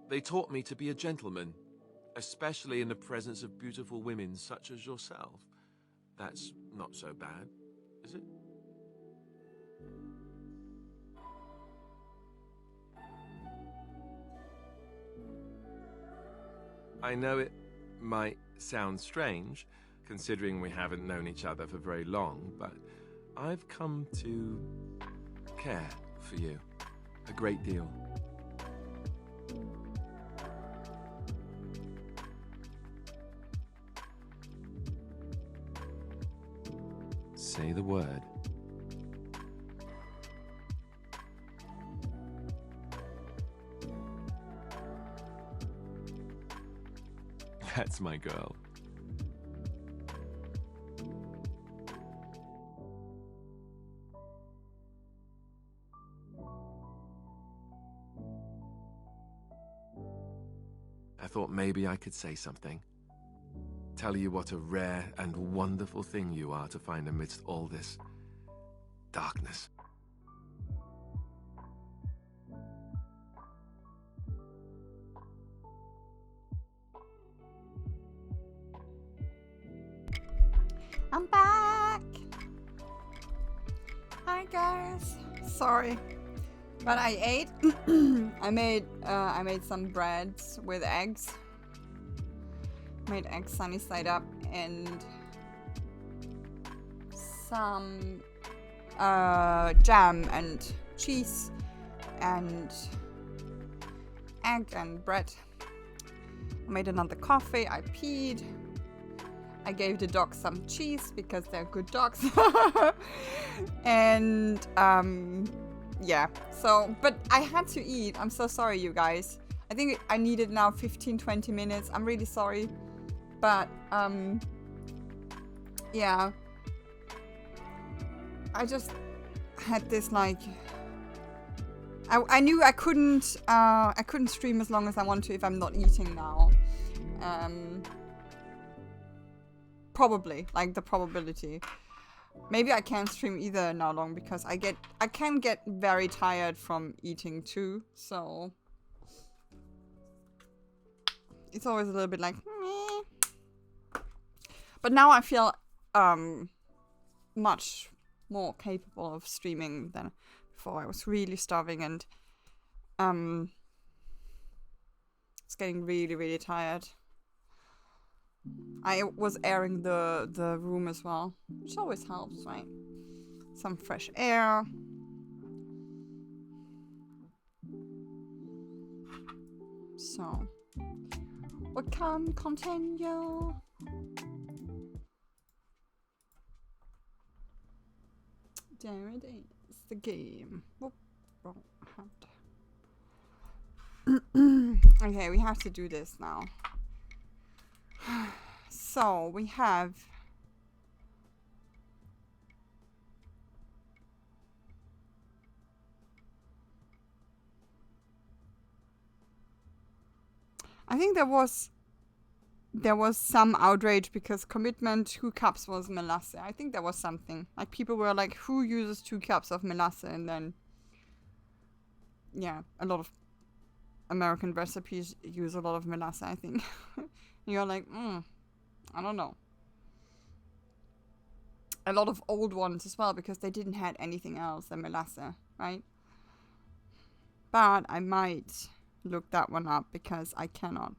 They taught me to be a gentleman, especially in the presence of beautiful women such as yourself. That's not so bad, is it? I know it might sound strange, considering we haven't known each other for very long, but I've come to care for you a great deal. Say the word. That's my girl. I thought maybe I could say something. Tell you what a rare and wonderful thing you are to find amidst all this darkness. I'm back! Hi guys! Sorry. But I ate. I made some breads with eggs. Made eggs sunny side up and some jam and cheese and egg and bread. I made another coffee. I peed. I gave the dogs some cheese because they're good dogs. And yeah, so but I had to eat. I'm so sorry, you guys. I think I needed now 15-20 minutes. I'm really sorry. But yeah, I just had this like I knew I couldn't stream as long as I want to if I'm not eating now. Probably, like the probability. Maybe I can't stream either now long because I can get very tired from eating too, so it's always a little bit like meh. But now I feel much more capable of streaming than before. I was really starving and it's getting really, really tired. I was airing the room as well, which always helps, right? Some fresh air. So we can continue. There it is, the game. Whoop, wrong hand. Okay, we have to do this now. So we have I think there was some outrage because commitment 2 cups was melasse. I think there was something. Like people were like, who uses 2 cups of melasse? And then yeah, a lot of American recipes use a lot of melasse, I think. You're like, I don't know. a lot of old ones as well, because they didn't have anything else than melasse, right? But I might look that one up because I cannot.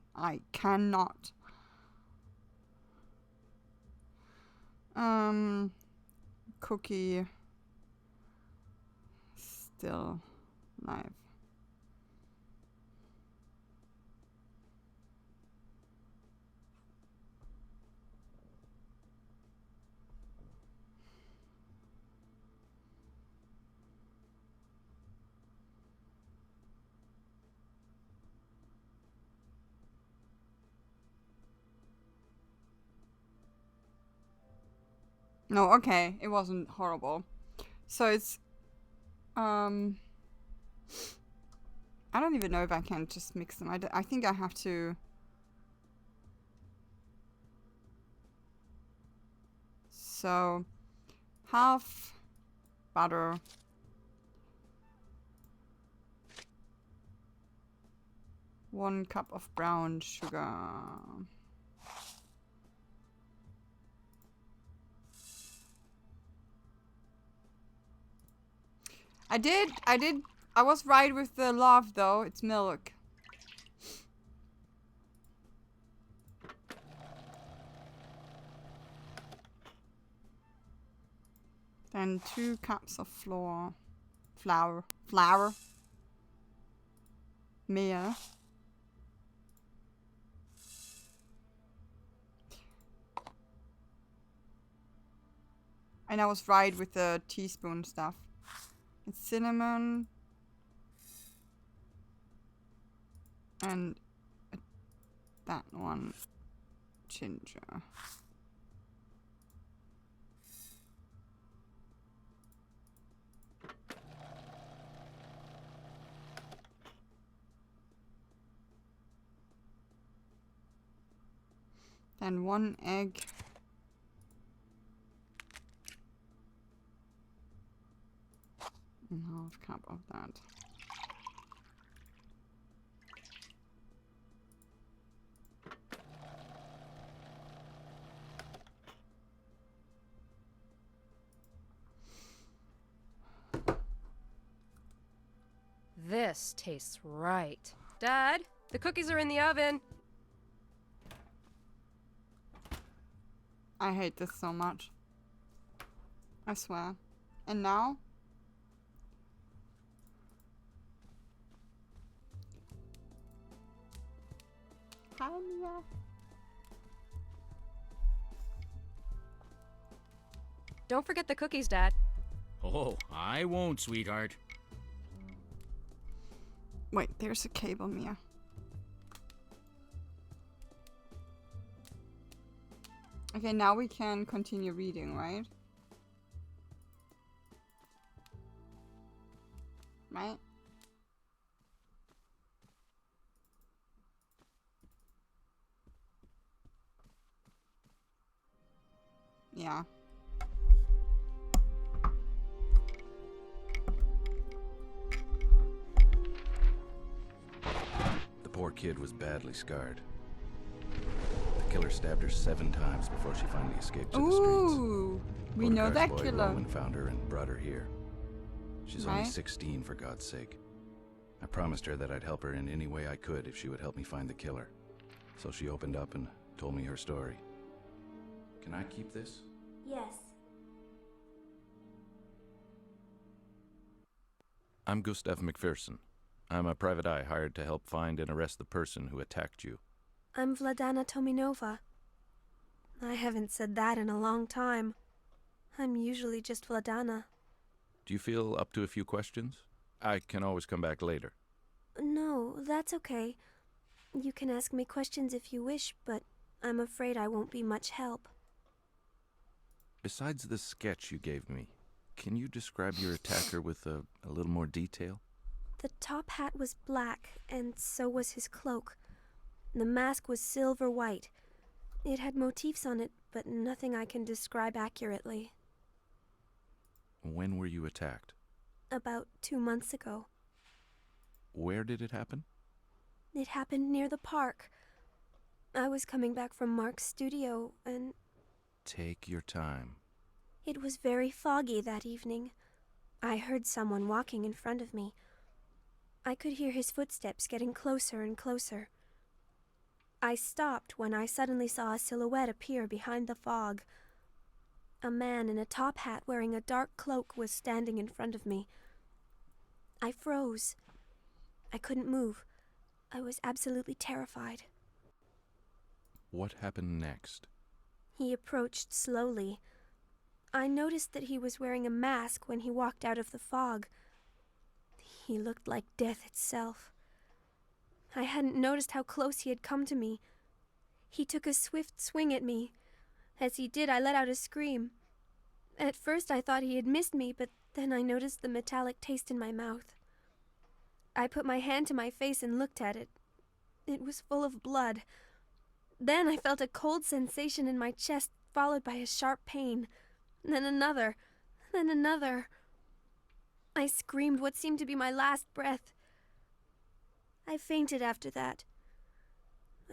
Cookie still live. No, okay, it wasn't horrible. So it's, I don't even know if I can just mix them. I think I have to. So, half butter. One cup of brown sugar. I was right with the love though, it's milk. Then 2 cups of flour. Meal. And I was right with the teaspoon stuff. It's cinnamon. And that one, ginger. Then 1 egg. And half cup of that. This tastes right. Dad, the cookies are in the oven. I hate this so much. I swear. And now? Hi, Mia. Don't forget the cookies, Dad. Oh, I won't, sweetheart. Wait, there's a cable, Mia. Okay, now we can continue reading, right? Right? Yeah. The poor kid was badly scarred. The killer stabbed her 7 times before she finally escaped to the streets. Ooh, we know that Boy killer. Roman found her and brought her here. She's only Right. 16, for God's sake. I promised her that I'd help her in any way I could if she would help me find the killer. So she opened up and told me her story. Can I keep this? Yes. I'm Gustav McPherson. I'm a private eye hired to help find and arrest the person who attacked you. I'm Vladana Tominova. I haven't said that in a long time. I'm usually just Vladana. Do you feel up to a few questions? I can always come back later. No, that's okay. You can ask me questions if you wish, but I'm afraid I won't be much help. Besides the sketch you gave me, can you describe your attacker with a little more detail? The top hat was black, and so was his cloak. The mask was silver white. It had motifs on it, but nothing I can describe accurately. When were you attacked? About 2 months ago. Where did it happen? It happened near the park. I was coming back from Mark's studio, and... Take your time. It was very foggy that evening. I heard someone walking in front of me. I could hear his footsteps getting closer and closer. I stopped when I suddenly saw a silhouette appear behind the fog. A man in a top hat wearing a dark cloak was standing in front of me. I froze. I couldn't move. I was absolutely terrified. What happened next? He approached slowly. I noticed that he was wearing a mask when he walked out of the fog. He looked like death itself. I hadn't noticed how close he had come to me. He took a swift swing at me. As he did, I let out a scream. At first I thought he had missed me, but then I noticed the metallic taste in my mouth. I put my hand to my face and looked at it. It was full of blood. Then I felt a cold sensation in my chest, followed by a sharp pain. Then another. Then another. I screamed what seemed to be my last breath. I fainted after that.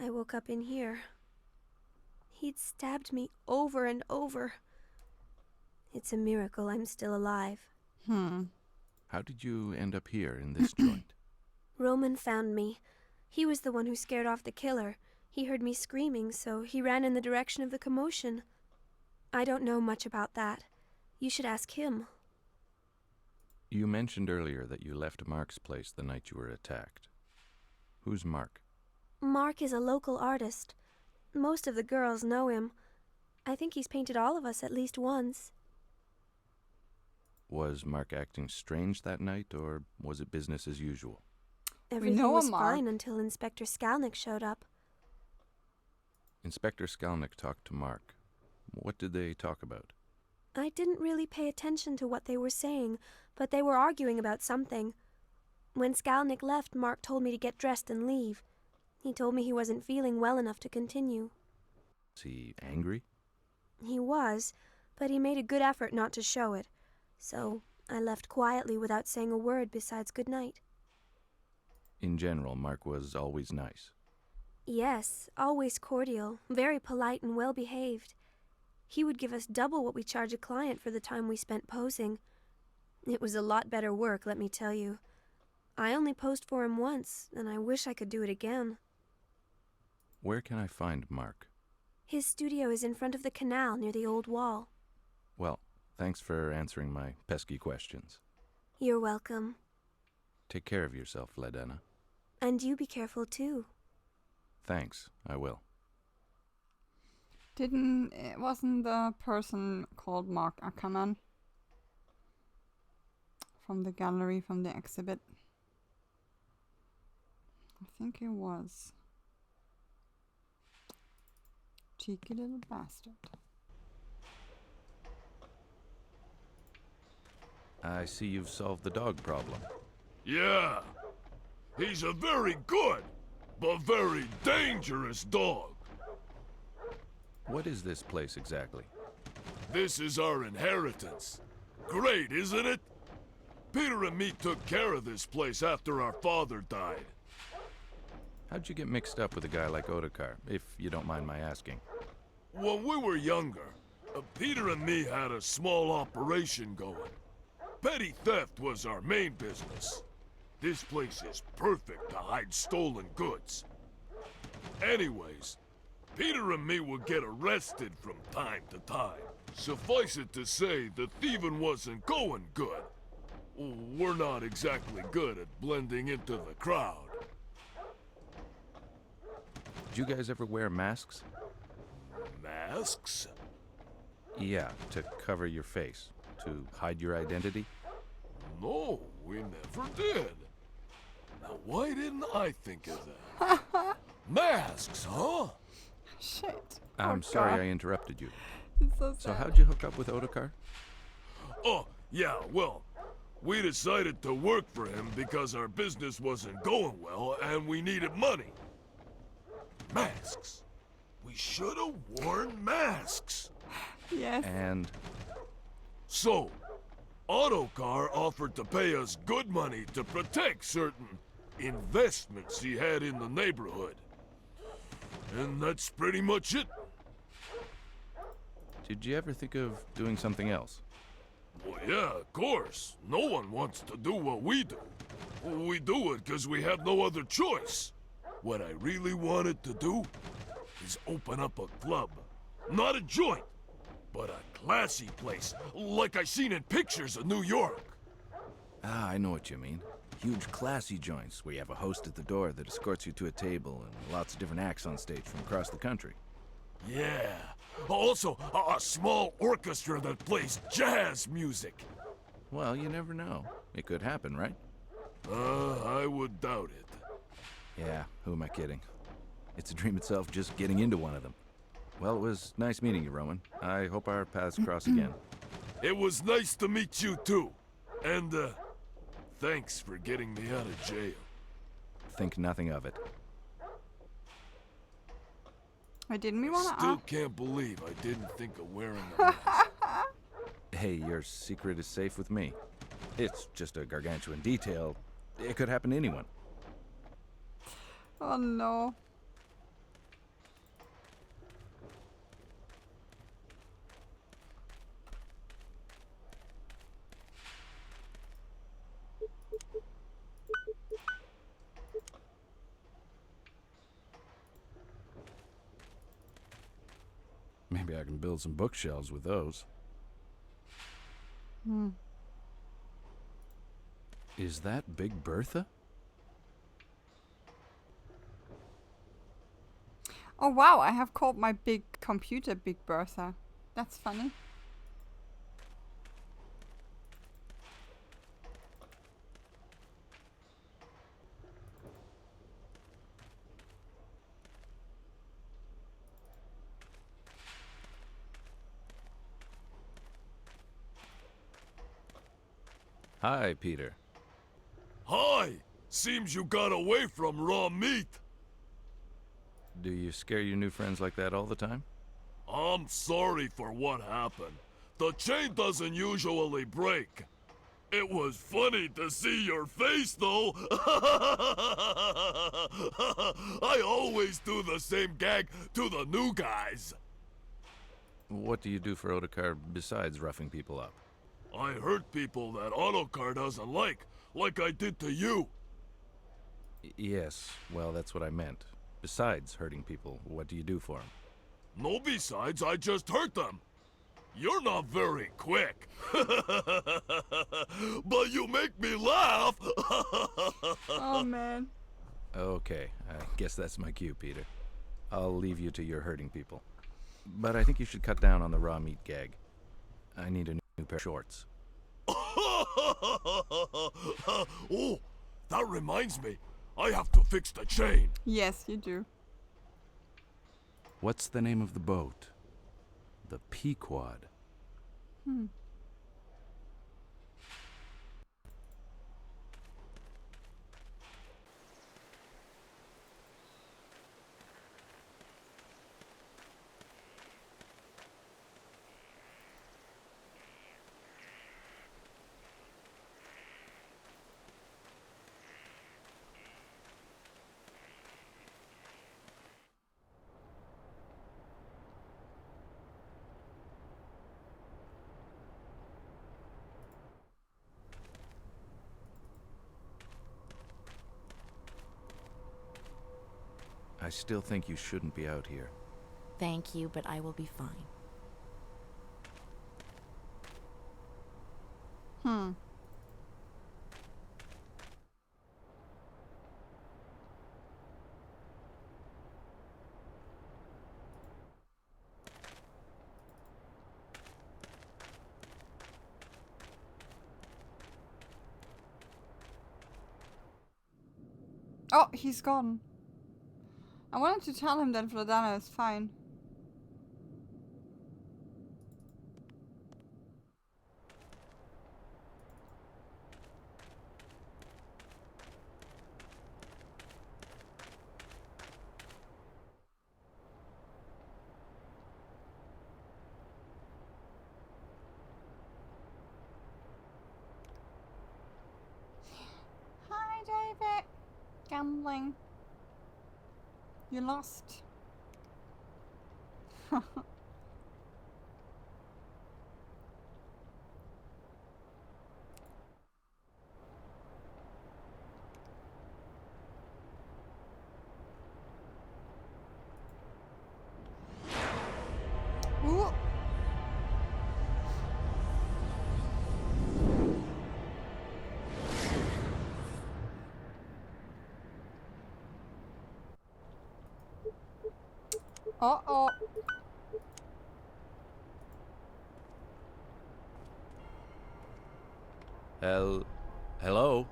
I woke up in here. He'd stabbed me over and over. It's a miracle I'm still alive. How did you end up here in this joint? Roman found me. He was the one who scared off the killer. He heard me screaming, so he ran in the direction of the commotion. I don't know much about that. You should ask him. You mentioned earlier that you left Mark's place the night you were attacked. Who's Mark? Mark is a local artist. Most of the girls know him. I think he's painted all of us at least once. Was Mark acting strange that night, or was it business as usual? Everything was fine until Inspector Skalnick showed up. Inspector Skalnick talked to Mark. What did they talk about? I didn't really pay attention to what they were saying, but they were arguing about something. When Skalnick left, Mark told me to get dressed and leave. He told me he wasn't feeling well enough to continue. Was he angry? He was, but he made a good effort not to show it. So I left quietly without saying a word besides good night. In general, Mark was always nice. Yes, always cordial, very polite and well-behaved. He would give us double what we charge a client for the time we spent posing. It was a lot better work, let me tell you. I only posed for him once, and I wish I could do it again. Where can I find Mark? His studio is in front of the canal near the old wall. Well, thanks for answering my pesky questions. You're welcome. Take care of yourself, Ledena. And you be careful, too. Thanks, I will. Wasn't the person called Mark Ackerman? From the gallery, from the exhibit? I think he was. Cheeky little bastard. I see you've solved the dog problem. Yeah. He's a very good, but very dangerous dog. What is this place exactly? This is our inheritance. Great, isn't it? Peter and me took care of this place after our father died. How'd you get mixed up with a guy like Otakar, if you don't mind my asking? When we were younger, Peter and me had a small operation going. Petty theft was our main business. This place is perfect to hide stolen goods. Anyways, Peter and me would get arrested from time to time. Suffice it to say, the thieving wasn't going good. We're not exactly good at blending into the crowd. Did you guys ever wear masks? Masks? Yeah, to cover your face, to hide your identity? No, we never did. Now, why didn't I think of that? Masks, huh? Shit. I'm sorry I interrupted you. It's so sad. So how'd you hook up with Otakar? Oh, yeah, well, we decided to work for him because our business wasn't going well and we needed money. Masks. We should have worn masks. Yes. And? So, Otakar offered to pay us good money to protect certain investments he had in the neighborhood. And that's pretty much it. Did you ever think of doing something else? Well, yeah, of course. No one wants to do what we do. We do it because we have no other choice. What I really wanted to do is open up a club. Not a joint, but a classy place, like I seen in pictures of New York. Ah, I know what you mean. Huge classy joints where you have a host at the door that escorts you to a table and lots of different acts on stage from across the country. Yeah. Also, a small orchestra that plays jazz music. Well, you never know. It could happen, right? I would doubt it. Yeah, who am I kidding? It's a dream itself just getting into one of them. Well, it was nice meeting you, Roman. I hope our paths cross again. It was nice to meet you too. And, thanks for getting me out of jail. Think nothing of it. Wait, didn't we want to Still can't believe I didn't think of wearing a mask. Hey, your secret is safe with me. It's just a gargantuan detail. It could happen to anyone. Oh no. Maybe I can build some bookshelves with those. Hmm. Is that Big Bertha? Oh wow, I have called my big computer Big Bertha. That's funny. Hi, Peter. Hi! Seems you got away from raw meat. Do you scare your new friends like that all the time? I'm sorry for what happened. The chain doesn't usually break. It was funny to see your face, though. I always do the same gag to the new guys. What do you do for Otakar besides roughing people up? I hurt people that Autocar doesn't like I did to you. Yes, well, that's what I meant. Besides hurting people, what do you do for them? No besides, I just hurt them. You're not very quick. But you make me laugh. Oh man. Okay, I guess that's my cue, Peter. I'll leave you to your hurting people. But I think you should cut down on the raw meat gag. I need a new pair of shorts. Oh, that reminds me. I have to fix the chain. Yes, you do. What's the name of the boat? The Pequod. Hmm. I still think you shouldn't be out here. Thank you, but I will be fine. Hmm. Oh, he's gone. I wanted to tell him that Vladana is fine. Hi, David. Gambling. You lost. Uh-oh. Hello?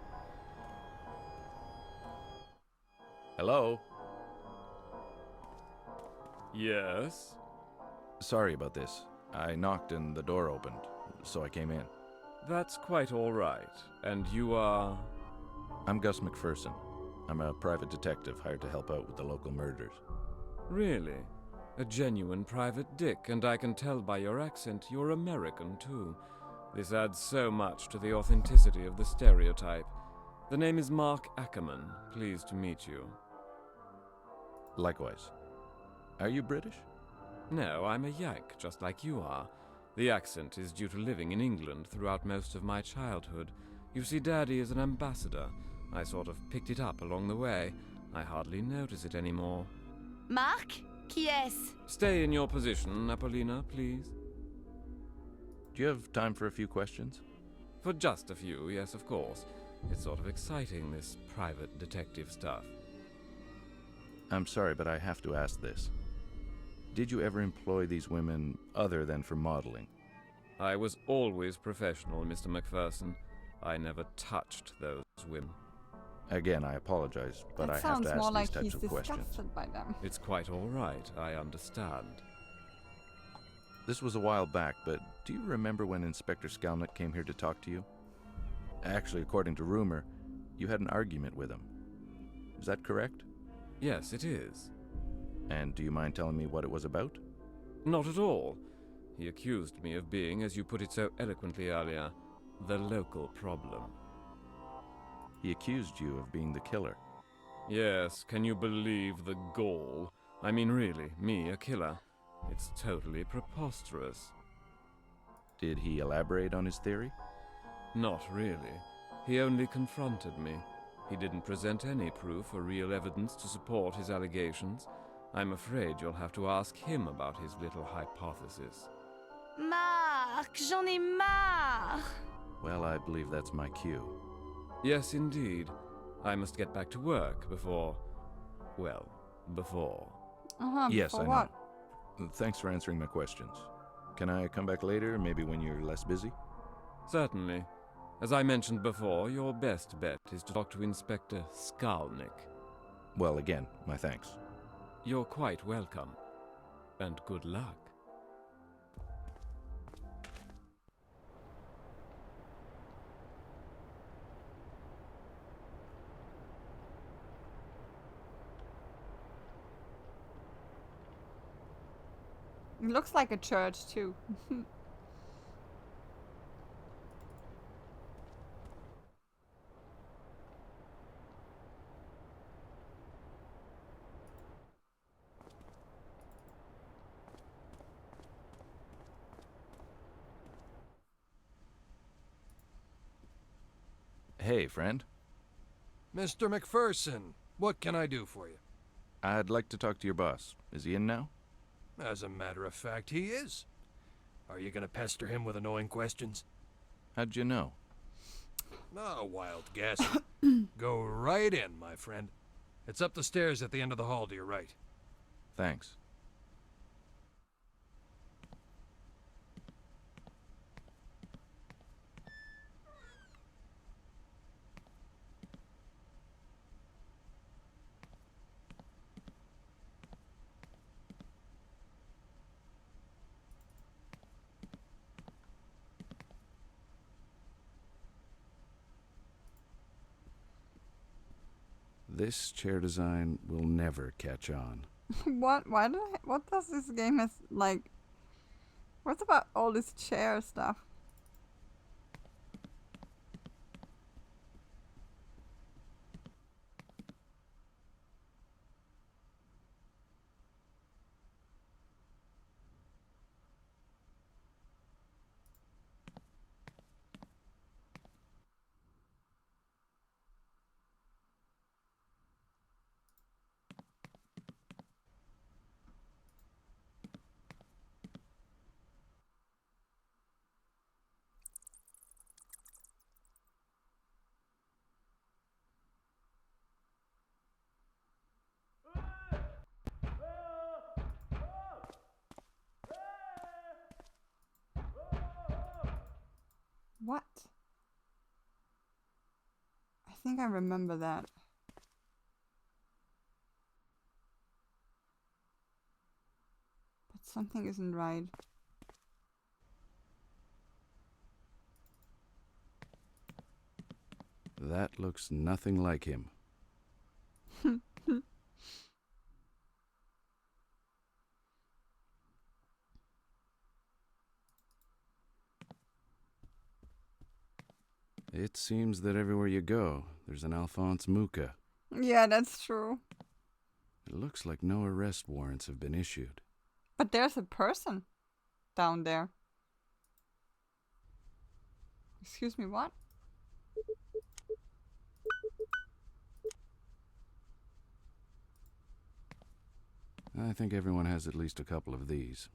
Hello? Yes? Sorry about this. I knocked and the door opened, so I came in. That's quite all right. And you are? I'm Gus McPherson. I'm a private detective hired to help out with the local murders. Really? A genuine private dick, and I can tell by your accent you're American, too. This adds so much to the authenticity of the stereotype. The name is Mark Ackerman. Pleased to meet you. Likewise. Are you British? No, I'm a Yank, just like you are. The accent is due to living in England throughout most of my childhood. You see, Daddy is an ambassador. I sort of picked it up along the way. I hardly notice it anymore. Mark? Qui est-ce? Stay in your position, Apollina, please. Do you have time for a few questions? For just a few, yes, of course. It's sort of exciting, this private detective stuff. I'm sorry, but I have to ask this. Did you ever employ these women other than for modeling? I was always professional, Mr. McPherson. I never touched those women. Again, I apologize, but I have sounds to more ask like these he's types of questions. disgusted by them. It's quite all right, I understand. This was a while back, but do you remember when Inspector Skalnick came here to talk to you? Actually, according to rumor, you had an argument with him. Is that correct? Yes, it is. And do you mind telling me what it was about? Not at all. He accused me of being, as you put it so eloquently earlier, the local problem. He accused you of being the killer. Yes, can you believe the gall? I mean, really, me, a killer? It's totally preposterous. Did he elaborate on his theory? Not really. He only confronted me. He didn't present any proof or real evidence to support his allegations. I'm afraid you'll have to ask him about his little hypothesis. Mark, j'en ai marre! Well, I believe that's my cue. Yes, indeed. I must get back to work before... well, before. Yes, I know. What? Thanks for answering my questions. Can I come back later, maybe when you're less busy? Certainly. As I mentioned before, your best bet is to talk to Inspector Skalnick. Well, again, my thanks. You're quite welcome. And good luck. It looks like a church too. Hey, friend. Mr. McPherson, what can I do for you? I'd like to talk to your boss. Is he in now? As a matter of fact, he is. Are you gonna pester him with annoying questions? How'd you know? A wild guess. Go right in, my friend. It's up the stairs at the end of the hall to your right. Thanks. This chair design will never catch on. What? Why do? What does this game is like? What's about all this chair stuff? What? I think I remember that. But something isn't right. That looks nothing like him. It seems that everywhere you go, there's an Alphonse Mucha. Yeah, that's true. It looks like no arrest warrants have been issued. But there's a person down there. Excuse me, what? I think everyone has at least a couple of these.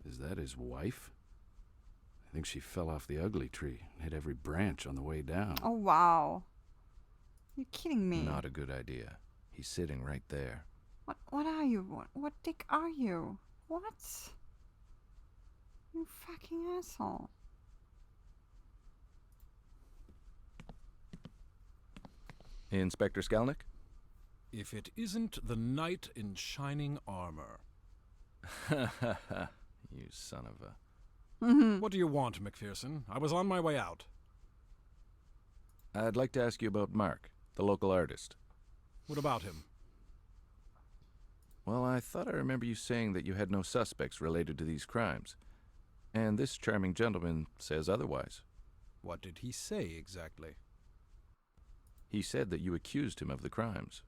Is that his wife? I think she fell off the ugly tree and hit every branch on the way down. Oh, wow. You're kidding me. Not a good idea. He's sitting right there. What are you? What dick are you? What? You fucking asshole. Inspector Skalnick? If it isn't the knight in shining armor. You son of a... What do you want, McPherson? I was on my way out. I'd like to ask you about Mark, the local artist. What about him? Well, I thought I remember you saying that you had no suspects related to these crimes. And this charming gentleman says otherwise. What did he say exactly? He said that you accused him of the crimes.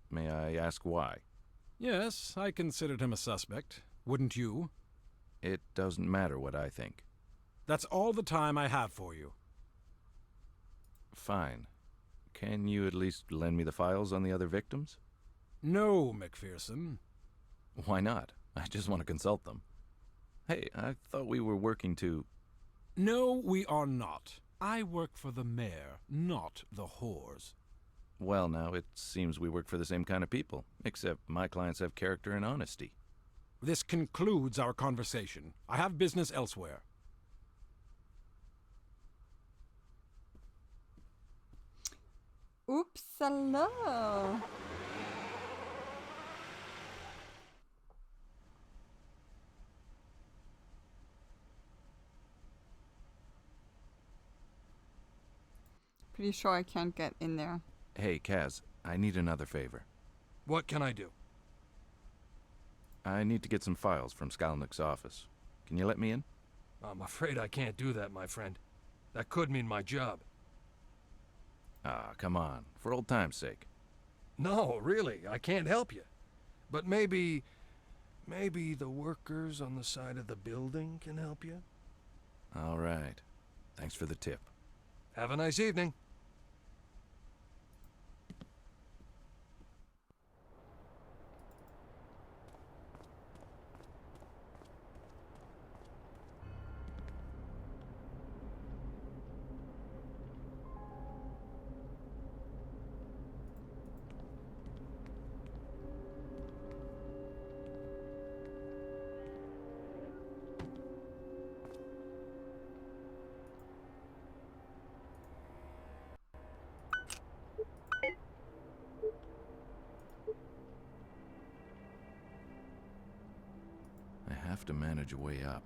May I ask why? Yes, I considered him a suspect. Wouldn't you? It doesn't matter what I think. That's all the time I have for you. Fine. Can you at least lend me the files on the other victims? No, McPherson. Why not? I just want to consult them. Hey, I thought we were working to... No, we are not. I work for the mayor, not the whores. Well, now, it seems we work for the same kind of people, except my clients have character and honesty. This concludes our conversation. I have business elsewhere. Oops, hello. Pretty sure I can't get in there. Hey, Kaz, I need another favor. What can I do? I need to get some files from Skalnick's office. Can you let me in? I'm afraid I can't do that, my friend. That could mean my job. Ah, come on, for old time's sake. No, really, I can't help you. But maybe the workers on the side of the building can help you? All right. Thanks for the tip. Have a nice evening. I have to manage a way up.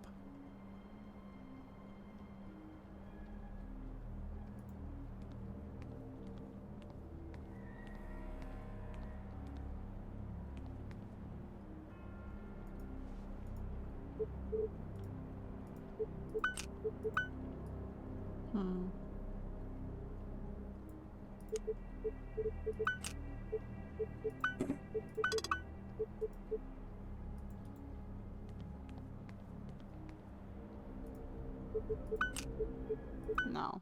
No.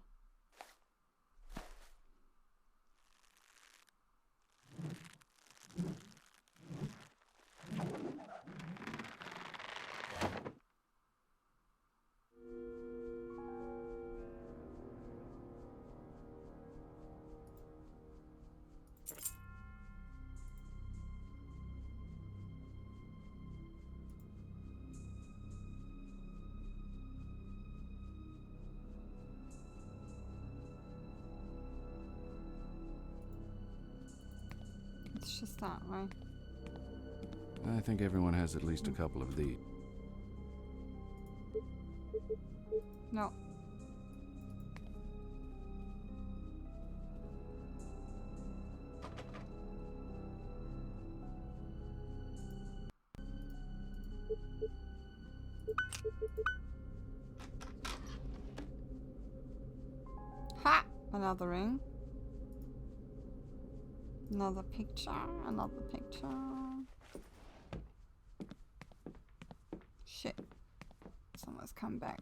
it's just that, right? I think everyone has at least a couple of these. No. Ha! Another ring. Another picture. Another picture. Shit. Someone's come back.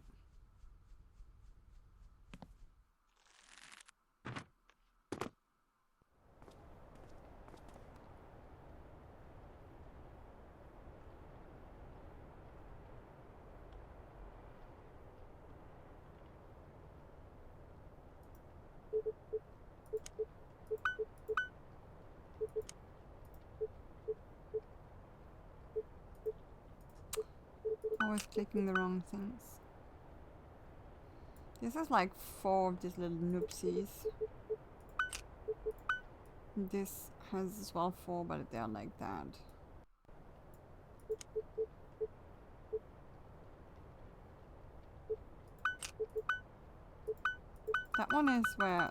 Always clicking the wrong things. This is like 4 of these little noopsies. This has as well 4, but they're like that. That one is where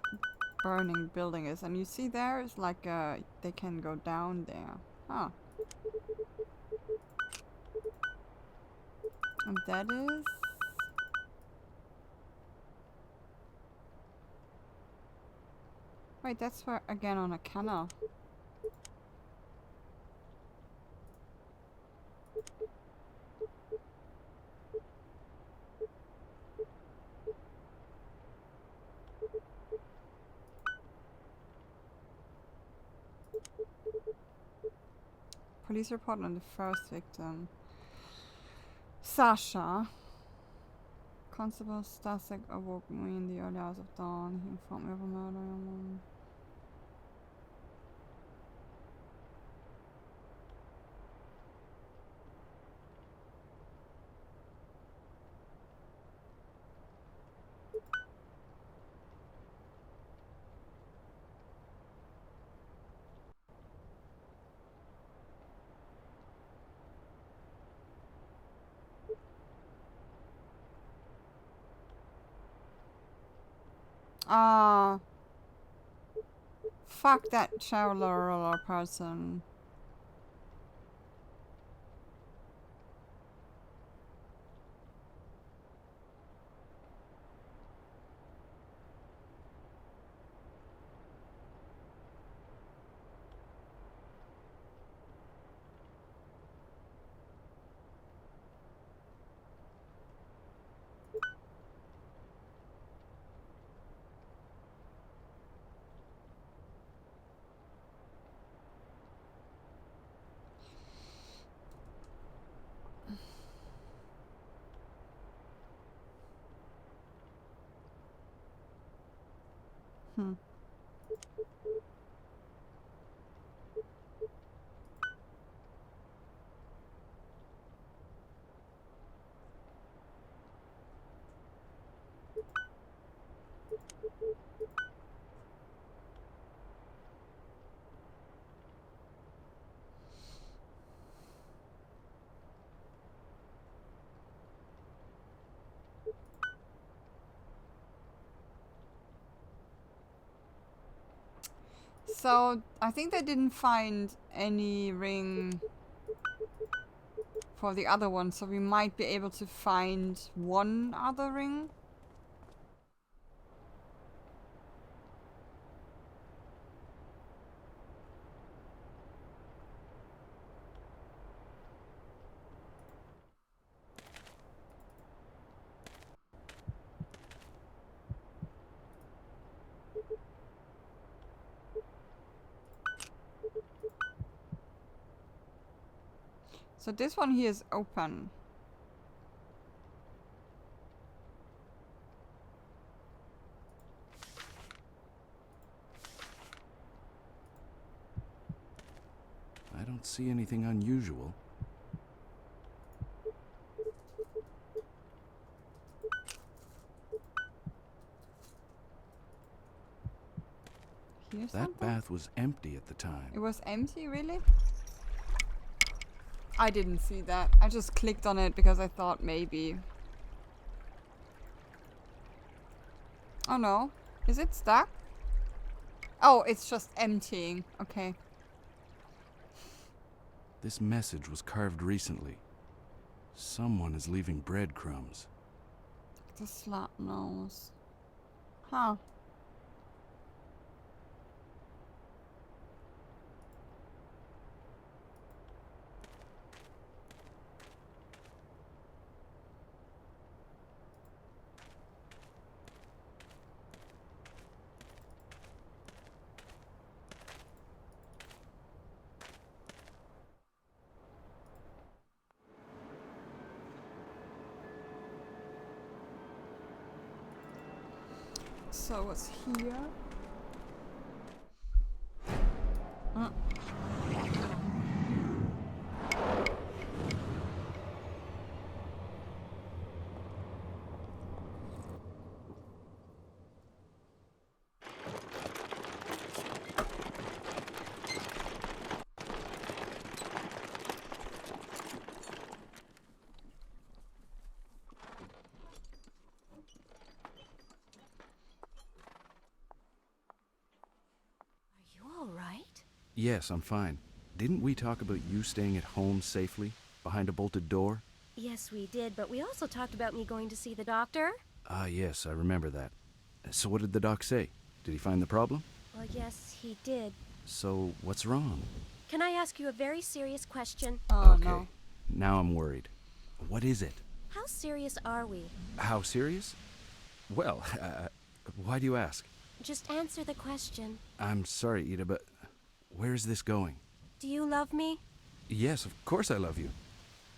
burning building is, and you see there is like a, they can go down there. Huh. And that is... Wait, that's where, again, on a canal. Police report on the first victim. Sasha. Constable Stasek awoke me in the early hours of dawn. He informed me of a murder. Fuck that Charlotte person. Hmm. So, I think they didn't find any ring for the other one, so we might be able to find one other ring. So this one here is open. I don't see anything unusual. Here's That something? path was empty at the time. It was empty, really? I didn't see that. I just clicked on it because I thought maybe. Oh no. Is it stuck? Oh, it's just emptying. Okay. This message was carved recently. Someone is leaving breadcrumbs. The slut knows. Huh. So what's here? Yes, I'm fine. Didn't we talk about you staying at home safely, behind a bolted door? Yes, we did, but we also talked about me going to see the doctor. Ah, yes, I remember that. So what did the doc say? Did he find the problem? Well, yes, he did. So what's wrong? Can I ask you a very serious question? Oh, okay. no. Now I'm worried. What is it? How serious are we? How serious? Well, why do you ask? Just answer the question. I'm sorry, Ida, but where is this going? Do you love me? Yes, of course I love you.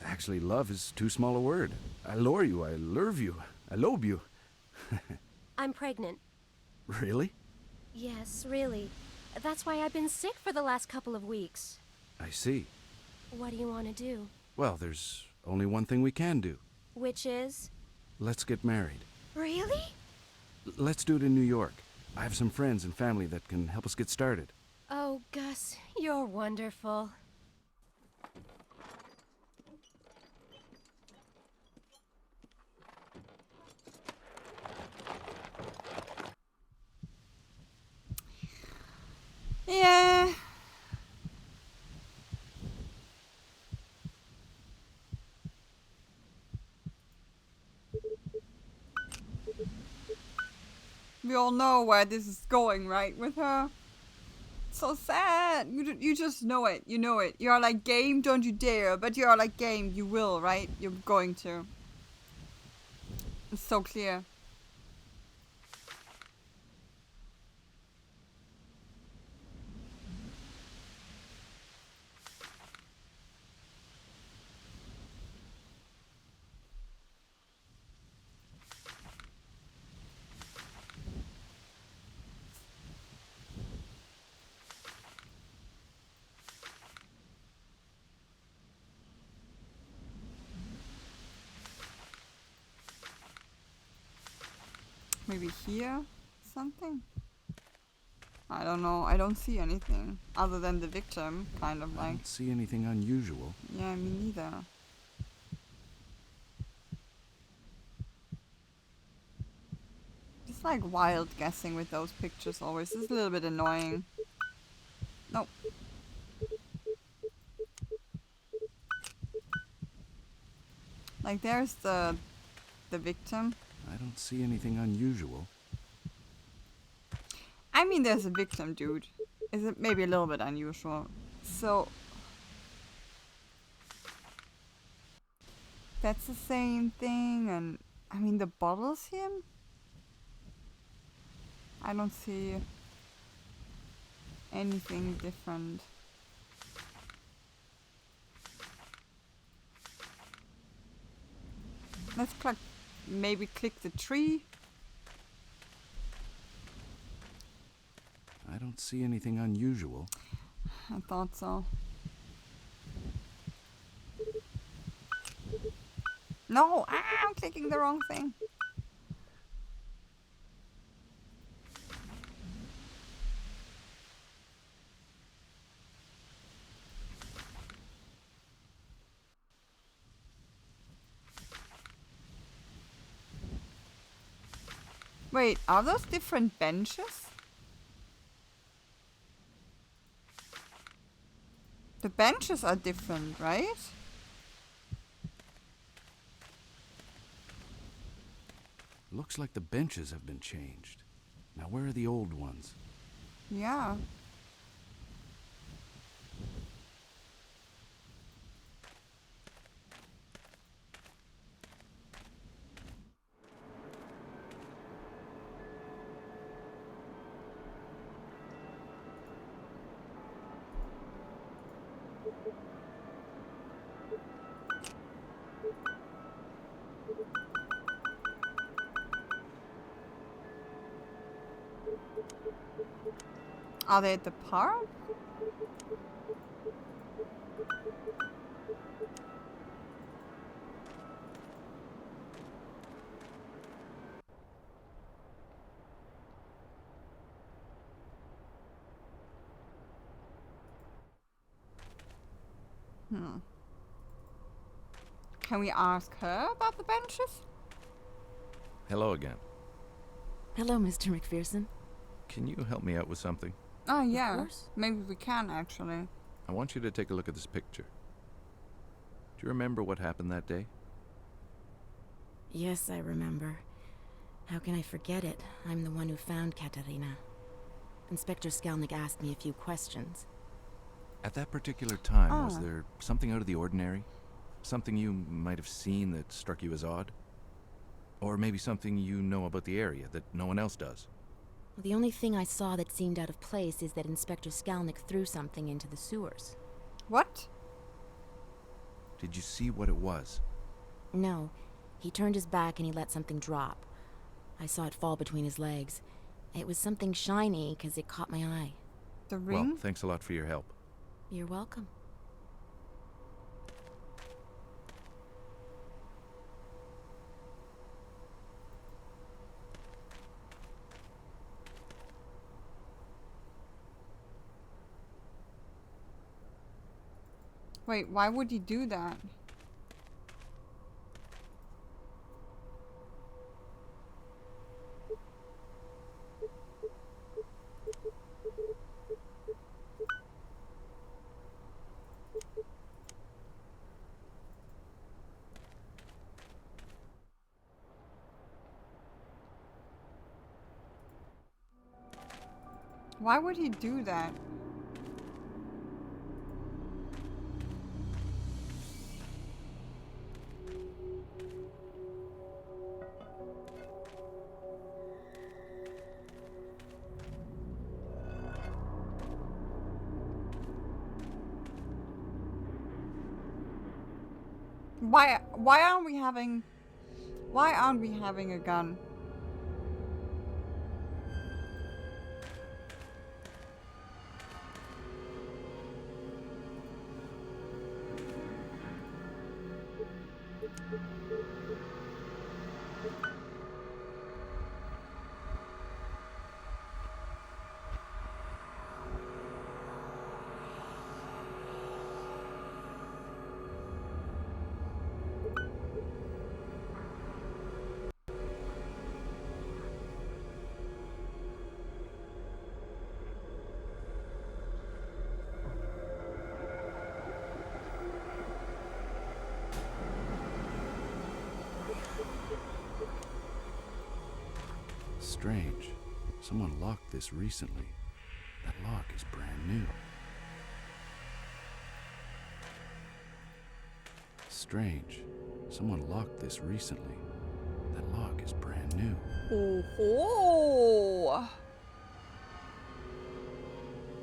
Actually, love is too small a word. I lure you, I lure you, I lobe you. I'm pregnant. Really? Yes, really. That's why I've been sick for the last couple of weeks. I see. What do you want to do? Well, there's only one thing we can do. Which is? Let's get married. Really? Let's do it in New York. I have some friends and family that can help us get started. Oh, Gus, you're wonderful. Yeah. We all know where this is going, right? With her. So sad. You just know it. You know it. You are like, game, don't you dare. But you are like, game, you will, right? You're going to. It's so clear. Maybe here? Something? I don't know. I don't see anything. Other than the victim, kind of I like. don't see anything unusual. Yeah, me neither. Just like wild guessing with those pictures always. It's a little bit annoying. Nope. Like there's the victim. I don't see anything unusual. I mean, there's a victim, dude. Is it maybe a little bit unusual? So that's the same thing, and I mean the bottle's him. I don't see anything different. Let's maybe click the tree. I don't see anything unusual. I thought so. No, I'm clicking the wrong thing. Wait, are those different benches? The benches are different, right? Looks like the benches have been changed. Now where are the old ones? Yeah. Are they at the park? Can we ask her about the benches? Hello again. Hello, Mr. McPherson. Can you help me out with something? Oh, yeah. course. Maybe we can, actually. I want you to take a look at this picture. Do you remember what happened that day? Yes, I remember. How can I forget it? I'm the one who found Katerina. Inspector Skelnick asked me a few questions. At that particular time, was there something out of the ordinary? Something you might have seen that struck you as odd? Or maybe something you know about the area that no one else does? The only thing I saw that seemed out of place is that Inspector Skelnick threw something into the sewers. What? Did you see what it was? No. He turned his back and he let something drop. I saw it fall between his legs. It was something shiny because it caught my eye. The ring? Well, thanks a lot for your help. You're welcome. Wait, why would he do that? Why would he do that? Why aren't we having a gun? Strange. Someone locked this recently. That lock is brand new. Strange. Someone locked this recently. That lock is brand new. Oh.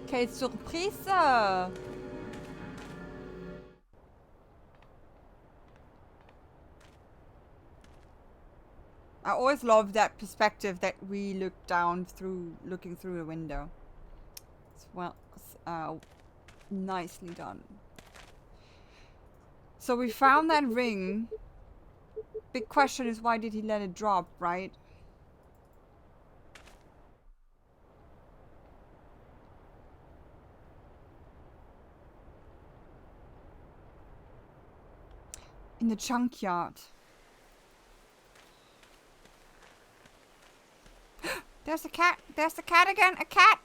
Quelle surprise! I always love that perspective that we look down through, looking through the window. It's nicely done. So we found that ring. Big question is, why did he let it drop, right? In the junkyard. There's a cat. There's the cat again. A cat.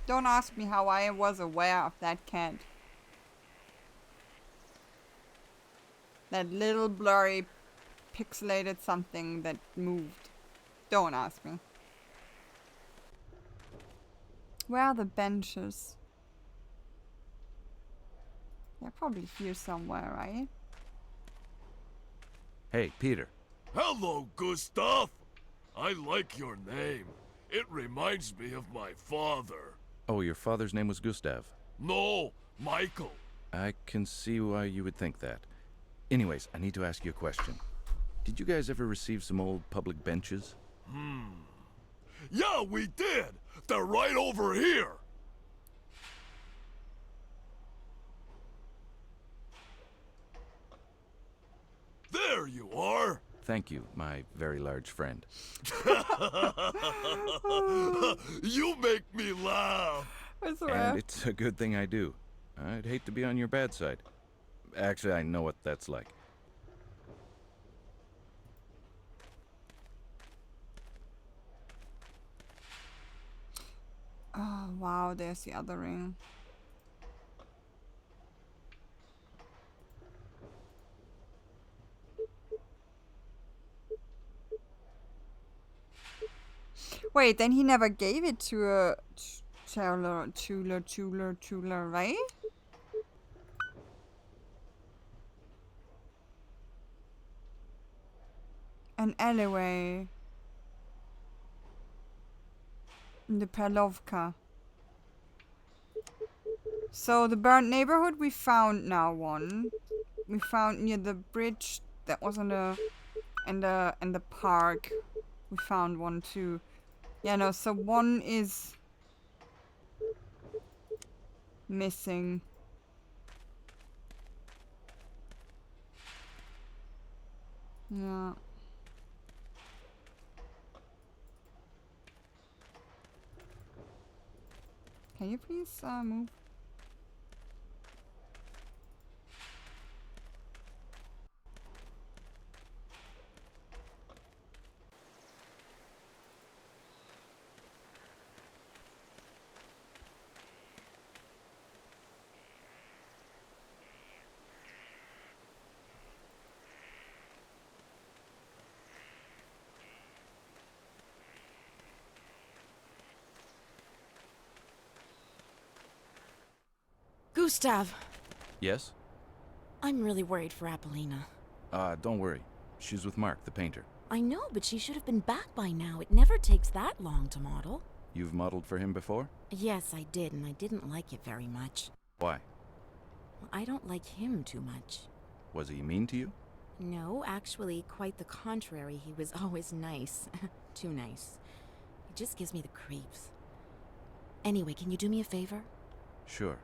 Don't ask me how I was aware of that cat. That little blurry pixelated something that moved. Don't ask me. Where are the benches? They're probably here somewhere, right? Hey, Peter. Hello, Gustav. I like your name. It reminds me of my father. Oh, your father's name was Gustav. No, Michael. I can see why you would think that. Anyways, I need to ask you a question. Did you guys ever receive some old public benches? Yeah, we did. They're right over here. There you are. Thank you, my very large friend. You make me laugh. I swear. And it's a good thing I do. I'd hate to be on your bad side. Actually, I know what that's like. Oh, wow, there's the other ring. Wait, then he never gave it to a Chuler, right? An alleyway. In the Perlovka. So the burnt neighborhood we found now one. We found near the bridge that was on the in the park. We found one too. Yeah, no, so one is missing. Yeah. Can you please move? Gustav, Yes? I'm really worried for Apollina. Don't worry. She's with Mark, the painter. I know, but she should have been back by now. It never takes that long to model. You've modeled for him before? Yes, I did, and I didn't like it very much. Why? I don't like him too much. Was he mean to you? No, actually, quite the contrary. He was always nice. Too nice. It just gives me the creeps. Anyway, can you do me a favor? Sure.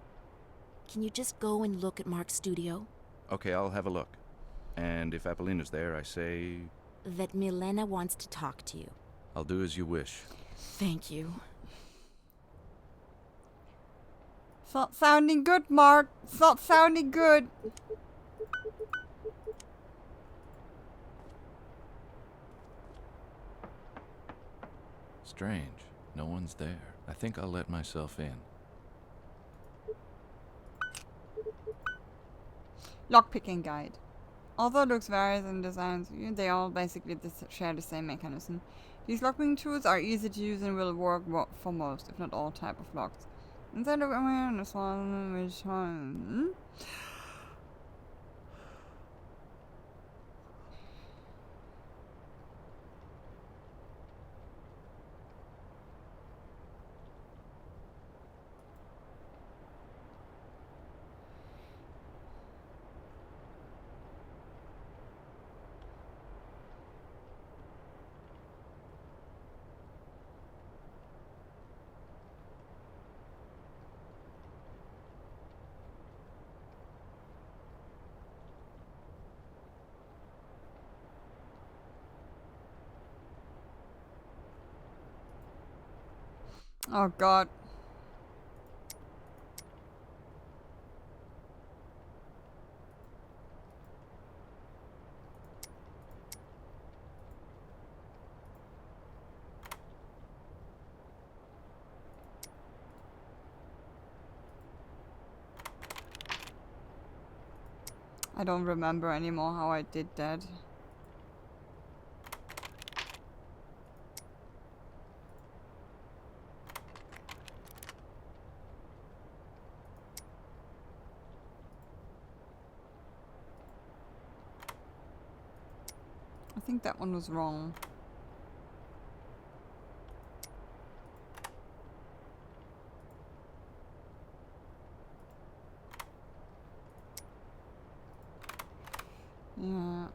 Can you just go and look at Mark's studio? Okay, I'll have a look. And if Apollina's there, I say... That Milena wants to talk to you. I'll do as you wish. Thank you. It's not sounding good, Mark. It's not sounding good. Strange. No one's there. I think I'll let myself in. Lockpicking guide. Although it looks various in designs, they all basically share the same mechanism. These lockpicking tools are easy to use and will work for most, if not all, type of locks. Instead of awareness one which one. Oh god. I don't remember anymore how I did that. I think that one was wrong. Yeah.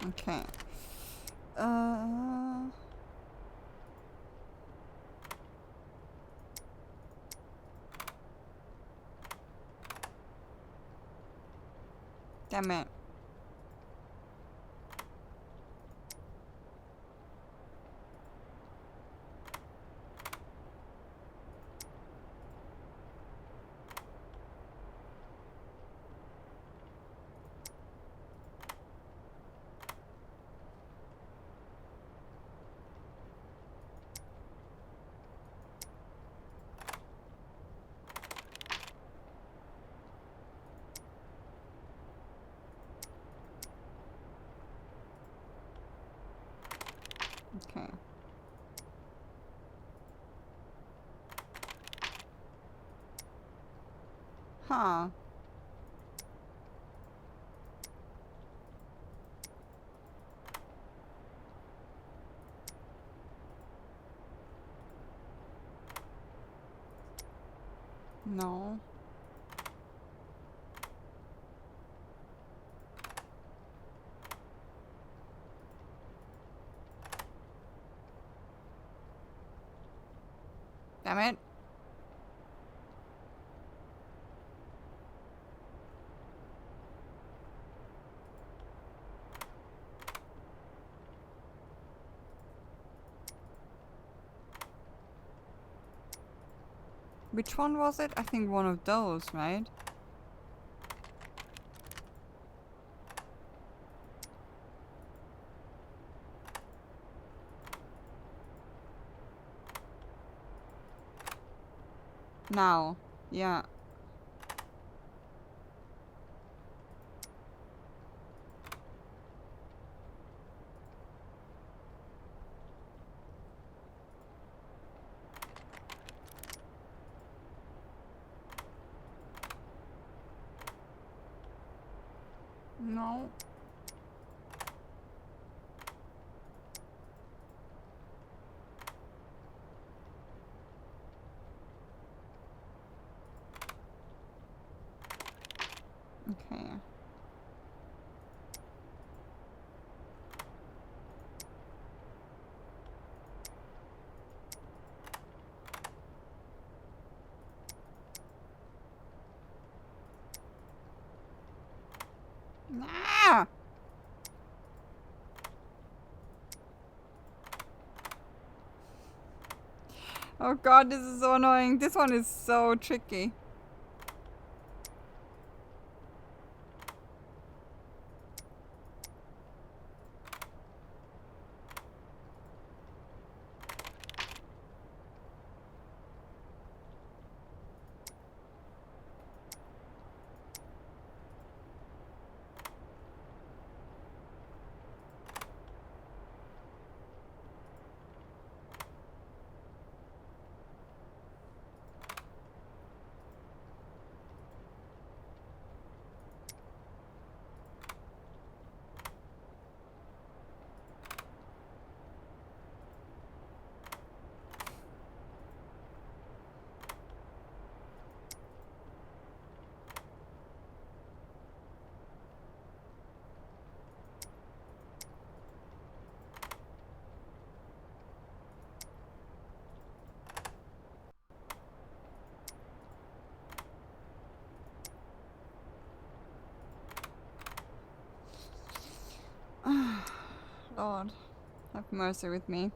Okay. Damn it. Okay. Huh. No. Damn it. Which one was it? I think one of those, right? Now. Yeah. No. Okay. Ah! Oh god, this is so annoying. This one is so tricky. Lord, have mercy with me.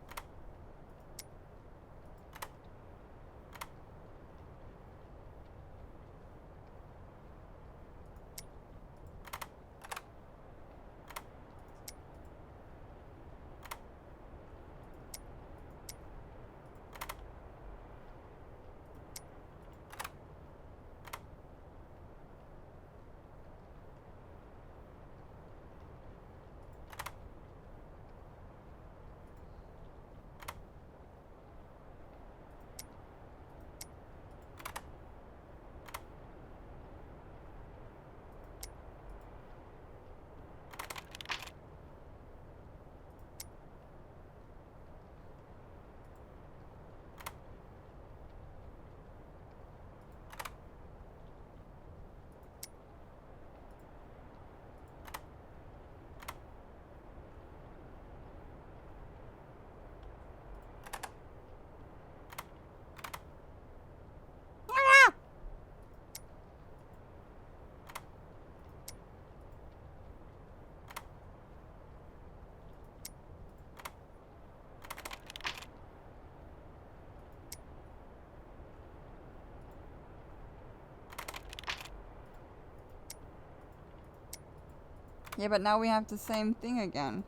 Yeah, but now we have the same thing again.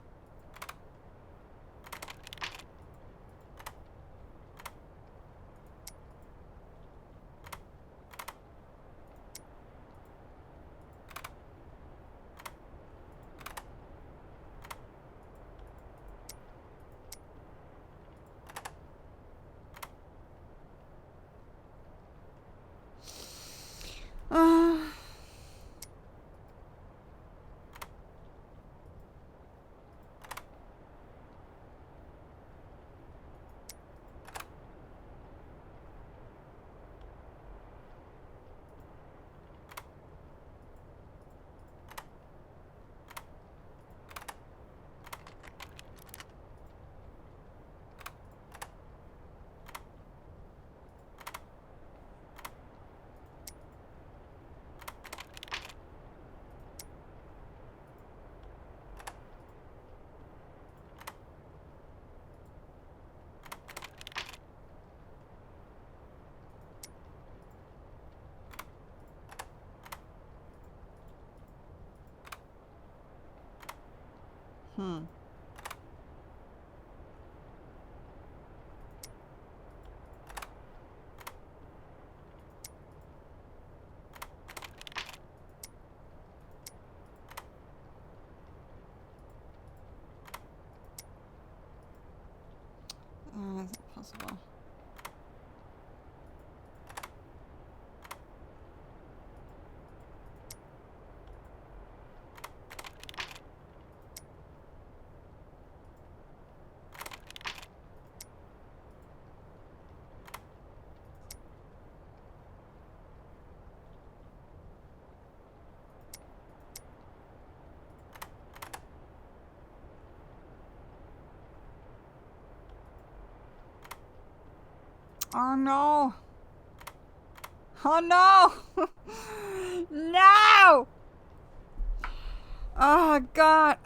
Is it possible? Oh no! Oh no! No! Oh god!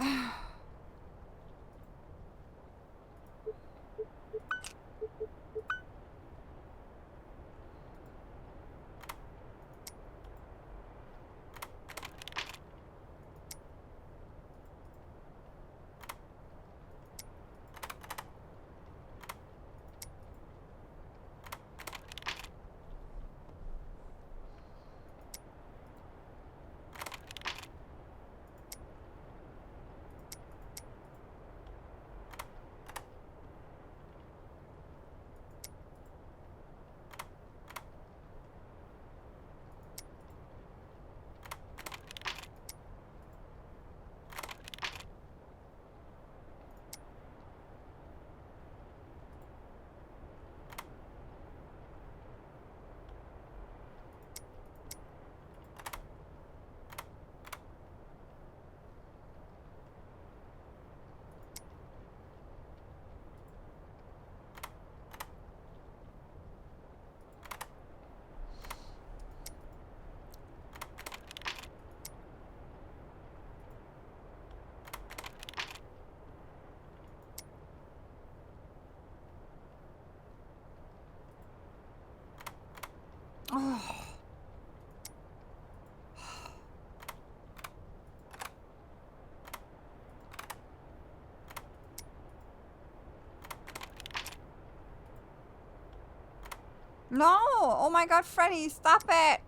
No! Oh my god, Freddy, stop it!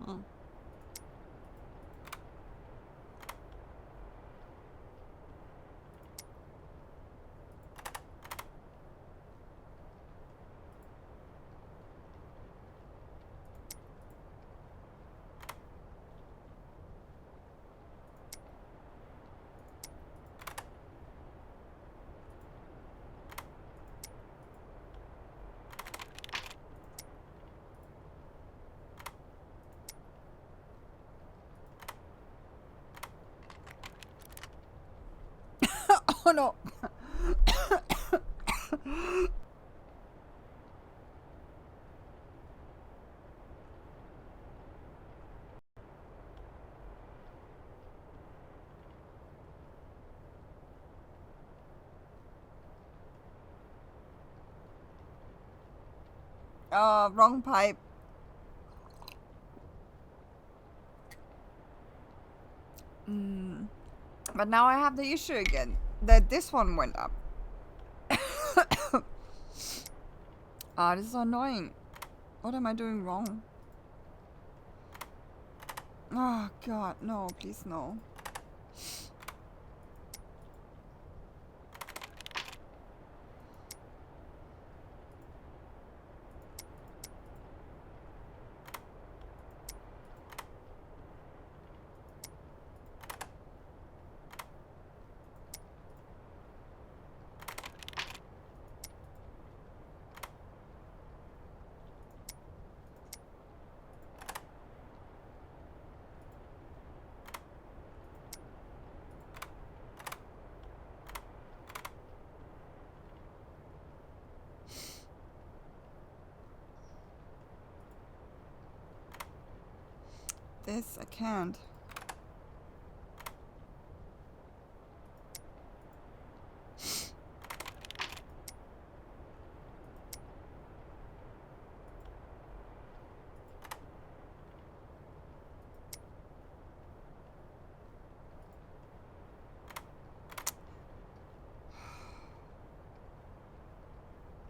Hmm. Oh no! Wrong pipe. But now I have the issue again that this one went up. Ah, this is so annoying. What am I doing wrong? Oh god, no, please no. This, I can't.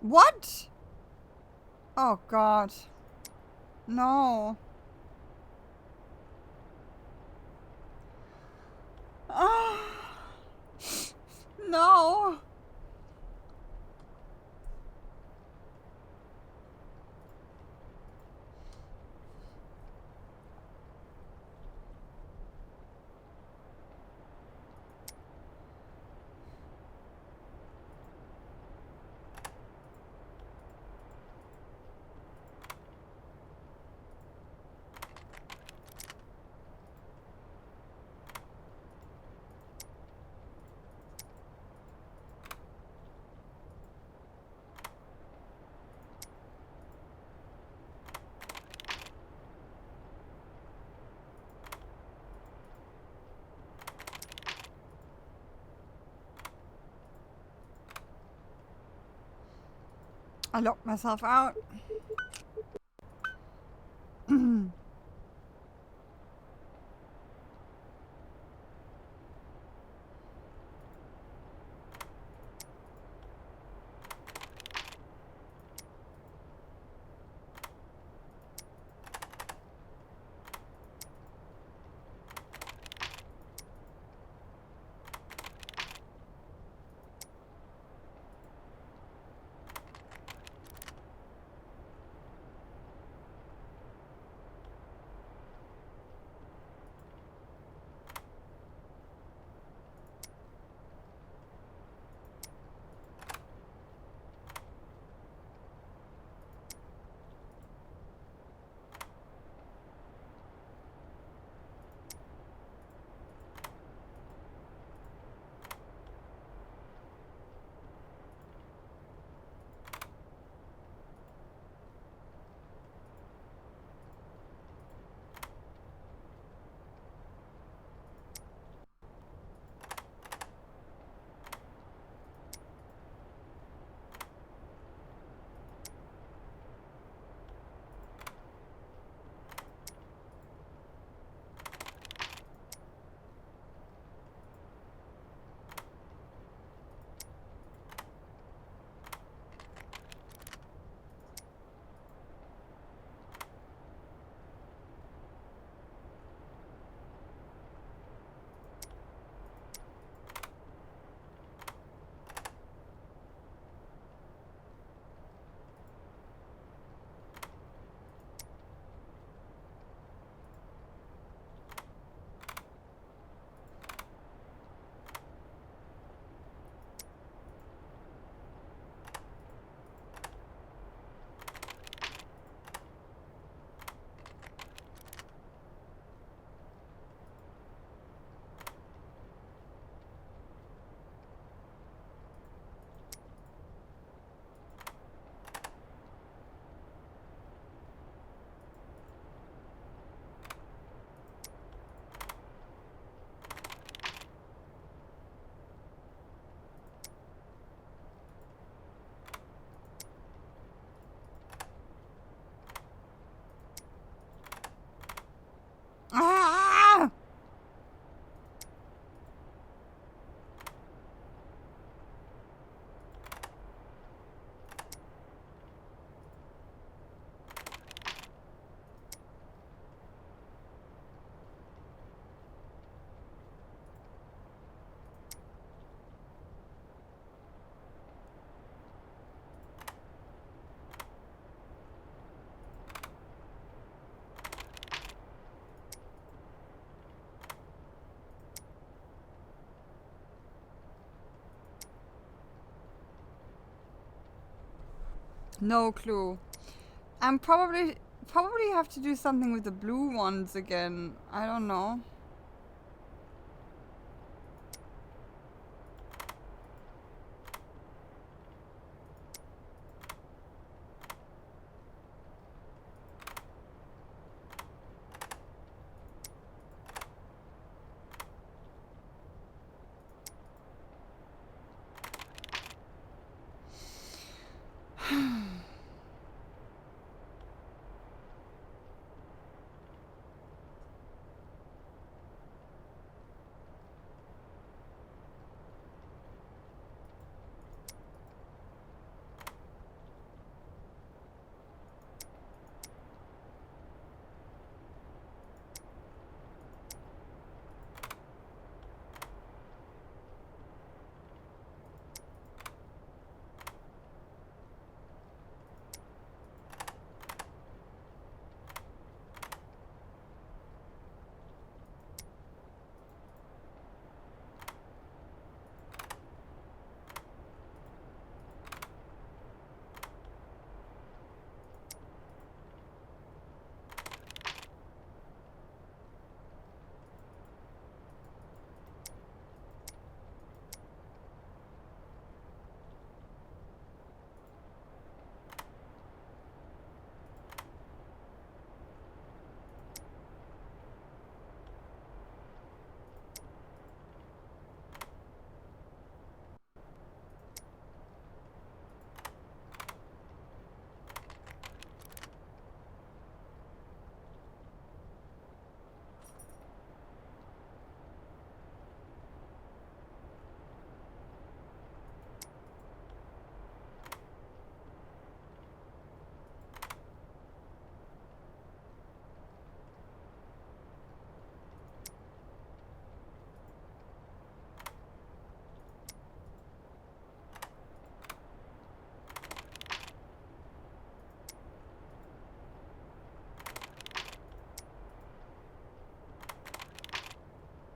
What? Oh god. No. Ah. No. I locked myself out. No clue. And probably have to do something with the blue ones again. I don't know.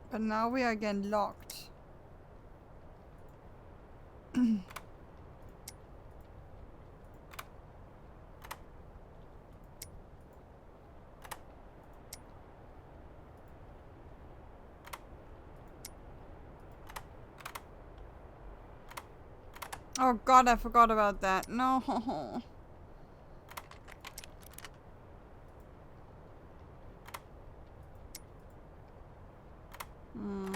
But now we are again locked. Oh god, I forgot about that. No. Hmm.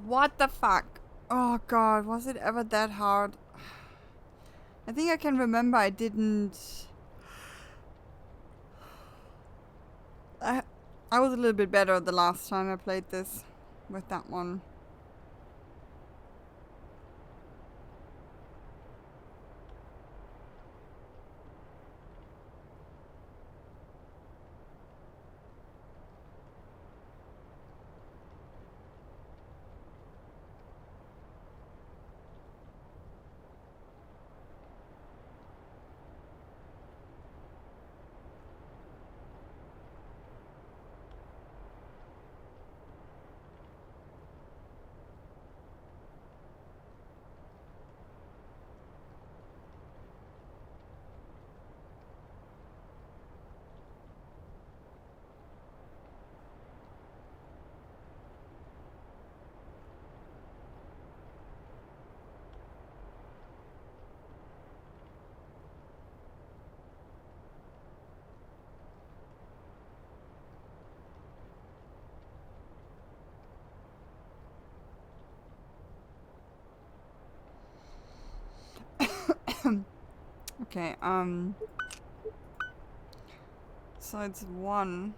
What the fuck? Oh god, was it ever that hard? I think I can remember I didn't... I was a little bit better the last time I played this with that one. Okay, so it's 1.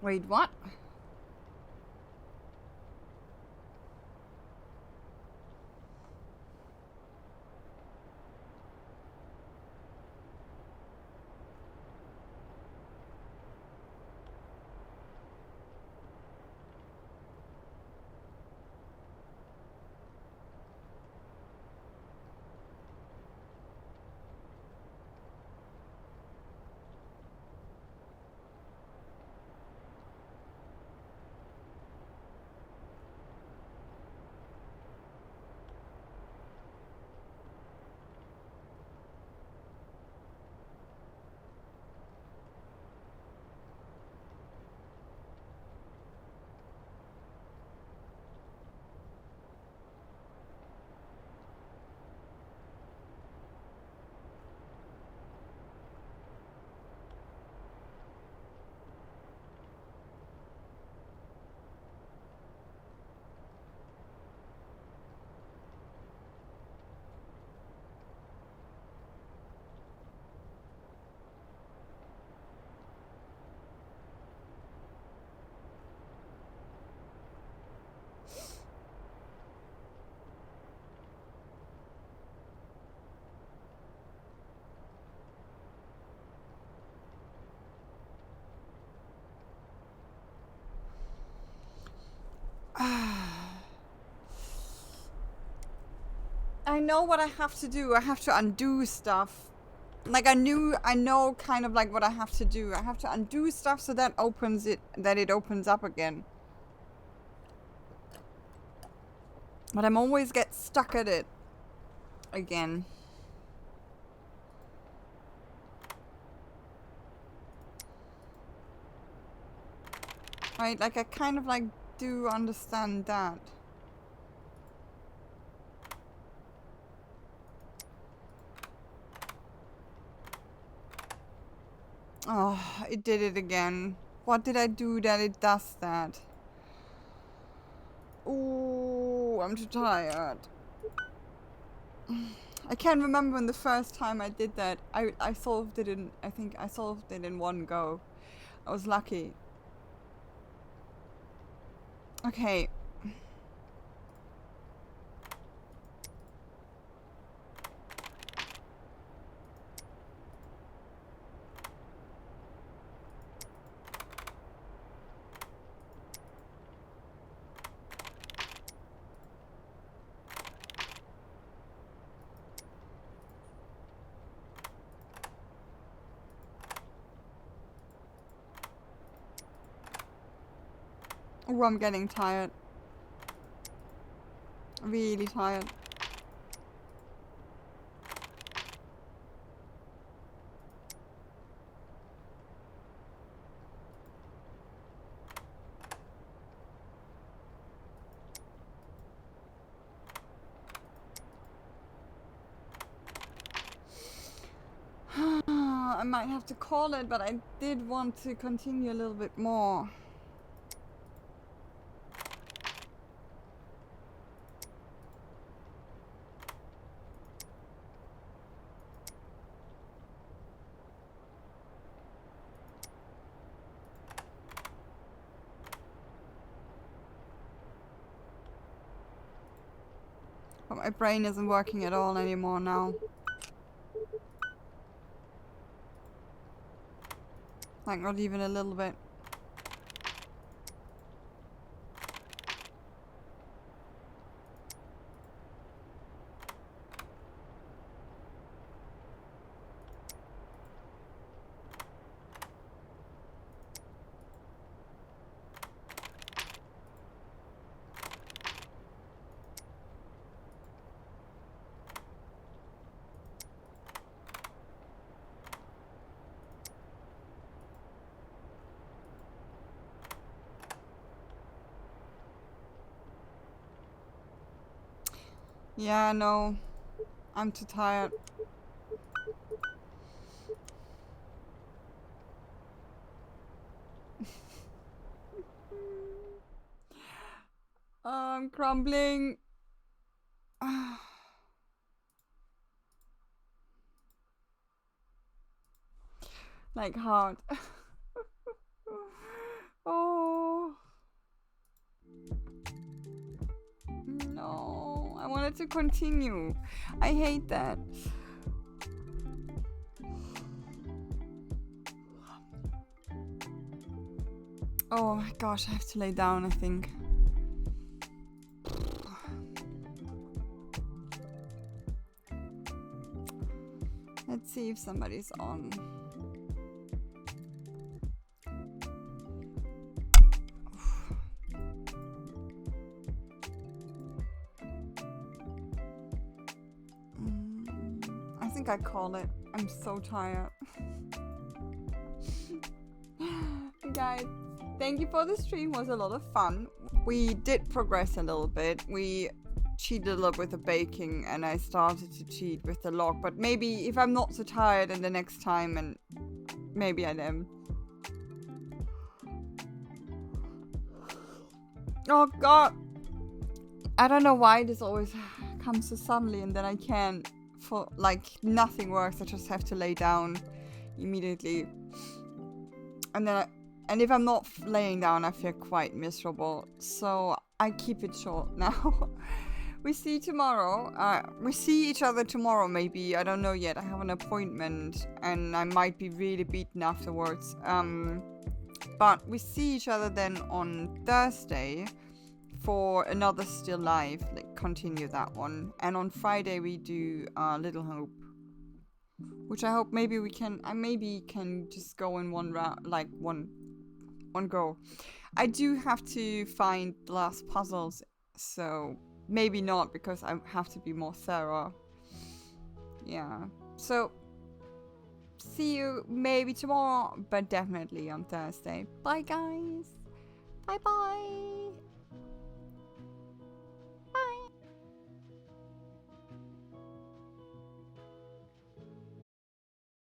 Wait, what? I know what I have to do. I have to undo stuff. Like I know kind of like what I have to do. I have to undo stuff so that it opens up again. But I'm always get stuck at it again. Right, like I kind of like do understand that. Oh, it did it again. What did I do that it does that? Oh, I'm too tired. I can't remember when the first time I did that. I solved it in, I think I solved it in one go. I was lucky. Okay. Oh, I'm getting tired. Really tired. I might have to call it, but I did want to continue a little bit more. But my brain isn't working at all anymore now. Like not even a little bit. Yeah, no. I'm too tired. I'm crumbling. Like hard. Oh to continue. I hate that. Oh my gosh, I have to lay down, I think. Let's see if somebody's on. I think I call it. I'm so tired. Guys, thank you for the stream. It was a lot of fun. We did progress a little bit. We cheated a lot with the baking, and I started to cheat with the log. But maybe if I'm not so tired, and the next time, and maybe I am. Oh God, I don't know why this always comes so suddenly, and then I can't. For like nothing works. I just have to lay down immediately, and then and if I'm not laying down, I feel quite miserable. So I keep it short now. We see tomorrow. We see each other tomorrow, maybe. I don't know yet. I have an appointment, and I might be really beaten afterwards. But we see each other then on Thursday for another Still Live, like continue that one. And on Friday we do Little Hope, which I hope maybe we can. I maybe can just go in one round, like one go. I do have to find the last puzzles, so maybe not, because I have to be more thorough. Yeah. So see you maybe tomorrow, but definitely on Thursday. Bye guys. Bye bye.